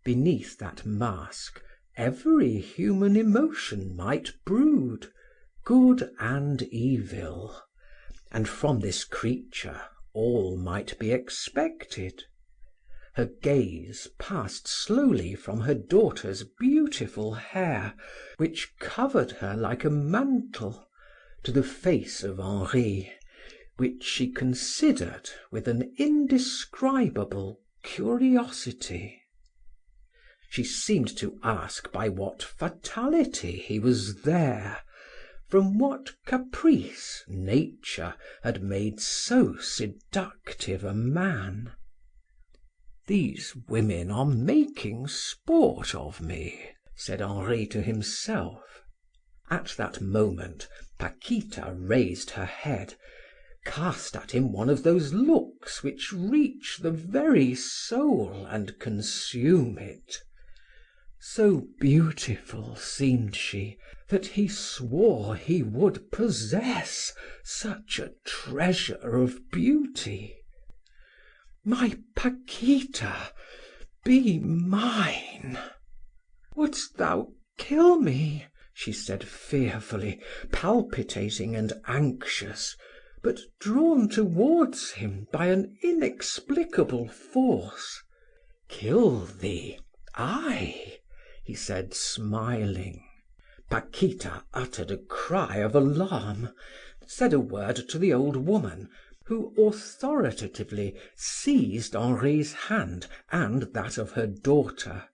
Beneath that mask, every human emotion might brood, good and evil, and from this creature all might be expected. Her gaze passed slowly from her daughter's beautiful hair, which covered her like a mantle, to the face of Henri, which she considered with an indescribable curiosity. She seemed to ask by what fatality he was there, from what caprice nature had made so seductive a man. "These women are making sport of me," said Henri to himself. At that moment Paquita raised her head, cast at him one of those looks which reach the very soul and consume it. So beautiful seemed she that he swore he would possess such a treasure of beauty. "My Paquita, be mine." "Wouldst thou kill me?" she said fearfully, palpitating and anxious, but drawn towards him by an inexplicable force. "Kill thee? I?" he said, smiling. Paquita uttered a cry of alarm, said a word to the old woman, who authoritatively seized Henri's hand and that of her daughter.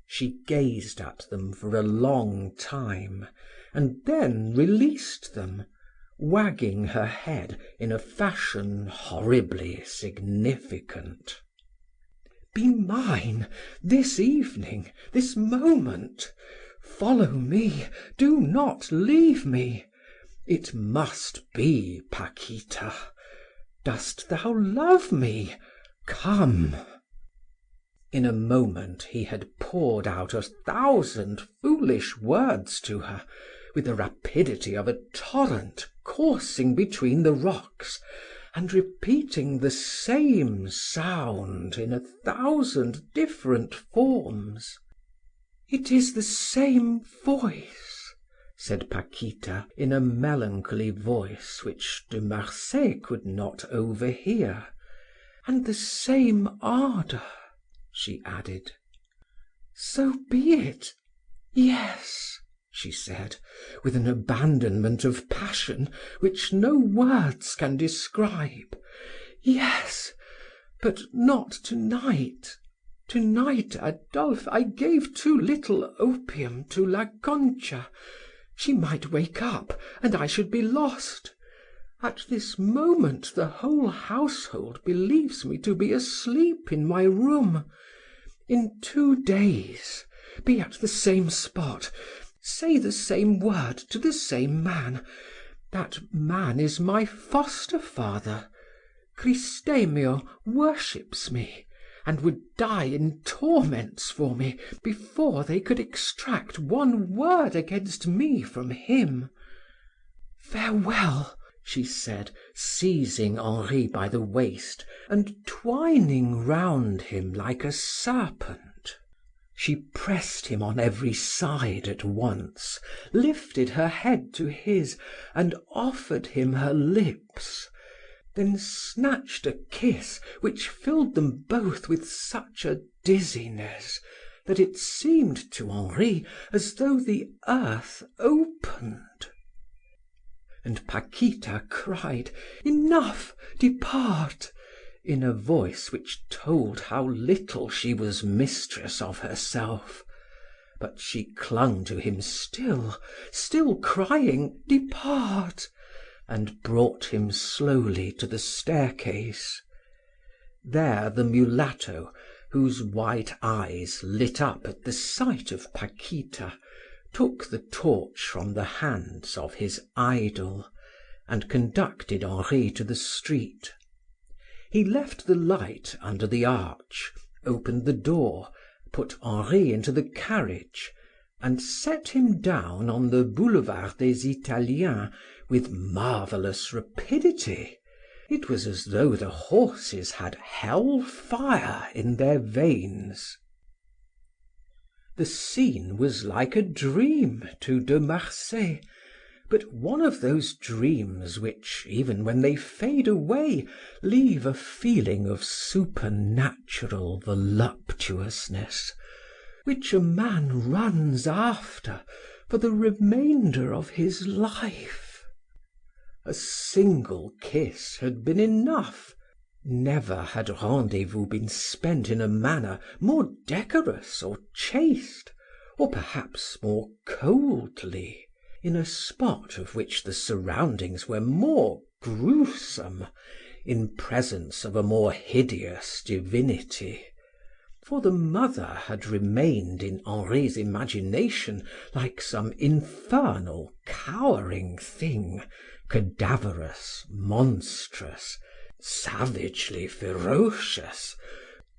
She gazed at them for a long time, and then released them, wagging her head in a fashion horribly significant. "Be mine this evening, this moment. Follow me, do not leave me. It must be, Paquita. Dost thou love me? Come." In a moment he had poured out 1,000 foolish words to her, with the rapidity of a torrent coursing between the rocks, and repeating the same sound in 1,000 different forms. "It is the same voice," said Paquita in a melancholy voice which De Marsay could not overhear, "and the same ardor," she added. "So be it. Yes." she said, with an abandonment of passion which no words can describe. Yes, but not tonight. Tonight, Adolphe, I gave too little opium to La Concha. She might wake up, and I should be lost. At this moment, the whole household believes me to be asleep in my room. In 2 days, be at the same spot, say the same word to the same man. That man is my foster father. Cristemio worships me, and would die in torments for me before they could extract one word against me from him. Farewell, she said, seizing Henri by the waist and twining round him like a serpent. She pressed him on every side at once, lifted her head to his, and offered him her lips, then snatched a kiss which filled them both with such a dizziness that it seemed to Henri as though the earth opened. And Paquita cried, "Enough, depart," in a voice which told how little she was mistress of herself. But she clung to him still crying, "Depart," and brought him slowly to the staircase. There the mulatto, whose white eyes lit up at the sight of Paquita, took the torch from the hands of his idol, and conducted Henri to the street. He left the light under the arch, opened the door, put Henri into the carriage, and set him down on the Boulevard des Italiens with marvelous rapidity. It was as though the horses had hell fire in their veins. The scene was like a dream to De Marsay, but one of those dreams which, even when they fade away, leave a feeling of supernatural voluptuousness, which a man runs after for the remainder of his life. A single kiss had been enough. Never had rendezvous been spent in a manner more decorous or chaste, or perhaps more coldly, in a spot of which the surroundings were more gruesome, in presence of a more hideous divinity. For the mother had remained in Henri's imagination like some infernal, cowering thing, cadaverous, monstrous, savagely ferocious,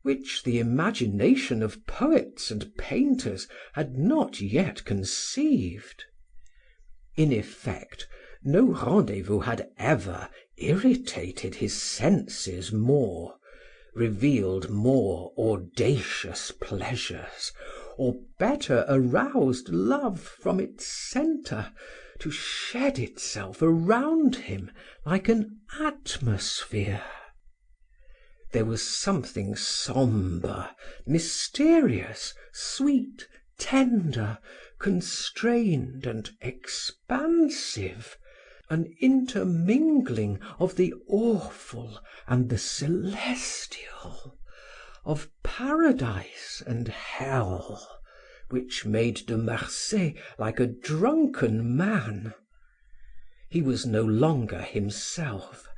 which the imagination of poets and painters had not yet conceived. In effect, no rendezvous had ever irritated his senses more, revealed more audacious pleasures, or better aroused love from its center to shed itself around him like an atmosphere. There was something sombre, mysterious, sweet, tender, constrained, and expansive, an intermingling of the awful and the celestial, of paradise and hell, which made De Marsay like a drunken man. He was no longer himself,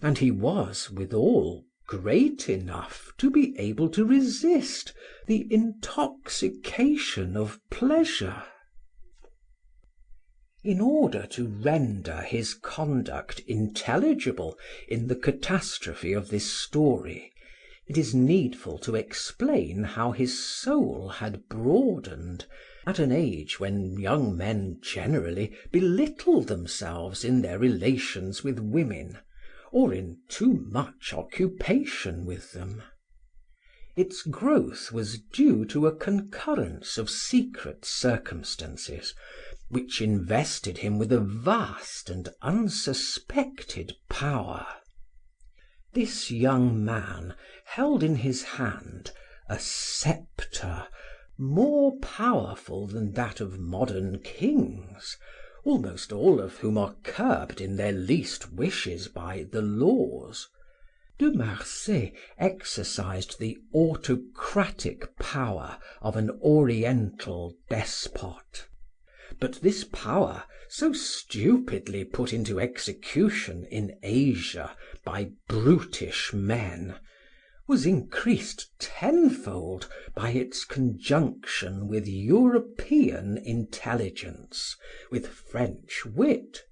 and he was, withal, great enough to be able to resist the intoxication of pleasure. In order to render his conduct intelligible in the catastrophe of this story, it is needful to explain how his soul had broadened at an age when young men generally belittle themselves in their relations with women, or in too much occupation with them. Its growth was due to a concurrence of secret circumstances which invested him with a vast and unsuspected power. This young man held in his hand a scepter more powerful than that of modern kings, almost all of whom are curbed in their least wishes by the laws. De Marsay exercised the autocratic power of an oriental despot. But this power, so stupidly put into execution in Asia by brutish men, was increased tenfold by its conjunction with European intelligence, with French wit,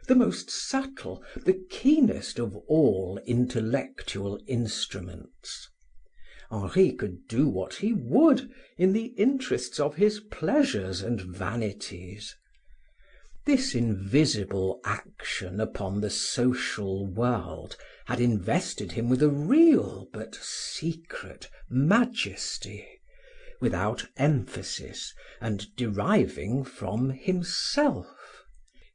the most subtle, the keenest of all intellectual instruments. Henri could do what he would in the interests of his pleasures and vanities. This invisible action upon the social world had invested him with a real but secret majesty, without emphasis and deriving from himself.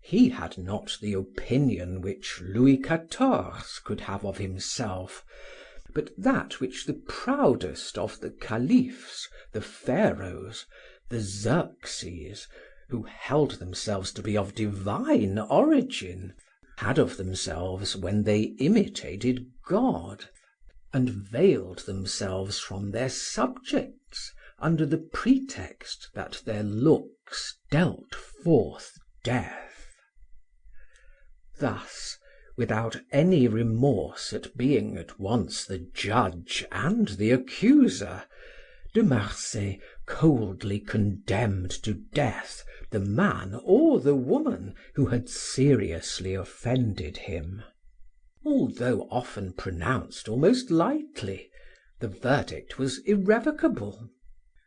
He had not the opinion which Louis XIV could have of himself, but that which the proudest of the caliphs, the pharaohs, the Xerxes, who held themselves to be of divine origin, had of themselves when they imitated God, and veiled themselves from their subjects under the pretext that their looks dealt forth death. Thus, without any remorse at being at once the judge and the accuser, De Marsay coldly condemned to death the man or the woman who had seriously offended him. Although often pronounced almost lightly, the verdict was irrevocable.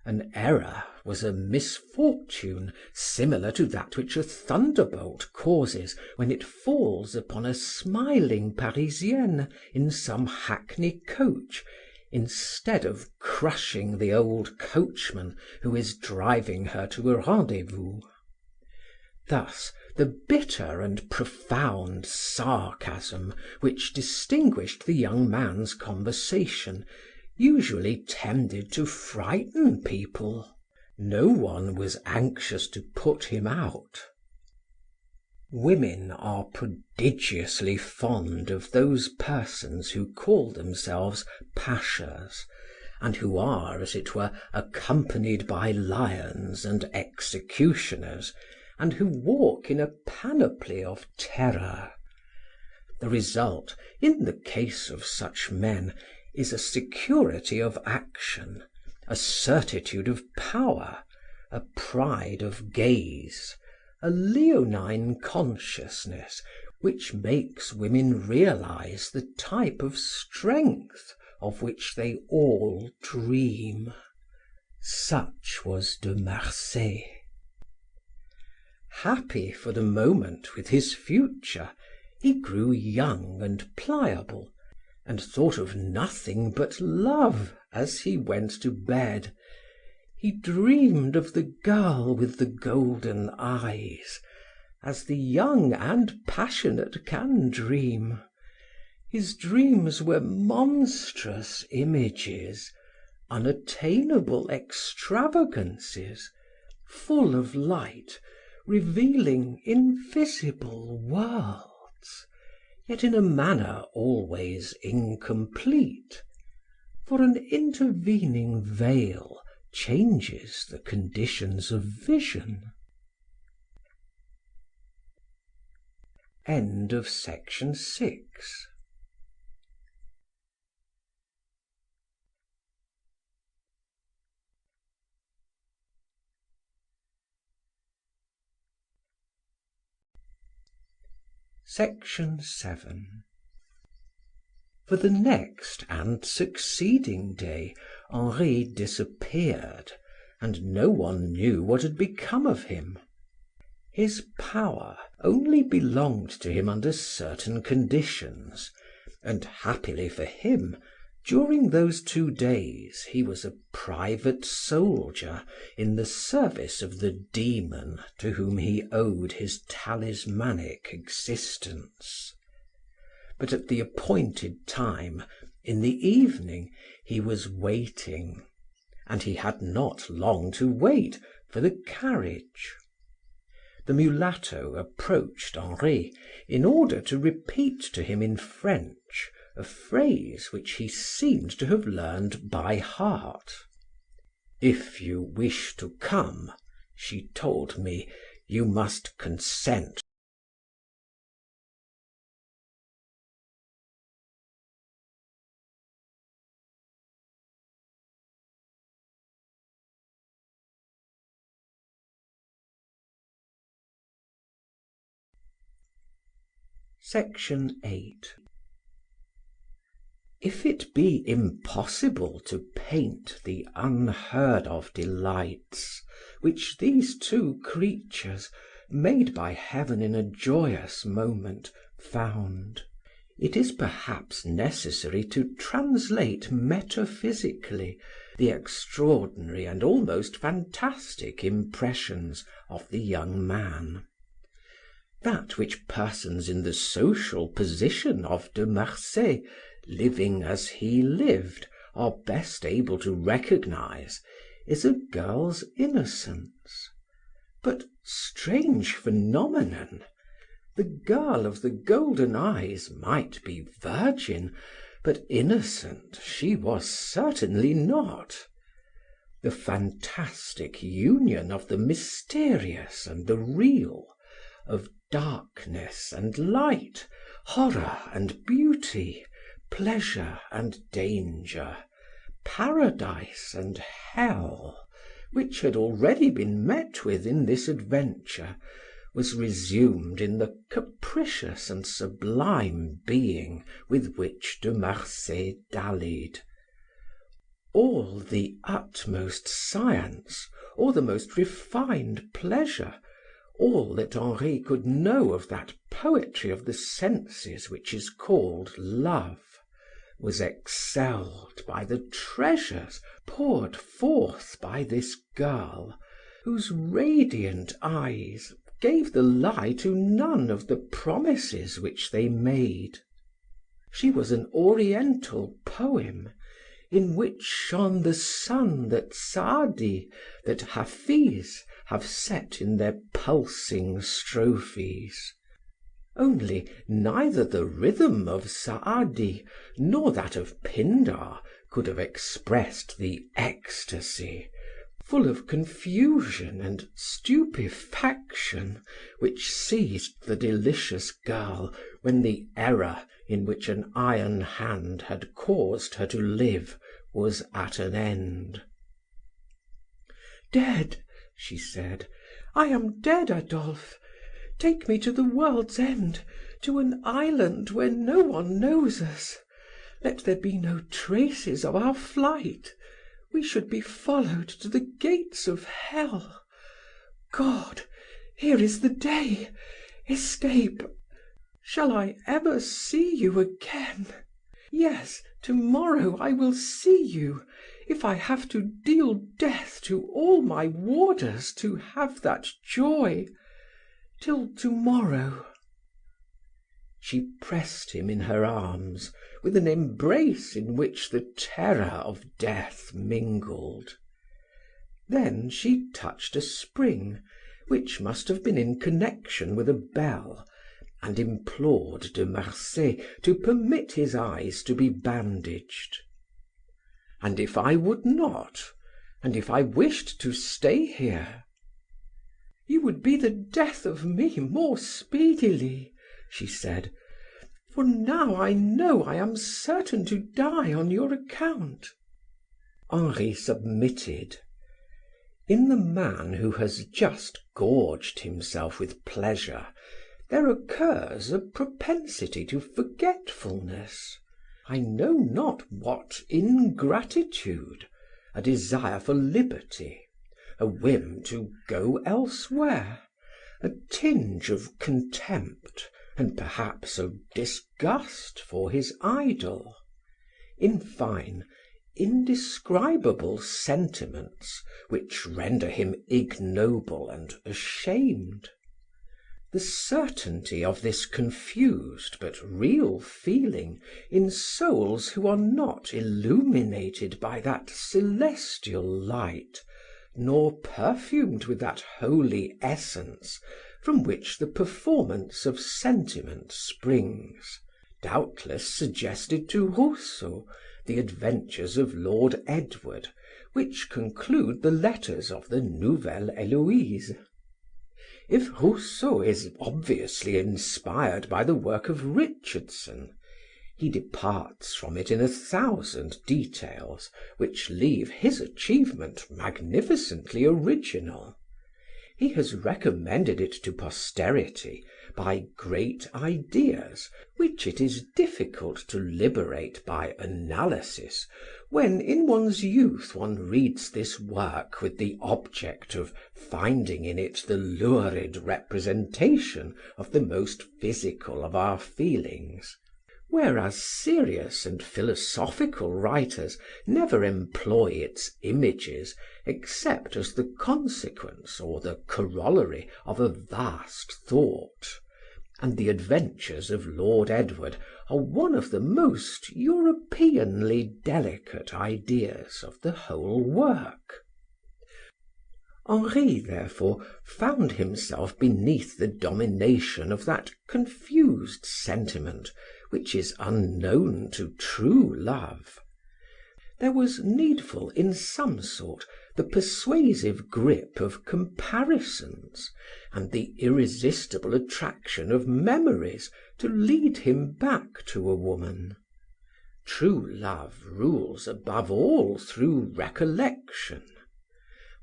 An error was a misfortune similar to that which a thunderbolt causes when it falls upon a smiling Parisienne in some hackney coach, instead of crushing the old coachman who is driving her to a rendezvous. Thus, the bitter and profound sarcasm which distinguished the young man's conversation usually tended to frighten people. No one was anxious to put him out. Women are prodigiously fond of those persons who call themselves pashas, and who are, as it were, accompanied by lions and executioners, and who walk in a panoply of terror. The result, in the case of such men, is a security of action, a certitude of power, a pride of gaze, a leonine consciousness which makes women realize the type of strength of which they all dream. Such was De Marsay. Happy for the moment with his future, he grew young and pliable, and thought of nothing but love as he went to bed. He dreamed of the girl with the golden eyes, as the young and passionate can dream. His dreams were monstrous images, unattainable extravagances, full of light, revealing invisible worlds, yet in a manner always incomplete, for an intervening veil changes the conditions of vision. End of section 6. Section 7. For the next and succeeding day, Henri disappeared, and no one knew what had become of him. His power only belonged to him under certain conditions, and happily for him, during those 2 days he was a private soldier in the service of the demon to whom he owed his talismanic existence. But at the appointed time, in the evening, he was waiting, and he had not long to wait for the carriage. The mulatto approached Henri in order to repeat to him in French a phrase which he seemed to have learned by heart. "If you wish to come," she told me, "you must consent." Section 8. If it be impossible to paint the unheard of delights which these two creatures, made by heaven in a joyous moment, found, it is perhaps necessary to translate metaphysically the extraordinary and almost fantastic impressions of the young man. That which persons in the social position of De Marsay, living as he lived, are best able to recognize, is a girl's innocence. But strange phenomenon! The girl of the golden eyes might be virgin, but innocent she was certainly not. The fantastic union of the mysterious and the real, of darkness and light, horror and beauty, pleasure and danger, paradise and hell, which had already been met with in this adventure, was resumed in the capricious and sublime being with which De Marsay dallied. All the utmost science, or the most refined pleasure, all that Henri could know of that poetry of the senses which is called love, was excelled by the treasures poured forth by this girl, whose radiant eyes gave the lie to none of the promises which they made. She was an oriental poem, in which shone the sun that Saadi, that Hafiz have set in their pulsing strophes. Only neither the rhythm of Saadi nor that of Pindar could have expressed the ecstasy, full of confusion and stupefaction, which seized the delicious girl when the error in which an iron hand had caused her to live was at an end. "Dead," she said, "I am dead, Adolphe. Take me to the world's end, to an island where no one knows us. Let there be no traces of our flight. We should be followed to the gates of hell. God, here is the day. Escape. Shall I ever see you again? Yes, tomorrow I will see you, if I have to deal death to all my warders to have that joy. Till tomorrow." She pressed him in her arms with an embrace in which the terror of death mingled. Then she touched a spring, which must have been in connection with a bell, and implored De Marsay to permit his eyes to be bandaged. "And if I would not? And if I wished to stay here?" "You would be the death of me more speedily," she said, "for now I know I am certain to die on your account." Henri submitted. In the man who has just gorged himself with pleasure, there occurs a propensity to forgetfulness, I know not what ingratitude, a desire for liberty, a whim to go elsewhere, a tinge of contempt, and perhaps of disgust for his idol. In fine, indescribable sentiments which render him ignoble and ashamed. The certainty of this confused but real feeling in souls who are not illuminated by that celestial light, nor perfumed with that holy essence from which the performance of sentiment springs, doubtless suggested to Rousseau the adventures of Lord Edward, which conclude the letters of the Nouvelle Heloise. If Rousseau is obviously inspired by the work of Richardson, he departs from it in 1,000 details which leave his achievement magnificently original. He has recommended it to posterity by great ideas which it is difficult to liberate by analysis when in one's youth one reads this work with the object of finding in it the lurid representation of the most physical of our feelings, whereas serious and philosophical writers never employ its images except as the consequence or the corollary of a vast thought, and the adventures of Lord Edward are one of the most Europeanly delicate ideas of the whole work. Henri, therefore, found himself beneath the domination of that confused sentiment which is unknown to true love. There was needful, in some sort, the persuasive grip of comparisons and the irresistible attraction of memories to lead him back to a woman. True love rules above all through recollection.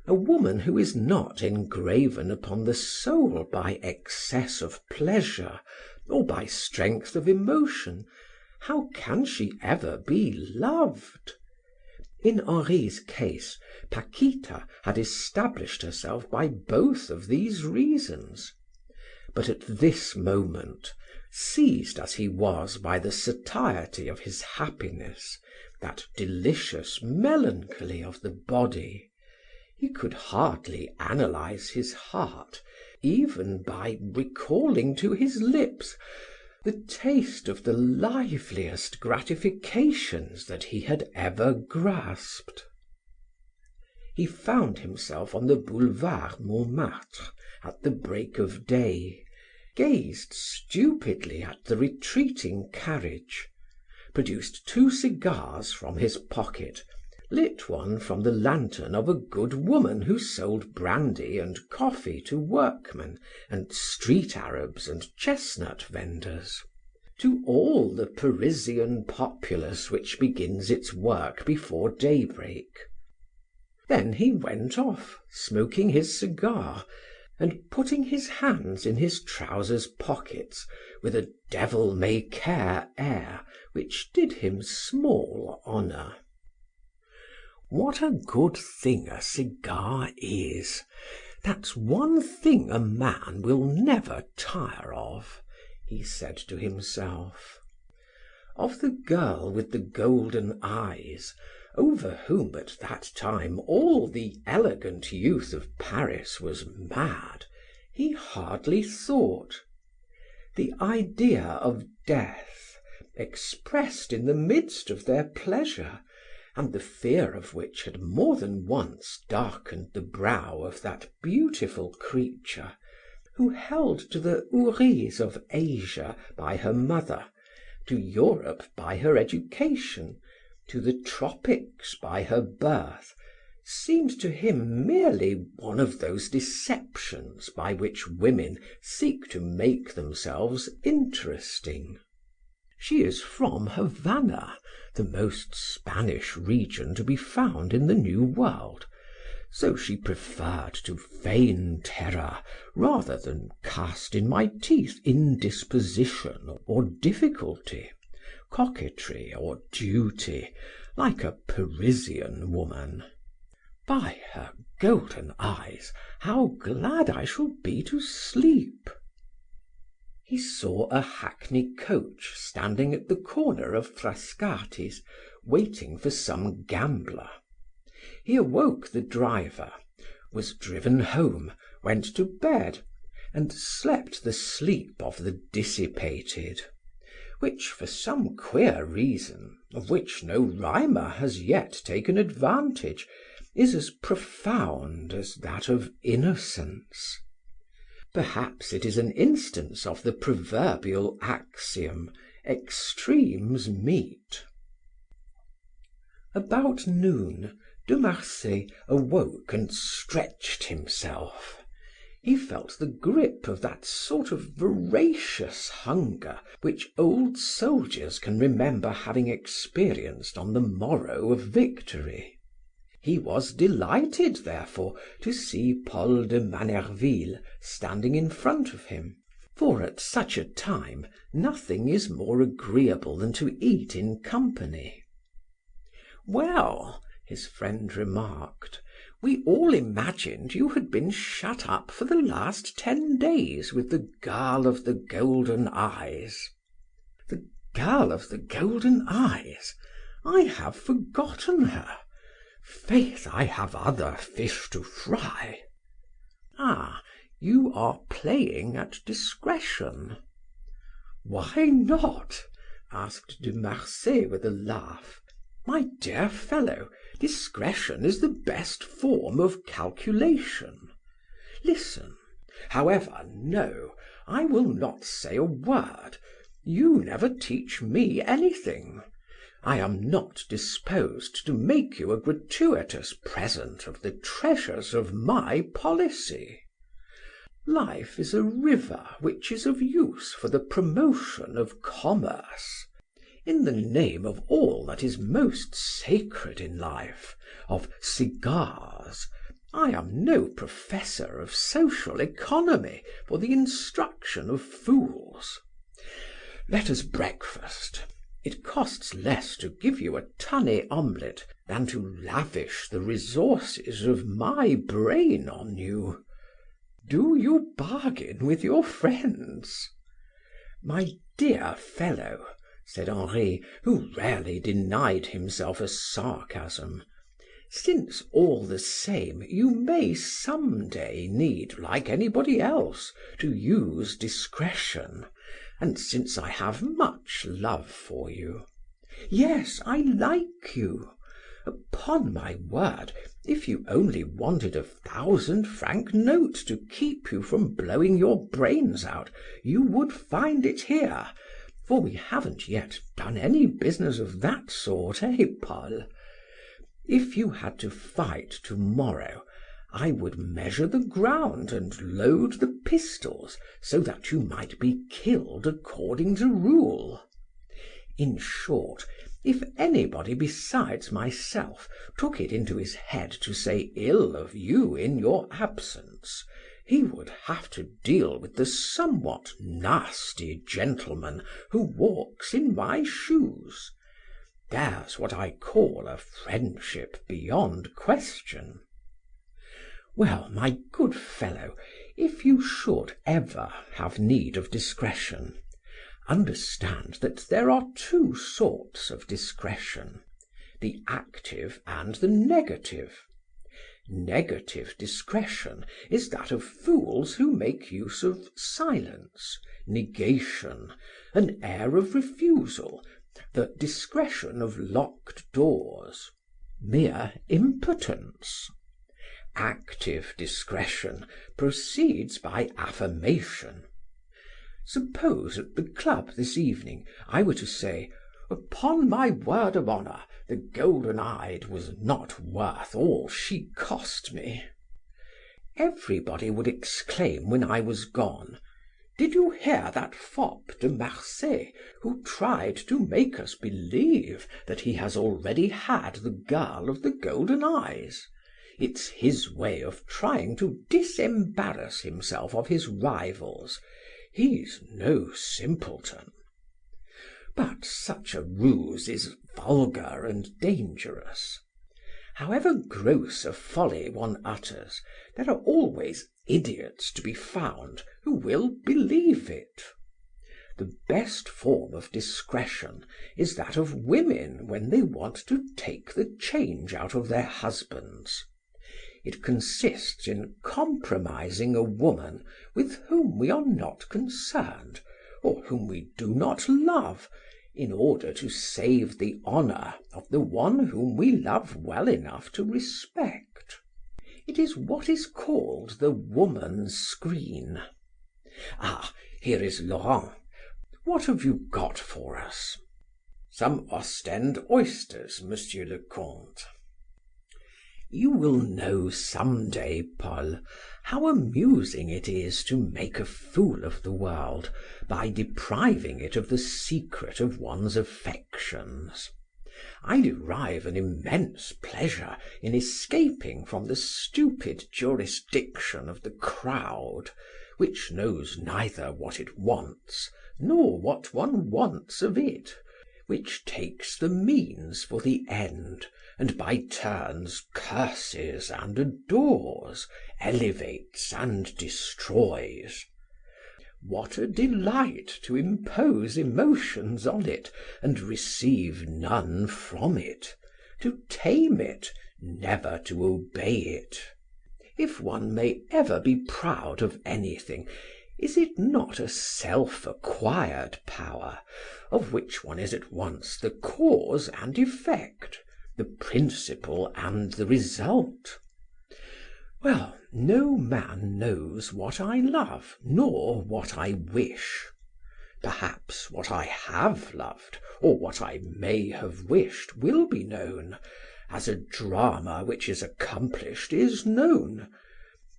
A woman who is not engraven upon the soul by excess of pleasure or by strength of emotion, how can she ever be loved? In Henri's case, Paquita had established herself by both of these reasons. But at this moment, seized as he was by the satiety of his happiness, that delicious melancholy of the body, he could hardly analyze his heart, even by recalling to his lips the taste of the liveliest gratifications that he had ever grasped. He found himself on the Boulevard Montmartre at the break of day, gazed stupidly at the retreating carriage, produced 2 cigars from his pocket, lit one from the lantern of a good woman who sold brandy and coffee to workmen and street Arabs and chestnut vendors, to all the Parisian populace which begins its work before daybreak. Then he went off, smoking his cigar, and putting his hands in his trousers pockets with a devil-may-care air which did him small honor. What a good thing a cigar is! That's one thing a man will never tire of, he said to himself. Of the girl with the golden eyes, over whom at that time all the elegant youth of Paris was mad, he hardly thought. The idea of death, expressed in the midst of their pleasure, and the fear of which had more than once darkened the brow of that beautiful creature, who held to the houris of Asia by her mother, to Europe by her education, to the tropics by her birth, seemed to him merely one of those deceptions by which women seek to make themselves interesting. She is from Havana, the most Spanish region to be found in the New World, so she preferred to feign terror rather than cast in my teeth indisposition or difficulty, coquetry or duty, like a Parisian woman. By her golden eyes, how glad I shall be to sleep! He saw a hackney coach standing at the corner of Frascati's, waiting for some gambler. He awoke the driver, was driven home, went to bed, and slept the sleep of the dissipated, which for some queer reason, of which no rhymer has yet taken advantage, is as profound as that of innocence. Perhaps it is an instance of the proverbial axiom, extremes meet. About noon, De Marsay awoke and stretched himself. He felt the grip of that sort of voracious hunger which old soldiers can remember having experienced on the morrow of victory. He was delighted, therefore, to see Paul de Manerville standing in front of him, for at such a time nothing is more agreeable than to eat in company. "Well," his friend remarked, "we all imagined you had been shut up for the last 10 days with the girl of the golden eyes." "The girl of the golden eyes? I have forgotten her. Faith, I have other fish to fry." "Ah, you are playing at discretion." "Why not?" asked De Marsay with a laugh. "My dear fellow, discretion is the best form of calculation. Listen. However, no, I will not say a word. You never teach me anything. I am not disposed to make you a gratuitous present of the treasures of my policy. Life is a river which is of use for the promotion of commerce. In the name of all that is most sacred in life, of cigars, I am no professor of social economy for the instruction of fools. Let us breakfast. It costs less to give you a tunny omelette than to lavish the resources of my brain on you. Do you bargain with your friends?" "My dear fellow," said Henri, who rarely denied himself a sarcasm, "since all the same you may some day need, like anybody else, to use discretion, and since I have much love for you yes, I like you. Upon my word, if you only wanted 1,000-franc note to keep you from blowing your brains out, you would find it here, for we haven't yet done any business of that sort, eh, Paul? If you had to fight to morrow, I would measure the ground and load the pistols so that you might be killed according to rule. In short, if anybody besides myself took it into his head to say ill of you in your absence, he would have to deal with the somewhat nasty gentleman who walks in my shoes. There's what I call a friendship beyond question. Well, my good fellow, if you should ever have need of discretion, understand that there are 2 sorts of discretion, the active and the negative. Negative discretion is that of fools who make use of silence, negation, an air of refusal, the discretion of locked doors, mere impotence. Active discretion proceeds by affirmation. Suppose at the club this evening I were to say, "Upon my word of honor, the golden eyed was not worth all she cost me." Everybody would exclaim when I was gone, "Did you hear that fop de Marsay, who tried to make us believe that he has already had the girl of the golden eyes? It's his way of trying to disembarrass himself of his rivals. He's no simpleton." But such a ruse is vulgar and dangerous. However gross a folly one utters, there are always idiots to be found who will believe it. The best form of discretion is that of women when they want to take the change out of their husbands. It consists in compromising a woman with whom we are not concerned, or whom we do not love, in order to save the honor of the one whom we love well enough to respect. It is what is called the woman's screen. Ah, here is Laurent. What have you got for us? Some Ostend oysters, Monsieur le Comte. You will know some day, Paul, how amusing it is to make a fool of the world by depriving it of the secret of one's affections. I derive an immense pleasure in escaping from the stupid jurisdiction of the crowd, which knows neither what it wants nor what one wants of it, which takes the means for the end, and by turns curses and adores, elevates and destroys. What a delight to impose emotions on it and receive none from it, to tame it, never to obey it. If one may ever be proud of anything, is it not a self-acquired power, of which one is at once the cause and effect, the principle and the result? Well, no man knows what I love, nor what I wish. Perhaps what I have loved, or what I may have wished, will be known, as a drama which is accomplished is known.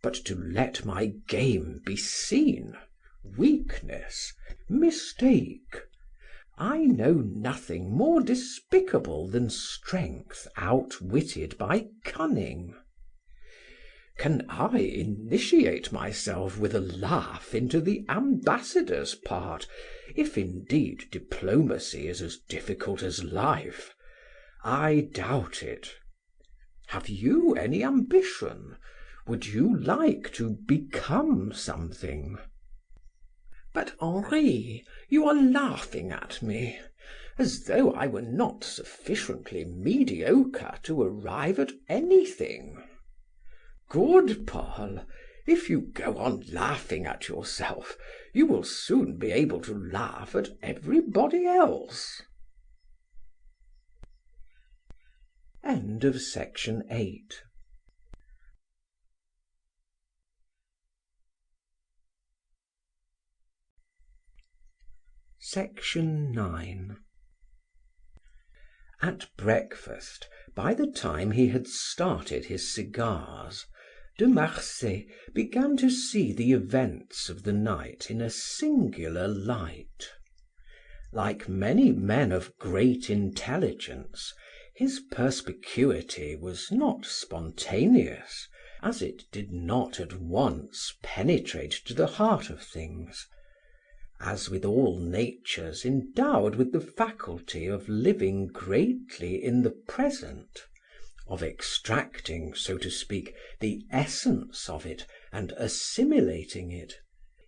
But to let my game be seen, weakness, mistake. I know nothing more despicable than strength outwitted by cunning. Can I initiate myself with a laugh into the ambassador's part, if indeed diplomacy is as difficult as life? I doubt it. Have you any ambition? Would you like to become something? But Henri, you are laughing at me, as though I were not sufficiently mediocre to arrive at anything. Good, Paul. If you go on laughing at yourself, you will soon be able to laugh at everybody else. End of section 8. Section 9. At breakfast, by the time he had started his cigars, de Marsay began to see the events of the night in a singular light. Like many men of great intelligence, his perspicuity was not spontaneous, as it did not at once penetrate to the heart of things. As with all natures endowed with the faculty of living greatly in the present, of extracting, so to speak, the essence of it and assimilating it,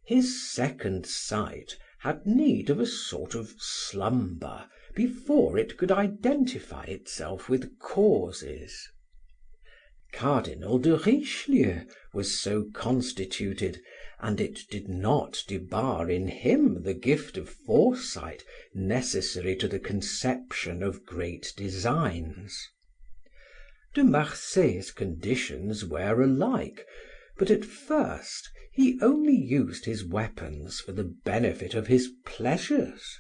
his second sight had need of a sort of slumber before it could identify itself with causes. Cardinal de Richelieu was so constituted, and it did not debar in him the gift of foresight necessary to the conception of great designs. De Marsay's conditions were alike, but at first he only used his weapons for the benefit of his pleasures,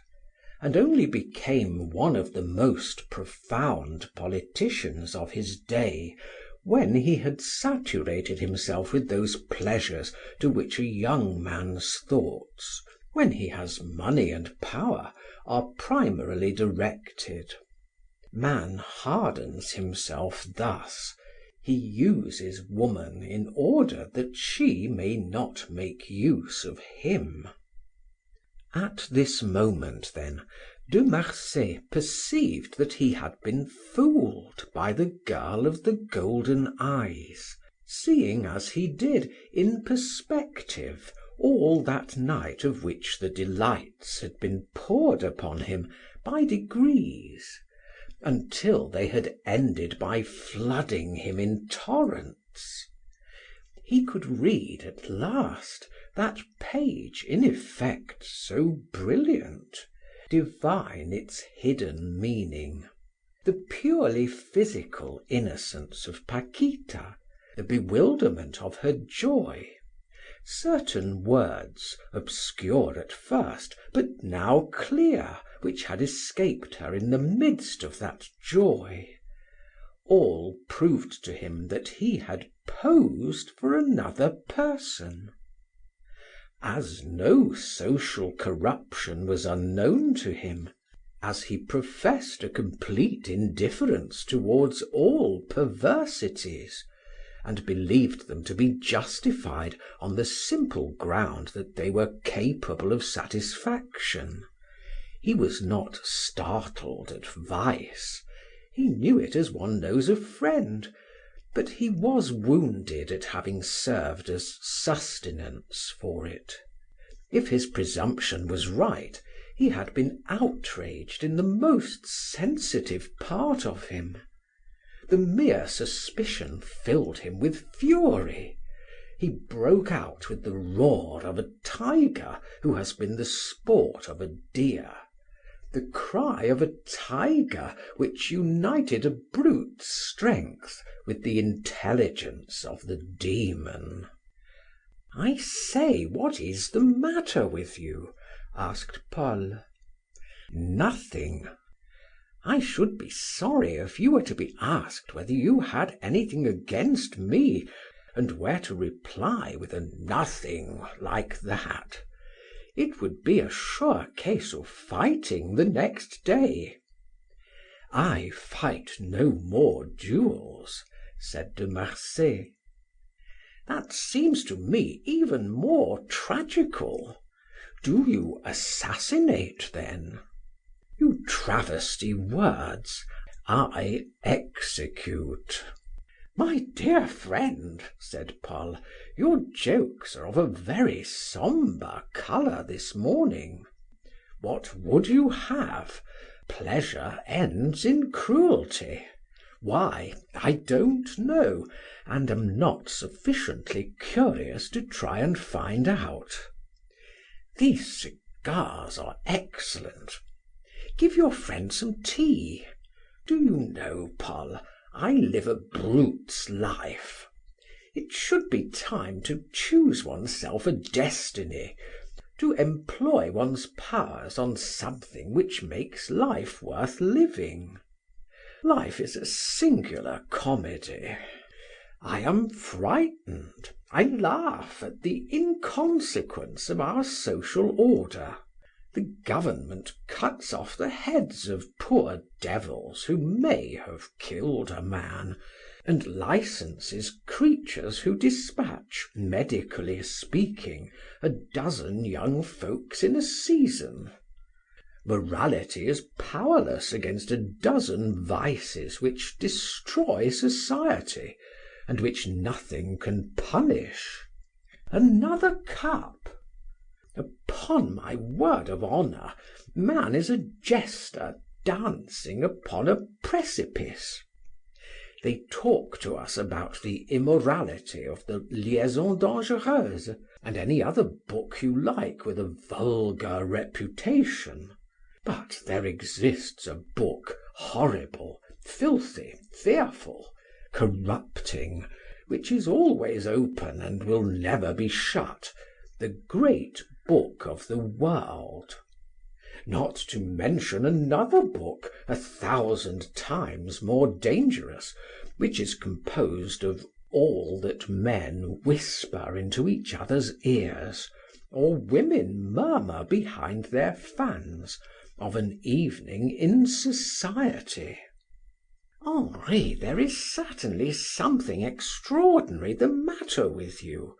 and only became one of the most profound politicians of his day when he had saturated himself with those pleasures to which a young man's thoughts, when he has money and power, are primarily directed. Man hardens himself thus. He uses woman in order that she may not make use of him. At this moment, then, de Marsay perceived that he had been fooled by the girl of the golden eyes, seeing as he did in perspective all that night of which the delights had been poured upon him by degrees, until they had ended by flooding him in torrents. He could read at last that page in effect so brilliant, divine its hidden meaning. The purely physical innocence of Paquita, the bewilderment of her joy, certain words, obscure at first, but now clear, which had escaped her in the midst of that joy, all proved to him that he had posed for another person. As no social corruption was unknown to him, as he professed a complete indifference towards all perversities, and believed them to be justified on the simple ground that they were capable of satisfaction, he was not startled at vice. He knew it as one knows a friend, but he was wounded at having served as sustenance for it. If his presumption was right, he had been outraged in the most sensitive part of him. The mere suspicion filled him with fury. He broke out with the roar of a tiger who has been the sport of a deer, the cry of a tiger which united a brute's strength with the intelligence of the demon. "I say, what is the matter with you?" asked Paul. "Nothing. I should be sorry if you were to be asked whether you had anything against me, and were to reply with a nothing like that. It would be a sure case of fighting the next day." "I fight no more duels," said De Marsay. "That seems to me even more tragical. Do you assassinate then?" "You travesty words. I execute." "My dear friend," said Paul, "your jokes are of a very sombre color this morning. What would you have? Pleasure ends in cruelty. Why, I don't know, and am not sufficiently curious to try and find out. These cigars are excellent. Give your friend some tea. Do you know, Paul, I live a brute's life. It should be time to choose oneself a destiny, to employ one's powers on something which makes life worth living. Life is a singular comedy. I am frightened. I laugh at the inconsequence of our social order. The government cuts off the heads of poor devils who may have killed a man, and licenses creatures who dispatch, medically speaking, a dozen young folks in a season. Morality is powerless against a dozen vices which destroy society, and which nothing can punish. Another cup! Upon my word of honor, man is a jester dancing upon a precipice. They talk to us about the immorality of the Liaisons Dangereuses, and any other book you like with a vulgar reputation. But there exists a book horrible, filthy, fearful, corrupting, which is always open and will never be shut, the great book of the world. Not to mention another book 1,000 times more dangerous, which is composed of all that men whisper into each other's ears, or women murmur behind their fans, of an evening in society. Henri, there is certainly something extraordinary the matter with you.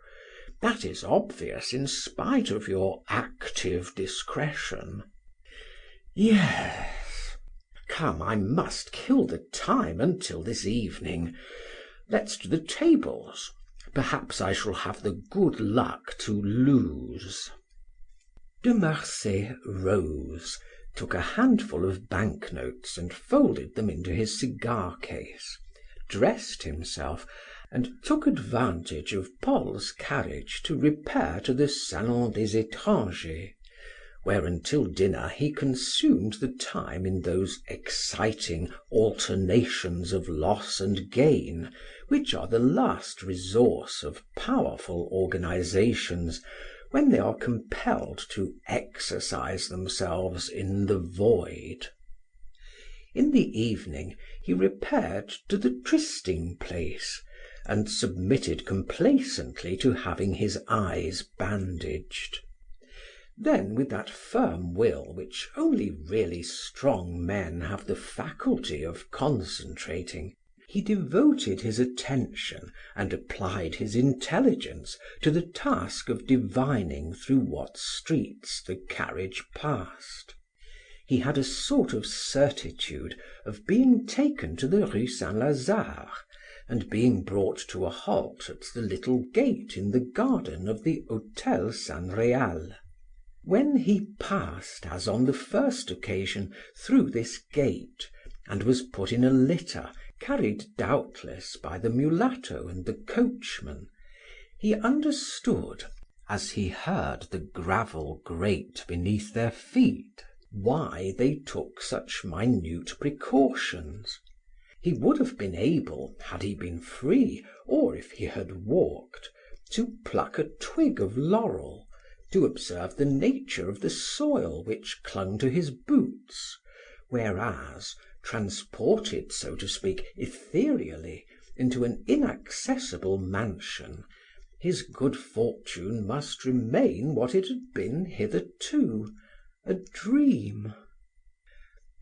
That is obvious in spite of your active discretion. Yes. Come, I must kill the time until this evening. Let's to the tables. Perhaps I shall have the good luck to lose. De Marsay rose, took a handful of banknotes and folded them into his cigar case, dressed himself, and took advantage of Paul's carriage to repair to the Salon des Etrangers, where until dinner he consumed the time in those exciting alternations of loss and gain which are the last resource of powerful organizations when they are compelled to exercise themselves in the void. In the evening he repaired to the trysting place and submitted complacently to having his eyes bandaged. Then, with that firm will which only really strong men have the faculty of concentrating, he devoted his attention and applied his intelligence to the task of divining through what streets the carriage passed. He had a sort of certitude of being taken to the Rue Saint Lazare and being brought to a halt at the little gate in the garden of the Hotel San Real. When he passed, as on the first occasion, through this gate, and was put in a litter, carried doubtless by the mulatto and the coachman, he understood, as he heard the gravel grate beneath their feet, why they took such minute precautions. He would have been able, had he been free, or if he had walked, to pluck a twig of laurel, to observe the nature of the soil which clung to his boots, whereas, transported, so to speak, ethereally into an inaccessible mansion, his good fortune must remain what it had been hitherto, a dream.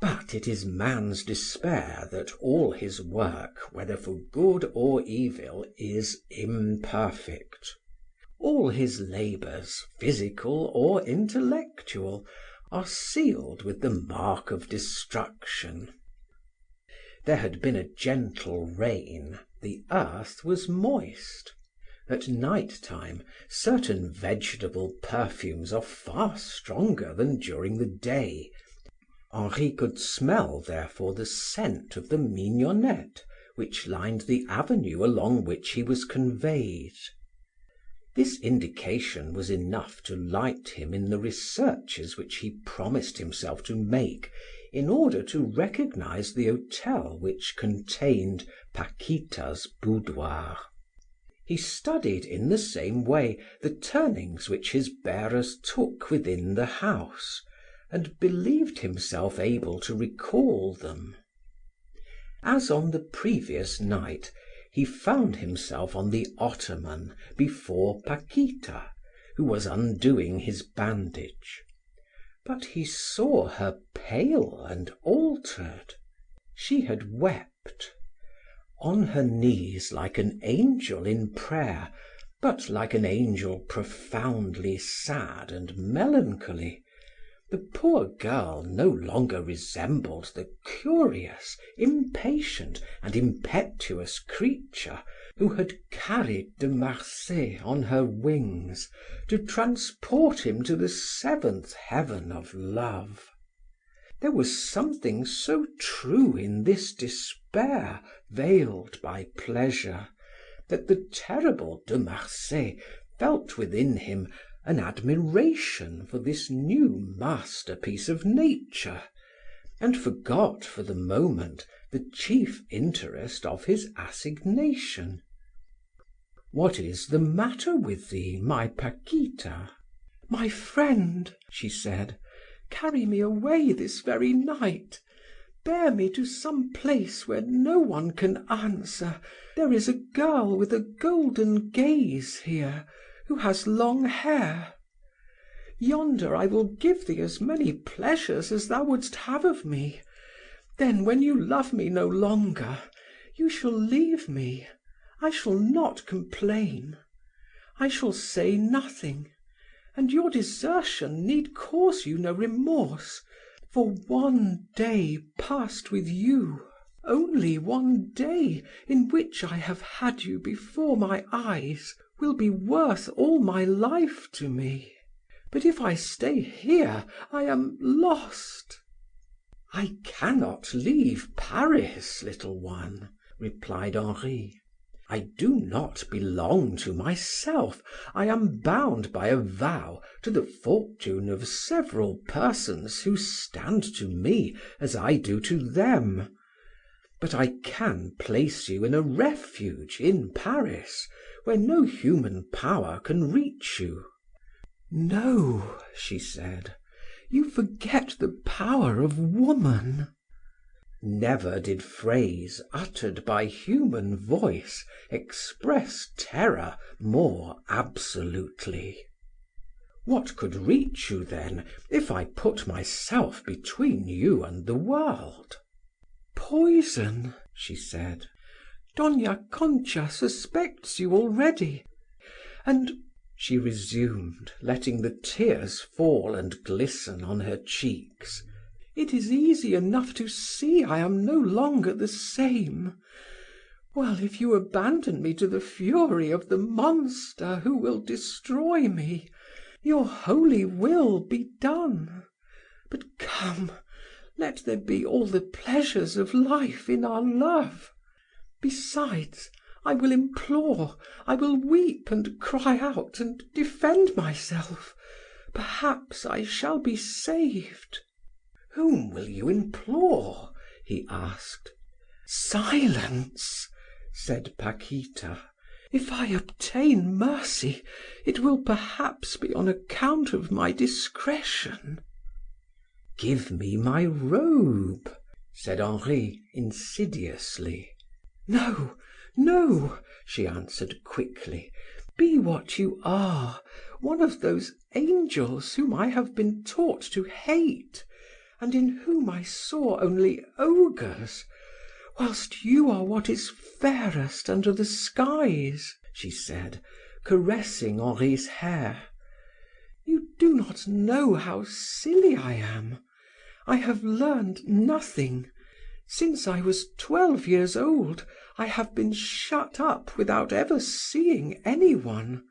But it is man's despair that all his work, whether for good or evil, is imperfect. All his labors, physical or intellectual, are sealed with the mark of destruction. There had been a gentle rain, the earth was moist. At night time, certain vegetable perfumes are far stronger than during the day. Henri could smell, therefore, the scent of the mignonette which lined the avenue along which he was conveyed. This indication was enough to light him in the researches which he promised himself to make in order to recognize the hotel which contained Paquita's boudoir. He studied in the same way the turnings which his bearers took within the house, and believed himself able to recall them. As on the previous night, he found himself on the ottoman before Paquita, who was undoing his bandage. But he saw her pale and altered. She had wept. On her knees like an angel in prayer, but like an angel profoundly sad and melancholy, the poor girl no longer resembled the curious, impatient, and impetuous creature who had carried De Marsay on her wings to transport him to the seventh heaven of love. There was something so true in this despair veiled by pleasure, that the terrible De Marsay felt within him an admiration for this new masterpiece of nature, and forgot for the moment the chief interest of his assignation. "What is the matter with thee, my Paquita?" "My friend," she said, "carry me away this very night. Bear me to some place where no one can answer. There is a girl with a golden gaze here, who has long hair. Yonder I will give thee as many pleasures as thou wouldst have of me. Then, when you love me no longer, you shall leave me. I shall not complain. I shall say nothing, and your desertion need cause you no remorse, for one day passed with you, only one day in which I have had you before my eyes, will be worth all my life to me. But if I stay here, I am lost. "I cannot leave Paris, little one," replied Henri. "I do not belong to myself. I am bound by a vow to the fortune of several persons who stand to me as I do to them. But I can place you in a refuge in Paris, where no human power can reach you." "No," she said, "you forget the power of woman." Never did phrase uttered by human voice express terror more absolutely. "What could reach you, then, if I put myself between you and the world?" "Poison," she said. "Dona Concha suspects you already. And," she resumed, letting the tears fall and glisten on her cheeks, "it is easy enough to see I am no longer the same. Well, if you abandon me to the fury of the monster who will destroy me, your holy will be done. But come, let there be all the pleasures of life in our love. Besides, I will implore, I will weep and cry out and defend myself. Perhaps I shall be saved." "Whom will you implore?" he asked. "Silence," said Paquita. "If I obtain mercy, it will perhaps be on account of my discretion." "Give me my robe," said Henri insidiously. "No, no," she answered quickly. "Be what you are, one of those angels whom I have been taught to hate, and in whom I saw only ogres, whilst you are what is fairest under the skies," she said, caressing Henri's hair. "You do not know how silly I am. I have learned nothing. Since I was 12 years old, I have been shut up without ever seeing anyone.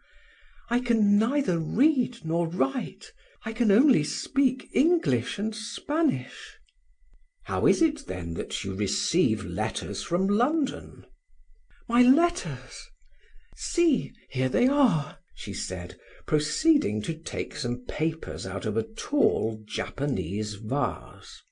I can neither read nor write. I can only speak English and Spanish." "How is it then that you receive letters from London?" "My letters? See, here they are," she said, proceeding to take some papers out of a tall Japanese vase.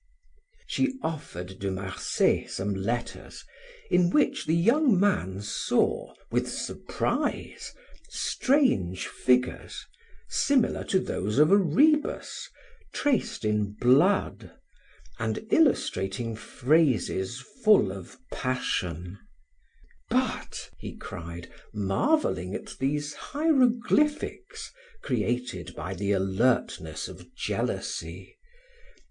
She offered De Marsay some letters, in which the young man saw, with surprise, strange figures, similar to those of a rebus, traced in blood, and illustrating phrases full of passion. "But," he cried, marveling at these hieroglyphics created by the alertness of jealousy,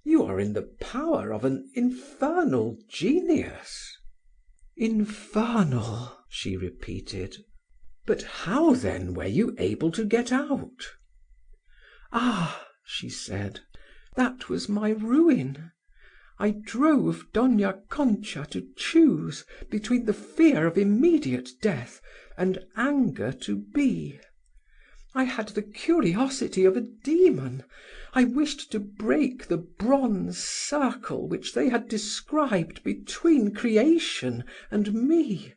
"you are in the power of an infernal genius." "Infernal," she repeated. "But how then were you able to get out?" "Ah," she said, "that was my ruin. I drove Dona Concha to choose between the fear of immediate death and anger to be. I had the curiosity of a demon. I wished to break the bronze circle which they had described between creation and me.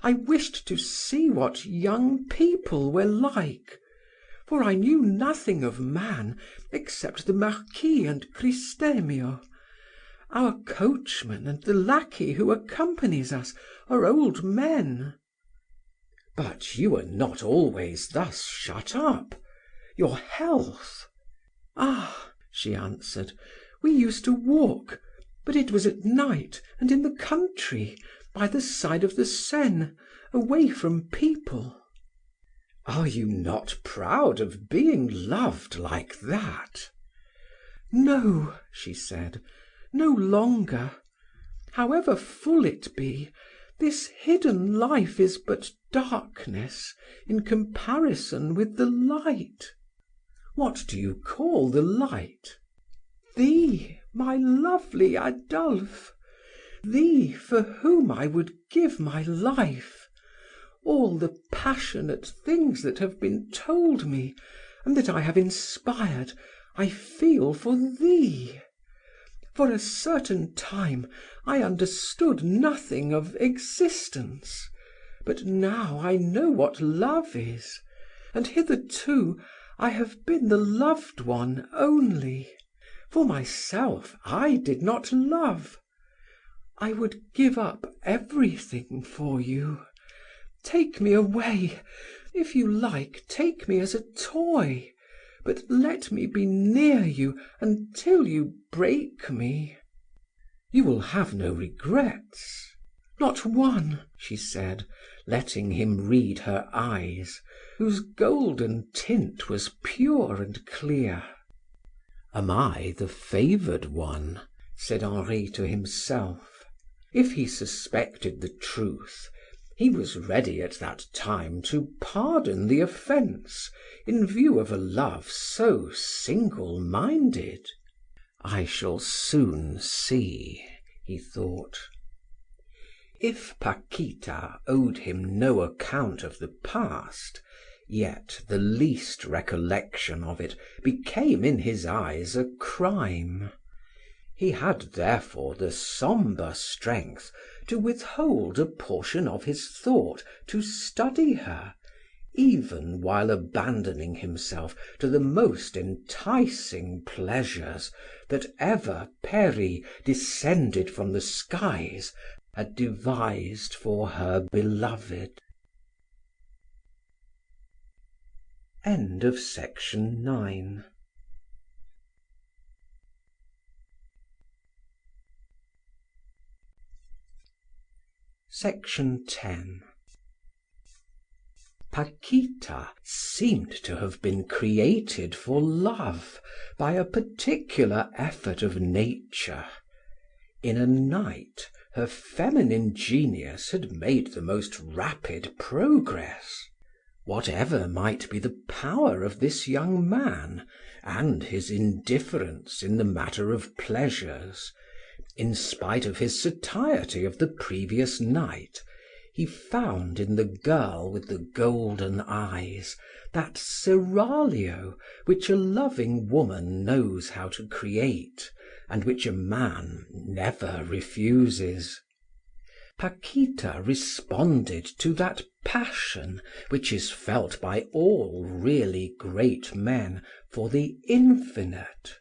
I wished to see what young people were like, for I knew nothing of man except the Marquis and Cristemio. Our coachman and the lackey who accompanies us are old men." "But you were not always thus shut up. Your health?" "Ah," she answered, "we used to walk, but it was at night and in the country, by the side of the Seine, away from people." "Are you not proud of being loved like that?" "No," she said, "no longer. However full it be, this hidden life is but darkness in comparison with the light." "What do you call the light?" "Thee, my lovely Adolphe, thee for whom I would give my life. All the passionate things that have been told me and that I have inspired, I feel for thee. For a certain time I understood nothing of existence, but now I know what love is, and hitherto I have been the loved one only. For myself, I did not love. I would give up everything for you. Take me away. If you like, take me as a toy, but let me be near you until you break me." "You will have no regrets?" "Not one," she said, letting him read her eyes, whose golden tint was pure and clear. "Am I the favored one?" said Henri to himself. If he suspected the truth, he was ready at that time to pardon the offense in view of a love so single-minded. "I shall soon see," he thought. If Paquita owed him no account of the past, yet the least recollection of it became in his eyes a crime. He had therefore the sombre strength to withhold a portion of his thought to study her, even while abandoning himself to the most enticing pleasures that ever Peri, descended from the skies, had devised for her beloved. Section 10. Paquita seemed to have been created for love by a particular effort of nature. In a night, her feminine genius had made the most rapid progress. Whatever might be the power of this young man, and his indifference in the matter of pleasures, in spite of his satiety of the previous night, he found in the girl with the golden eyes that seraglio which a loving woman knows how to create, and which a man never refuses. Paquita responded to that passion which is felt by all really great men for the infinite,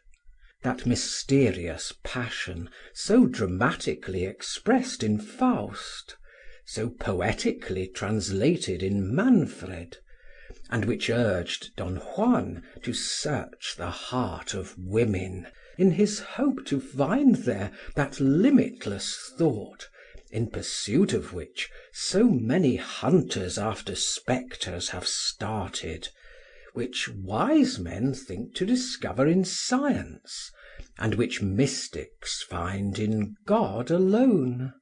that mysterious passion so dramatically expressed in Faust, so poetically translated in Manfred, and which urged Don Juan to search the heart of women in his hope to find there that limitless thought in pursuit of which so many hunters after spectres have started, which wise men think to discover in science, and which mystics find in God alone.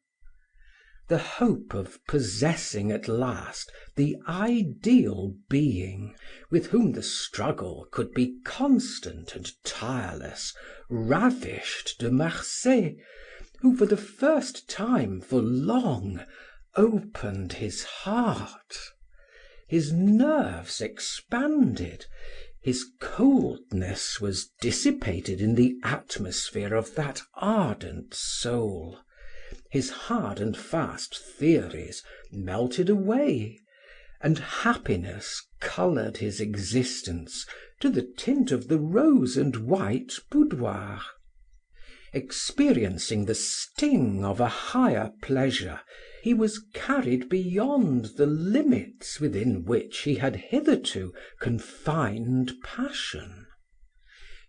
The hope of possessing at last the ideal being with whom the struggle could be constant and tireless ravished De Marsay, who for the first time for long opened his heart. His nerves expanded, his coldness was dissipated in the atmosphere of that ardent soul, his hard and fast theories melted away, and happiness colored his existence to the tint of the rose and white boudoir. Experiencing the sting of a higher pleasure, he was carried beyond the limits within which he had hitherto confined passion.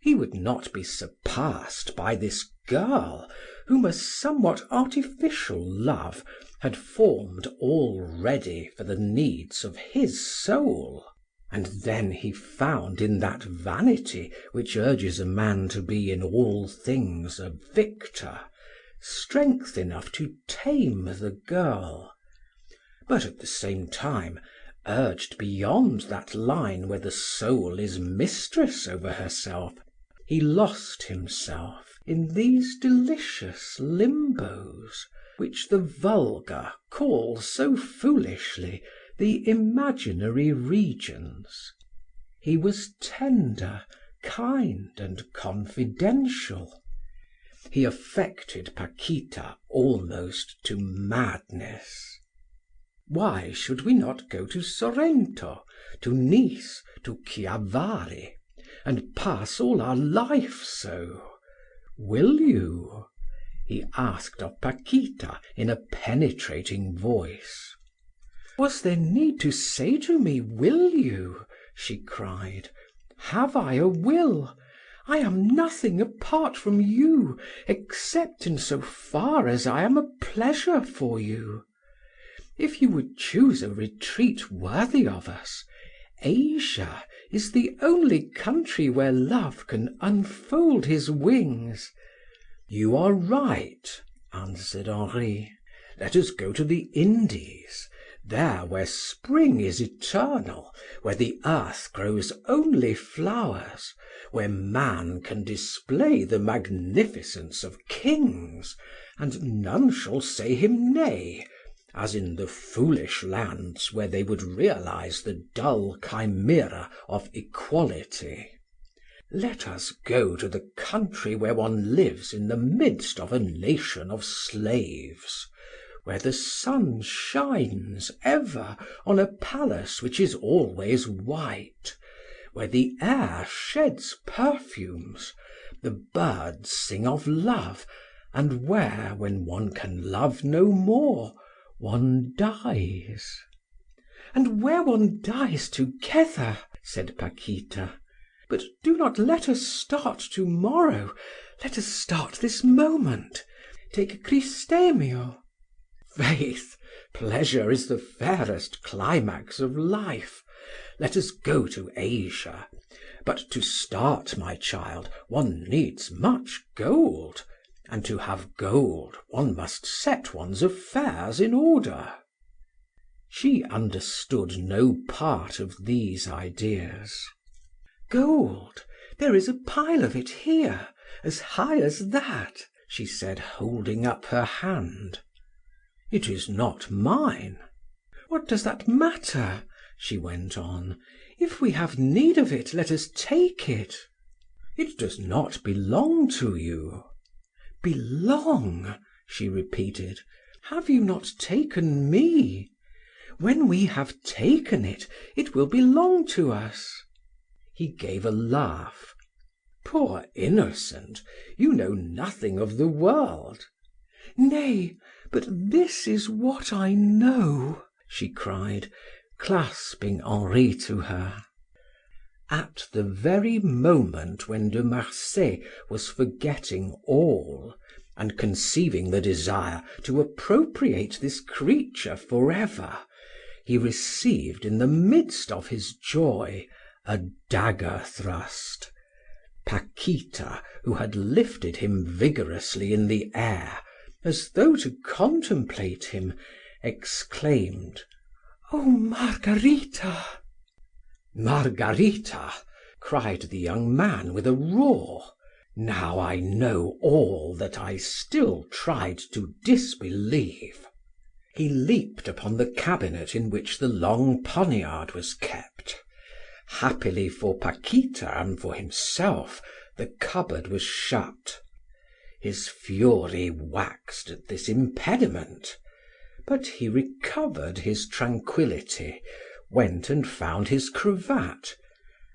He would not be surpassed by this girl whom a somewhat artificial love had formed already for the needs of his soul. And then he found in that vanity which urges a man to be in all things a victor, strength enough to tame the girl. But at the same time, urged beyond that line where the soul is mistress over herself, he lost himself in these delicious limbos, which the vulgar call so foolishly the imaginary regions. He was tender, kind, and confidential. he affected Paquita almost to madness. Why should we not go to Sorrento, to Nice, to Chiavari, and pass all our life so? Will you?" he asked of Paquita in a penetrating voice. "Was there need to say to me, 'Will you'?" she cried. "Have I a will? I am nothing apart from you, except in so far as I am a pleasure for you. If you would choose a retreat worthy of us, Asia is the only country where love can unfold his wings." "You are right," answered Henri. "Let us go to the Indies, there where spring is eternal, where the earth grows only flowers, where man can display the magnificence of kings, and none shall say him nay, as in the foolish lands where they would realize the dull chimera of equality. Let us go to the country where one lives in the midst of a nation of slaves, where the sun shines ever on a palace which is always white, where the air sheds perfumes, the birds sing of love, and where, when one can love no more, one dies." "And where one dies together," said Paquita. "But do not let us start to morrow. Let us start this moment. Take Cristemio." "Faith, pleasure is the fairest climax of life. Let us go to Asia. But to start, my child, one needs much gold, and to have gold one must set one's affairs in order." She understood no part of these ideas. "Gold! There is a pile of it here, as high as that," she said, holding up her hand. "It is not mine." "What does that matter?" she went on. "If we have need of it, let us take it." "It does not belong to you." "Belong?" she repeated. "Have you not taken me? When we have taken it, it will belong to us." He gave a laugh. "Poor innocent, you know nothing of the world." "Nay, but this is what I know," she cried, clasping Henri to her. At the very moment when De Marsay was forgetting all, and conceiving the desire to appropriate this creature forever, he received in the midst of his joy a dagger thrust. Paquita, who had lifted him vigorously in the air, as though to contemplate him, exclaimed: "Oh, Margarita!" "Margarita!" cried the young man with a roar. "Now I know all that I still tried to disbelieve." He leaped upon the cabinet in which the long poniard was kept. Happily for Paquita and for himself, the cupboard was shut. His fury waxed at this impediment, but he recovered his tranquillity, went and found his cravat,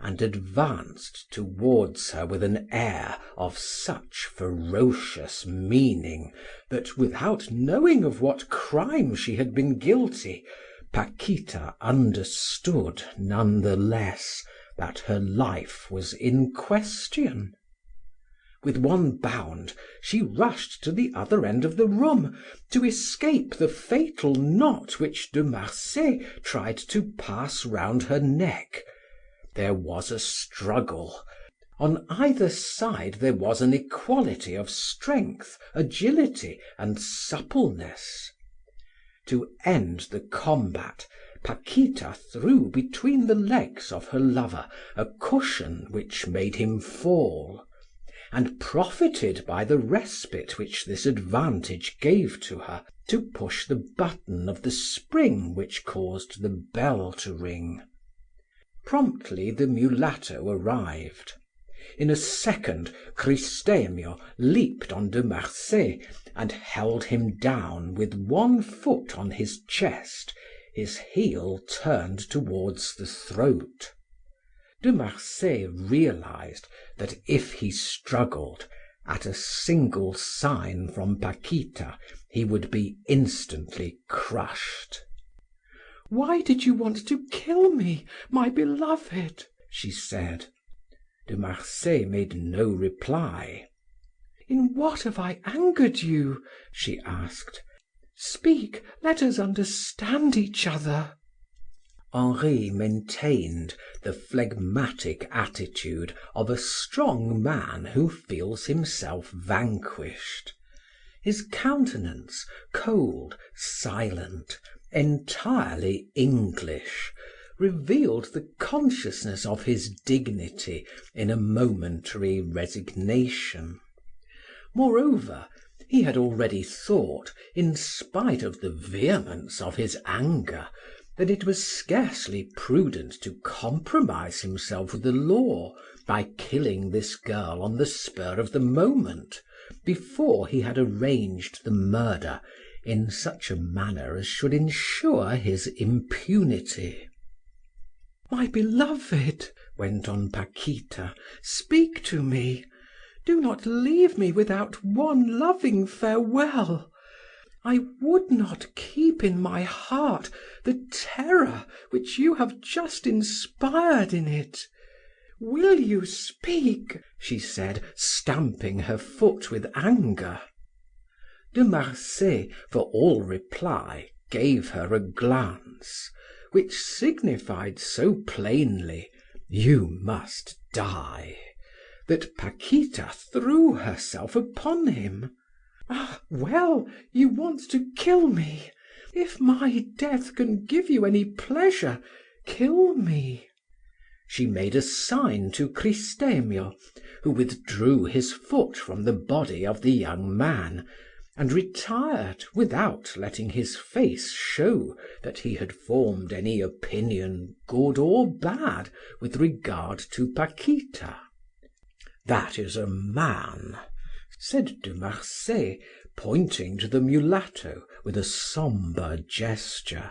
and advanced towards her with an air of such ferocious meaning that, without knowing of what crime she had been guilty, Paquita understood none the less that her life was in question. With one bound she rushed to the other end of the room to escape the fatal knot which De Marsay tried to pass round her neck. There was a struggle. On either side there was an equality of strength, agility, and suppleness. To end the combat, Paquita threw between the legs of her lover a cushion which made him fall, and profited by the respite which this advantage gave to her to push the button of the spring which caused the bell to ring. Promptly the mulatto arrived. In a second, Christemio leaped on De Marsay and held him down with one foot on his chest, his heel turned towards the throat. De Marsay realized that if he struggled, at a single sign from Paquita, he would be instantly crushed. "Why did you want to kill me, my beloved?" she said. De Marsay made no reply. "In what have I angered you?" she asked. "Speak, let us understand each other." Henri maintained the phlegmatic attitude of a strong man who feels himself vanquished. His countenance, cold, silent, entirely English, revealed the consciousness of his dignity in a momentary resignation. Moreover, he had already thought, in spite of the vehemence of his anger, that it was scarcely prudent to compromise himself with the law by killing this girl on the spur of the moment, before he had arranged the murder in such a manner as should ensure his impunity. "My beloved," went on Paquita, "speak to me. Do not leave me without one loving farewell. I would not keep in my heart the terror which you have just inspired in it. Will you speak?" she said, stamping her foot with anger. De Marsay, for all reply, gave her a glance, which signified so plainly, "You must die," that Paquita threw herself upon him. "Ah, well, you want to kill me. If my death can give you any pleasure, kill me." She made a sign to Christemio, who withdrew his foot from the body of the young man, and retired without letting his face show that he had formed any opinion, good or bad, with regard to Paquita. "That is a man," said De Marsay, pointing to the mulatto with a sombre gesture.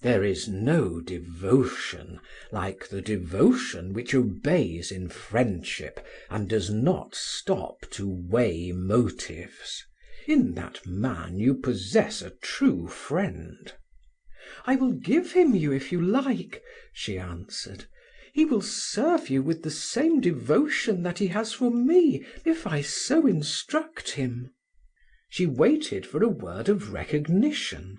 "There is no devotion like the devotion which obeys in friendship and does not stop to weigh motives. In that man you possess a true friend." "I will give him you if you like," she answered. "He will serve you with the same devotion that he has for me, if I so instruct him." She waited for a word of recognition,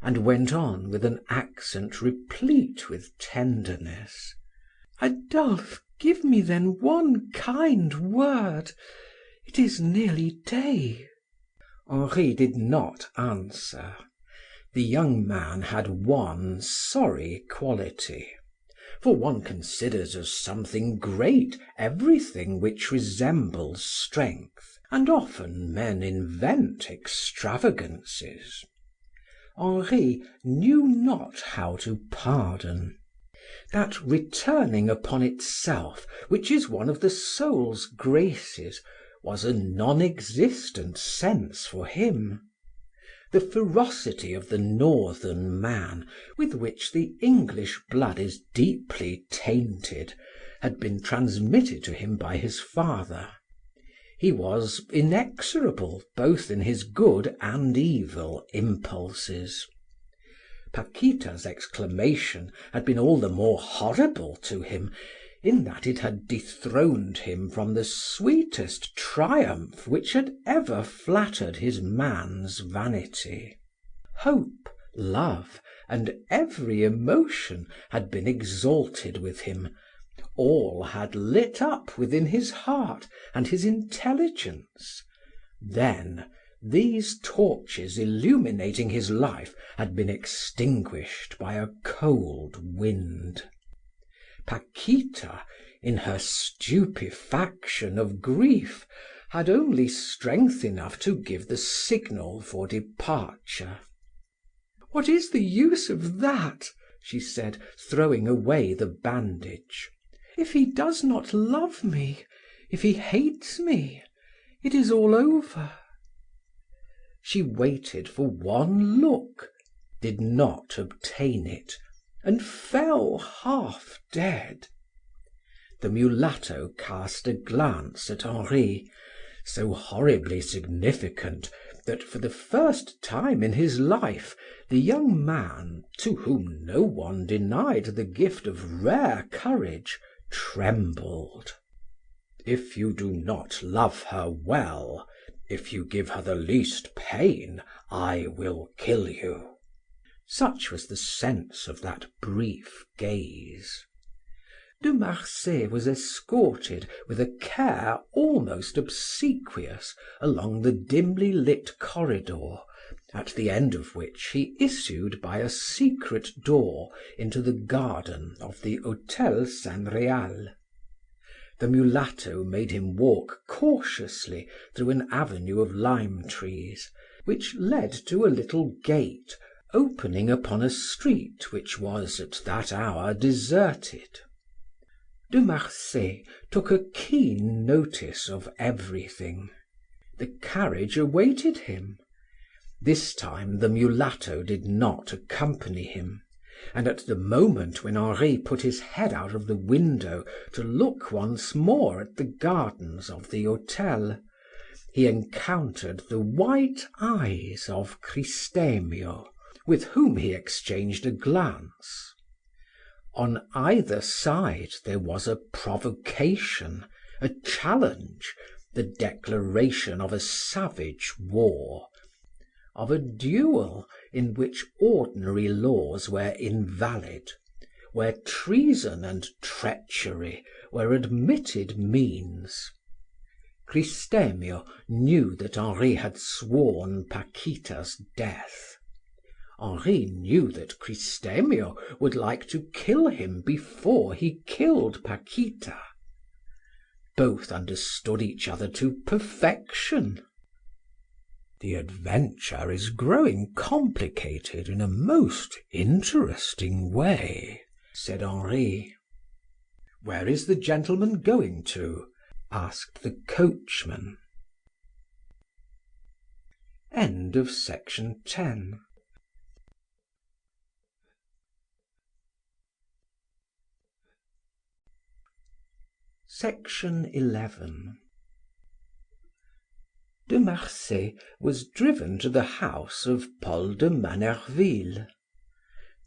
and went on with an accent replete with tenderness. "Adolphe, give me then one kind word. It is nearly day." Henri did not answer. The young man had one sorry quality, for one considers as something great everything which resembles strength, and often men invent extravagances. Henri knew not how to pardon. That returning upon itself, which is one of the soul's graces, was a non-existent sense for him. The ferocity of the northern man, with which the English blood is deeply tainted, had been transmitted to him by his father. He was inexorable both in his good and evil impulses. Paquita's exclamation had been all the more horrible to him in that it had dethroned him from the sweetest triumph which had ever flattered his man's vanity. Hope, love, and every emotion had been exalted with him, all had lit up within his heart and his intelligence. Then these torches illuminating his life had been extinguished by a cold wind. Paquita, in her stupefaction of grief, had only strength enough to give the signal for departure. "What is the use of that?" she said, throwing away the bandage. If he does not love me, if he hates me, it is all over." She waited for one look, did not obtain it, and fell half dead. The mulatto cast a glance at Henri, so horribly significant that for the first time in his life the young man, to whom no one denied the gift of rare courage, trembled. "If you do not love her well, if you give her the least pain, I will kill you." Such was the sense of that brief gaze. De Marsay was escorted with a care almost obsequious along the dimly lit corridor, at the end of which he issued by a secret door into the garden of the Hotel San Real. The mulatto made him walk cautiously through an avenue of lime trees, which led to a little gate opening upon a street which was at that hour deserted. De Marsay took a keen notice of everything. The carriage awaited him. This time the mulatto did not accompany him, and at the moment when Henri put his head out of the window to look once more at the gardens of the hotel, he encountered the white eyes of Cristemio, with whom he exchanged a glance. On either side there was a provocation, a challenge, the declaration of a savage war, of a duel in which ordinary laws were invalid, where treason and treachery were admitted means. Cristemio knew that Henri had sworn Paquita's death. Henri knew that Cristemio would like to kill him before he killed Paquita. Both understood each other to perfection. "The adventure is growing complicated in a most interesting way," said Henri. "Where is the gentleman going to?" asked the coachman. End of section 10. Section 11. De Marsay was driven to the house of Paul de Manerville.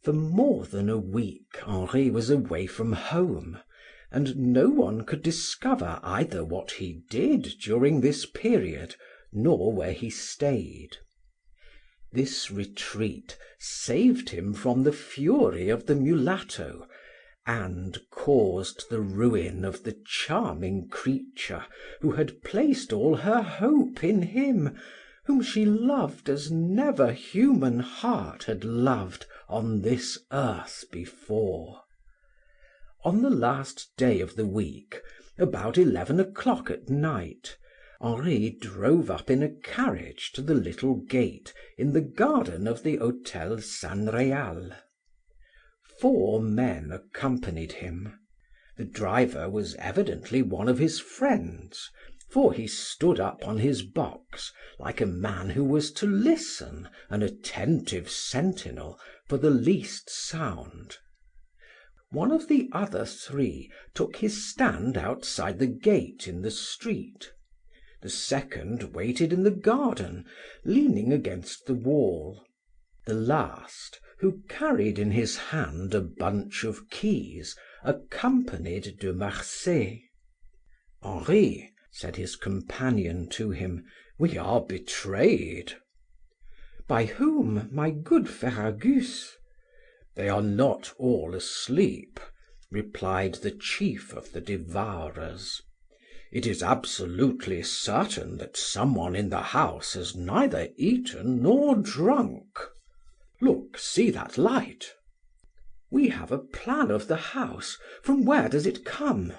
For more than a week Henri was away from home, and no one could discover either what he did during this period, nor where he stayed. This retreat saved him from the fury of the mulatto, and caused the ruin of the charming creature who had placed all her hope in him, whom she loved as never human heart had loved on this earth before. On the last day of the week, about 11 o'clock at night, Henri drove up in a carriage to the little gate in the garden of the Hotel San Real. 4 men accompanied him. The driver was evidently one of his friends, for he stood up on his box like a man who was to listen, an attentive sentinel, for the least sound. One of the other 3 took his stand outside the gate in the street. The second waited in the garden, leaning against the wall. The last, who carried in his hand a bunch of keys, accompanied De Marsay. "Henri," said his companion to him, "we are betrayed." "By whom, my good Ferragus?" "They are not all asleep," replied the chief of the devourers. "It is absolutely certain that someone in the house has neither eaten nor drunk. Look, see that light." "We have a plan of the house. From where does it come?"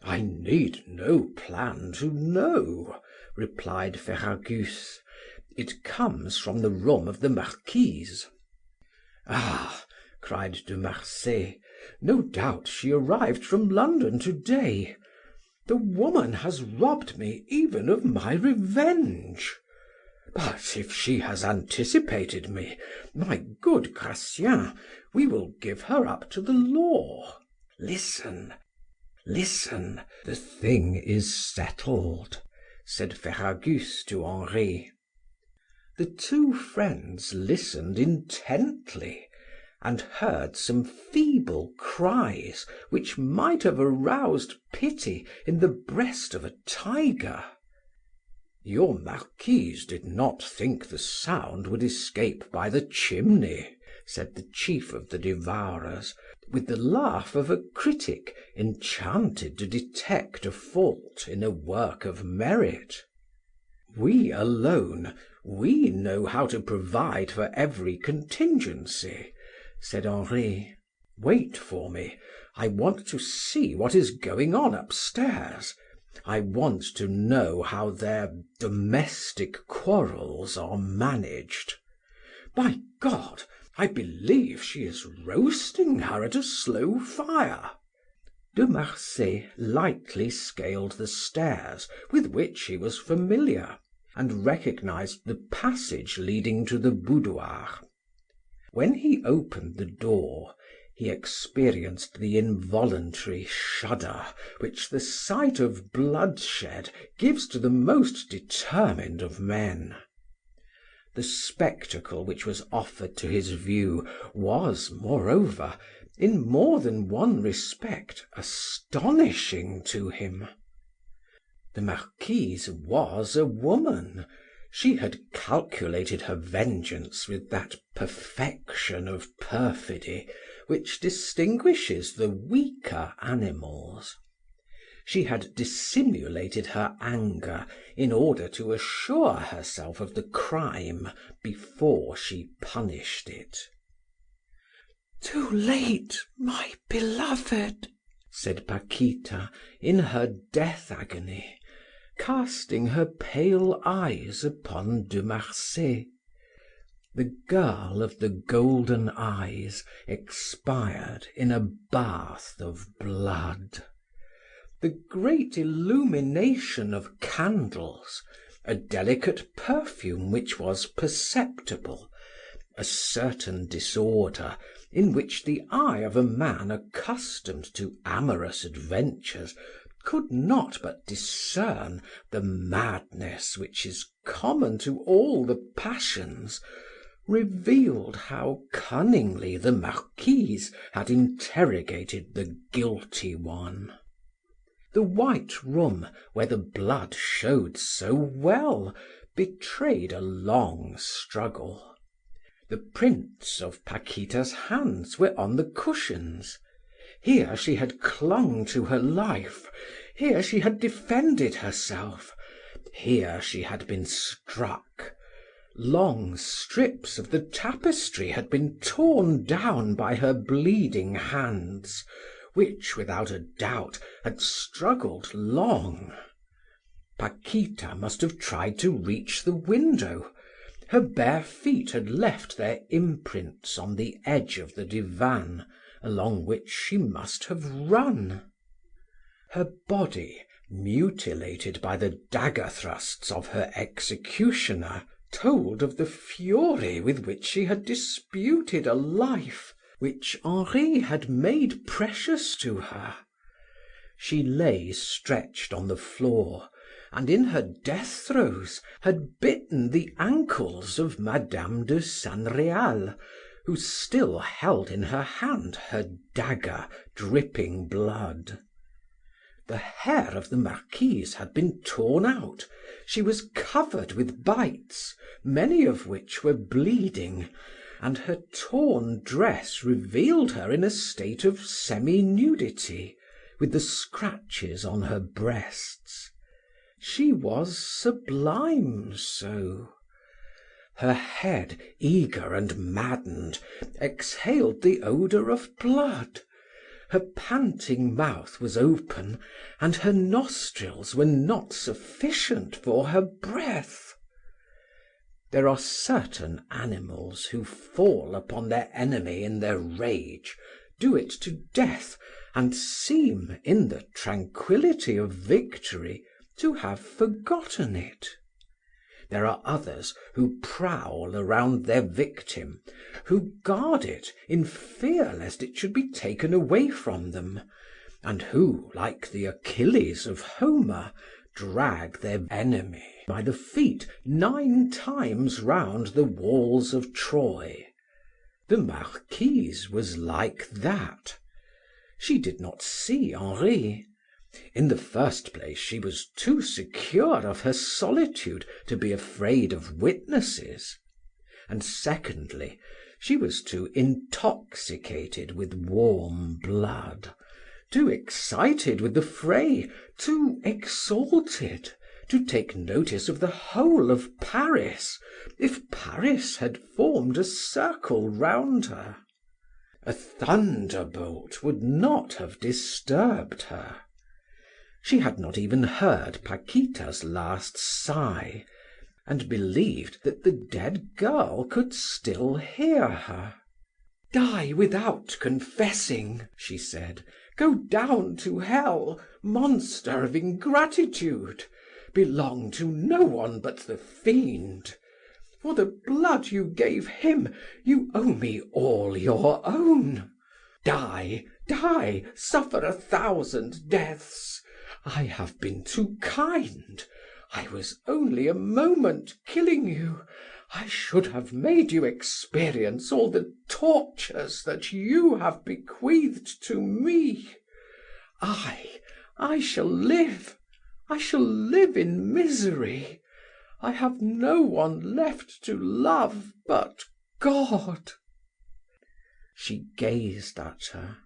"I need no plan to know," replied Ferragus. "It comes from the room of the Marquise." "Ah!" cried De Marsay, No doubt she arrived from London to day. The woman has robbed me even of my revenge. But if she has anticipated me, my good Gratien, we will give her up to the law. Listen, listen, the thing is settled," said Ferragus to Henri. The two friends listened intently, and heard some feeble cries which might have aroused pity in the breast of a tiger. "Your marquise did not think the sound would escape by the chimney," said the chief of the devourers, with the laugh of a critic enchanted to detect a fault in a work of merit. "We alone, we know how to provide for every contingency," said Henri. "Wait for me. I want to see what is going on upstairs. I want to know how their domestic quarrels are managed. By God, I believe she is roasting her at a slow fire." De Marsay lightly scaled the stairs with which he was familiar, and recognized the passage leading to the boudoir. When he opened the door, he experienced the involuntary shudder which the sight of bloodshed gives to the most determined of men. The spectacle which was offered to his view was, moreover, in more than one respect, astonishing to him. The marquise was a woman. She had calculated her vengeance with that perfection of perfidy which distinguishes the weaker animals. She had dissimulated her anger in order to assure herself of the crime before she punished it. "Too late, my beloved," said Paquita in her death agony, casting her pale eyes upon De Marsay. The girl of the golden eyes expired in a bath of blood. The great illumination of candles, a delicate perfume which was perceptible, a certain disorder in which the eye of a man accustomed to amorous adventures could not but discern the madness which is common to all the passions, revealed how cunningly the marquise had interrogated the guilty one. The white room, where the blood showed so well, betrayed a long struggle. The prints of Paquita's hands were on the cushions. Here she had clung to her life, here she had defended herself, here she had been struck. Long strips of the tapestry had been torn down by her bleeding hands, which, without a doubt, had struggled long. Paquita must have tried to reach the window. Her bare feet had left their imprints on the edge of the divan, along which she must have run. Her body, mutilated by the dagger thrusts of her executioner, told of the fury with which she had disputed a life which Henri had made precious to her. She lay stretched on the floor, and in her death throes had bitten the ankles of Madame de San Real, who still held in her hand her dagger dripping blood. The hair of the marquise had been torn out. She was covered with bites, many of which were bleeding, and her torn dress revealed her in a state of semi-nudity, with the scratches on her breasts. She was sublime so. Her head, eager and maddened, exhaled the odor of blood. Her panting mouth was open, and her nostrils were not sufficient for her breath. There are certain animals who fall upon their enemy in their rage, do it to death, and seem, in the tranquillity of victory, to have forgotten it. There are others who prowl around their victim, who guard it in fear lest it should be taken away from them, and who, like the Achilles of Homer, drag their enemy by the feet 9 times round the walls of Troy. The Marquise was like that. She did not see Henri. In the first place, she was too secure of her solitude to be afraid of witnesses, and secondly, she was too intoxicated with warm blood, too excited with the fray, too exalted, to take notice of the whole of Paris, if Paris had formed a circle round her. A thunderbolt would not have disturbed her. She had not even heard Paquita's last sigh, and believed that the dead girl could still hear her. "Die without confessing," she said. "Go down to hell, monster of ingratitude! Belong to no one but the fiend. For the blood you gave him, you owe me all your own. Die, die, suffer 1,000 deaths. I have been too kind. I was only a moment killing you. I should have made you experience all the tortures that you have bequeathed to me. I shall live. I shall live in misery. I have no one left to love but God." She gazed at her.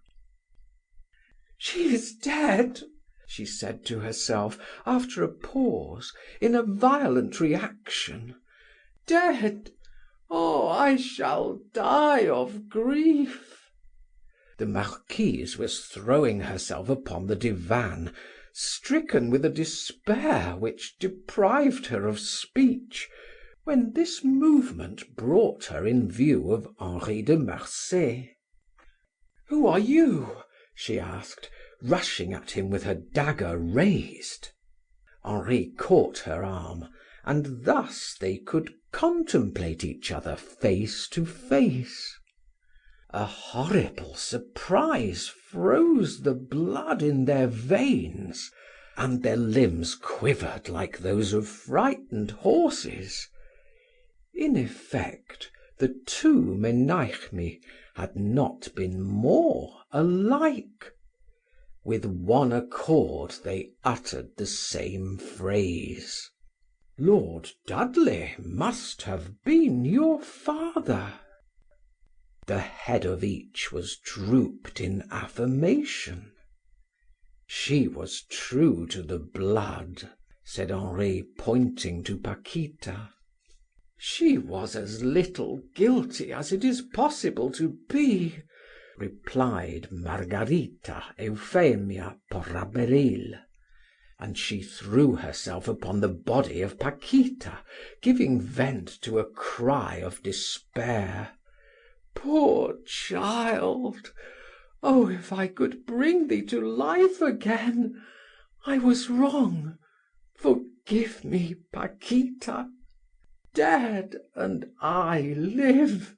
"She is dead," she said to herself, after a pause, in a violent reaction. "Dead! Oh, I shall die of grief." The Marquise was throwing herself upon the divan, stricken with a despair which deprived her of speech, when this movement brought her in view of Henri de Marsay. "Who are you?" she asked, rushing at him with her dagger raised. Henri caught her arm, and thus they could contemplate each other face to face. A horrible surprise froze the blood in their veins, and their limbs quivered like those of frightened horses. In effect, the two Menachmi had not been more alike. With one accord they uttered the same phrase. "Lord Dudley must have been your father." The head of each was drooped in affirmation. "She was true to the blood," said Henri, pointing to Paquita. "She was as little guilty as it is possible to be," replied Margarita Euphemia Porraberil, and she threw herself upon the body of Paquita, giving vent to a cry of despair. "Poor child! Oh, if I could bring thee to life again! I was wrong. Forgive me, Paquita. Dead, and I live.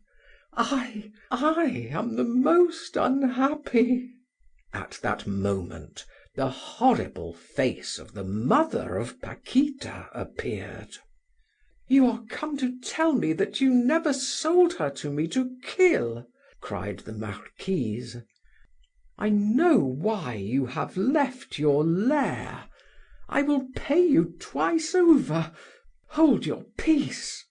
I am the most unhappy." At that moment, the horrible face of the mother of Paquita appeared. "You are come to tell me that you never sold her to me to kill," cried the Marquise. "I know why you have left your lair. I will pay you twice over. Hold your peace."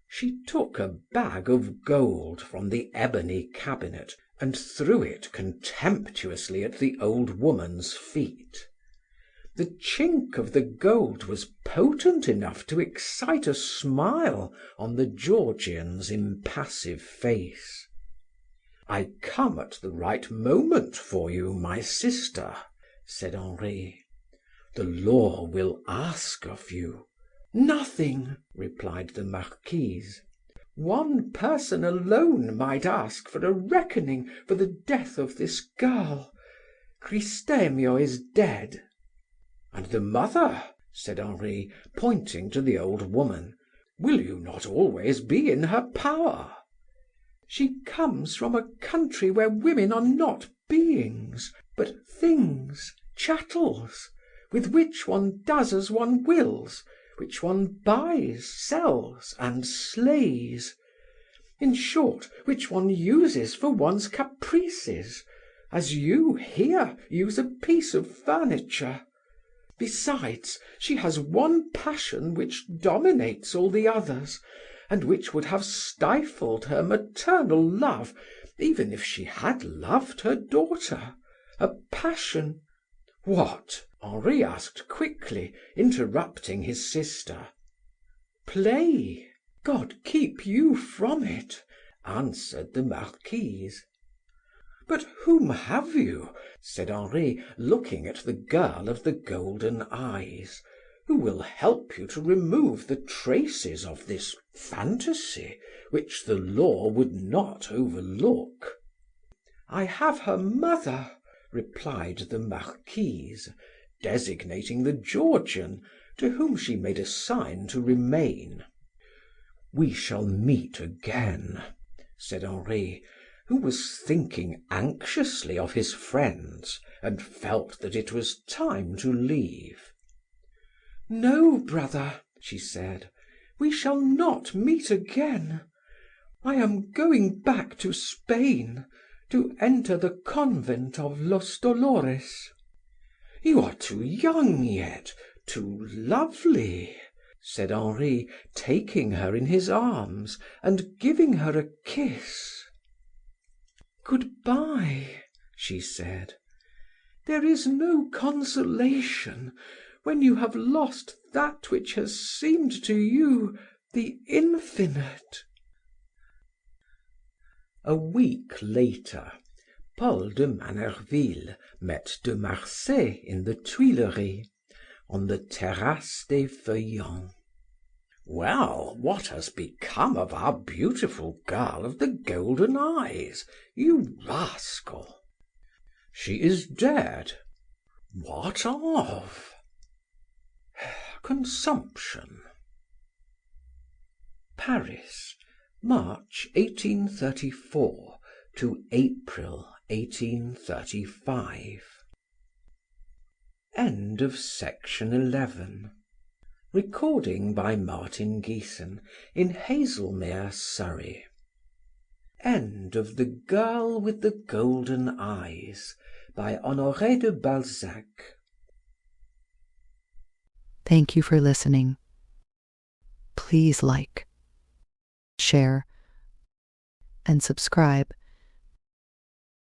She took a bag of gold from the ebony cabinet and threw it contemptuously at the old woman's feet. The chink of the gold was potent enough to excite a smile on the Georgian's impassive face. "I come at the right moment for you, my sister," said Henri. "The law will ask of you—" "Nothing," replied the Marquise. One person alone might ask for a reckoning for the death of this girl. Cristemio is dead." "And the mother?" said Henri, pointing to the old woman. "Will you not always be in her power?" "She comes from a country where women are not beings, but things, chattels, with which one does as one wills, which one buys, sells, and slays. In short, which one uses for one's caprices, as you here use a piece of furniture. Besides, she has one passion which dominates all the others, and which would have stifled her maternal love even if she had loved her daughter. A passion—" "What?" Henri asked quickly, interrupting his sister. "Play. God keep you from it," answered the Marquise. "But whom have you," said Henri, looking at the girl of the golden eyes, "who will help you to remove the traces of this fantasy, which the law would not overlook?" "I have her mother," replied the Marquise, designating the Georgian, to whom she made a sign to remain. "We shall meet again," said Henri, who was thinking anxiously of his friends and felt that it was time to leave. "No, brother," she said, "we shall not meet again. I am going back to Spain, to enter the convent of Los Dolores." "You are too young yet, too lovely," said Henri, taking her in his arms and giving her a kiss. "Good bye," she said. "There is no consolation when you have lost that which has seemed to you the infinite." A week later, Paul de Manerville met de Marsay in the Tuileries, on the Terrasse des Feuillants. "Well, what has become of our beautiful girl of the golden eyes, you rascal?" "She is dead." "What of?" "Consumption." Paris, March 1834 to April 1835. End of Section 11. Recording by Martin Geeson in Hazelmere, Surrey. End of The Girl with the Golden Eyes by Honore de Balzac. Thank you for listening. Please like, share, and subscribe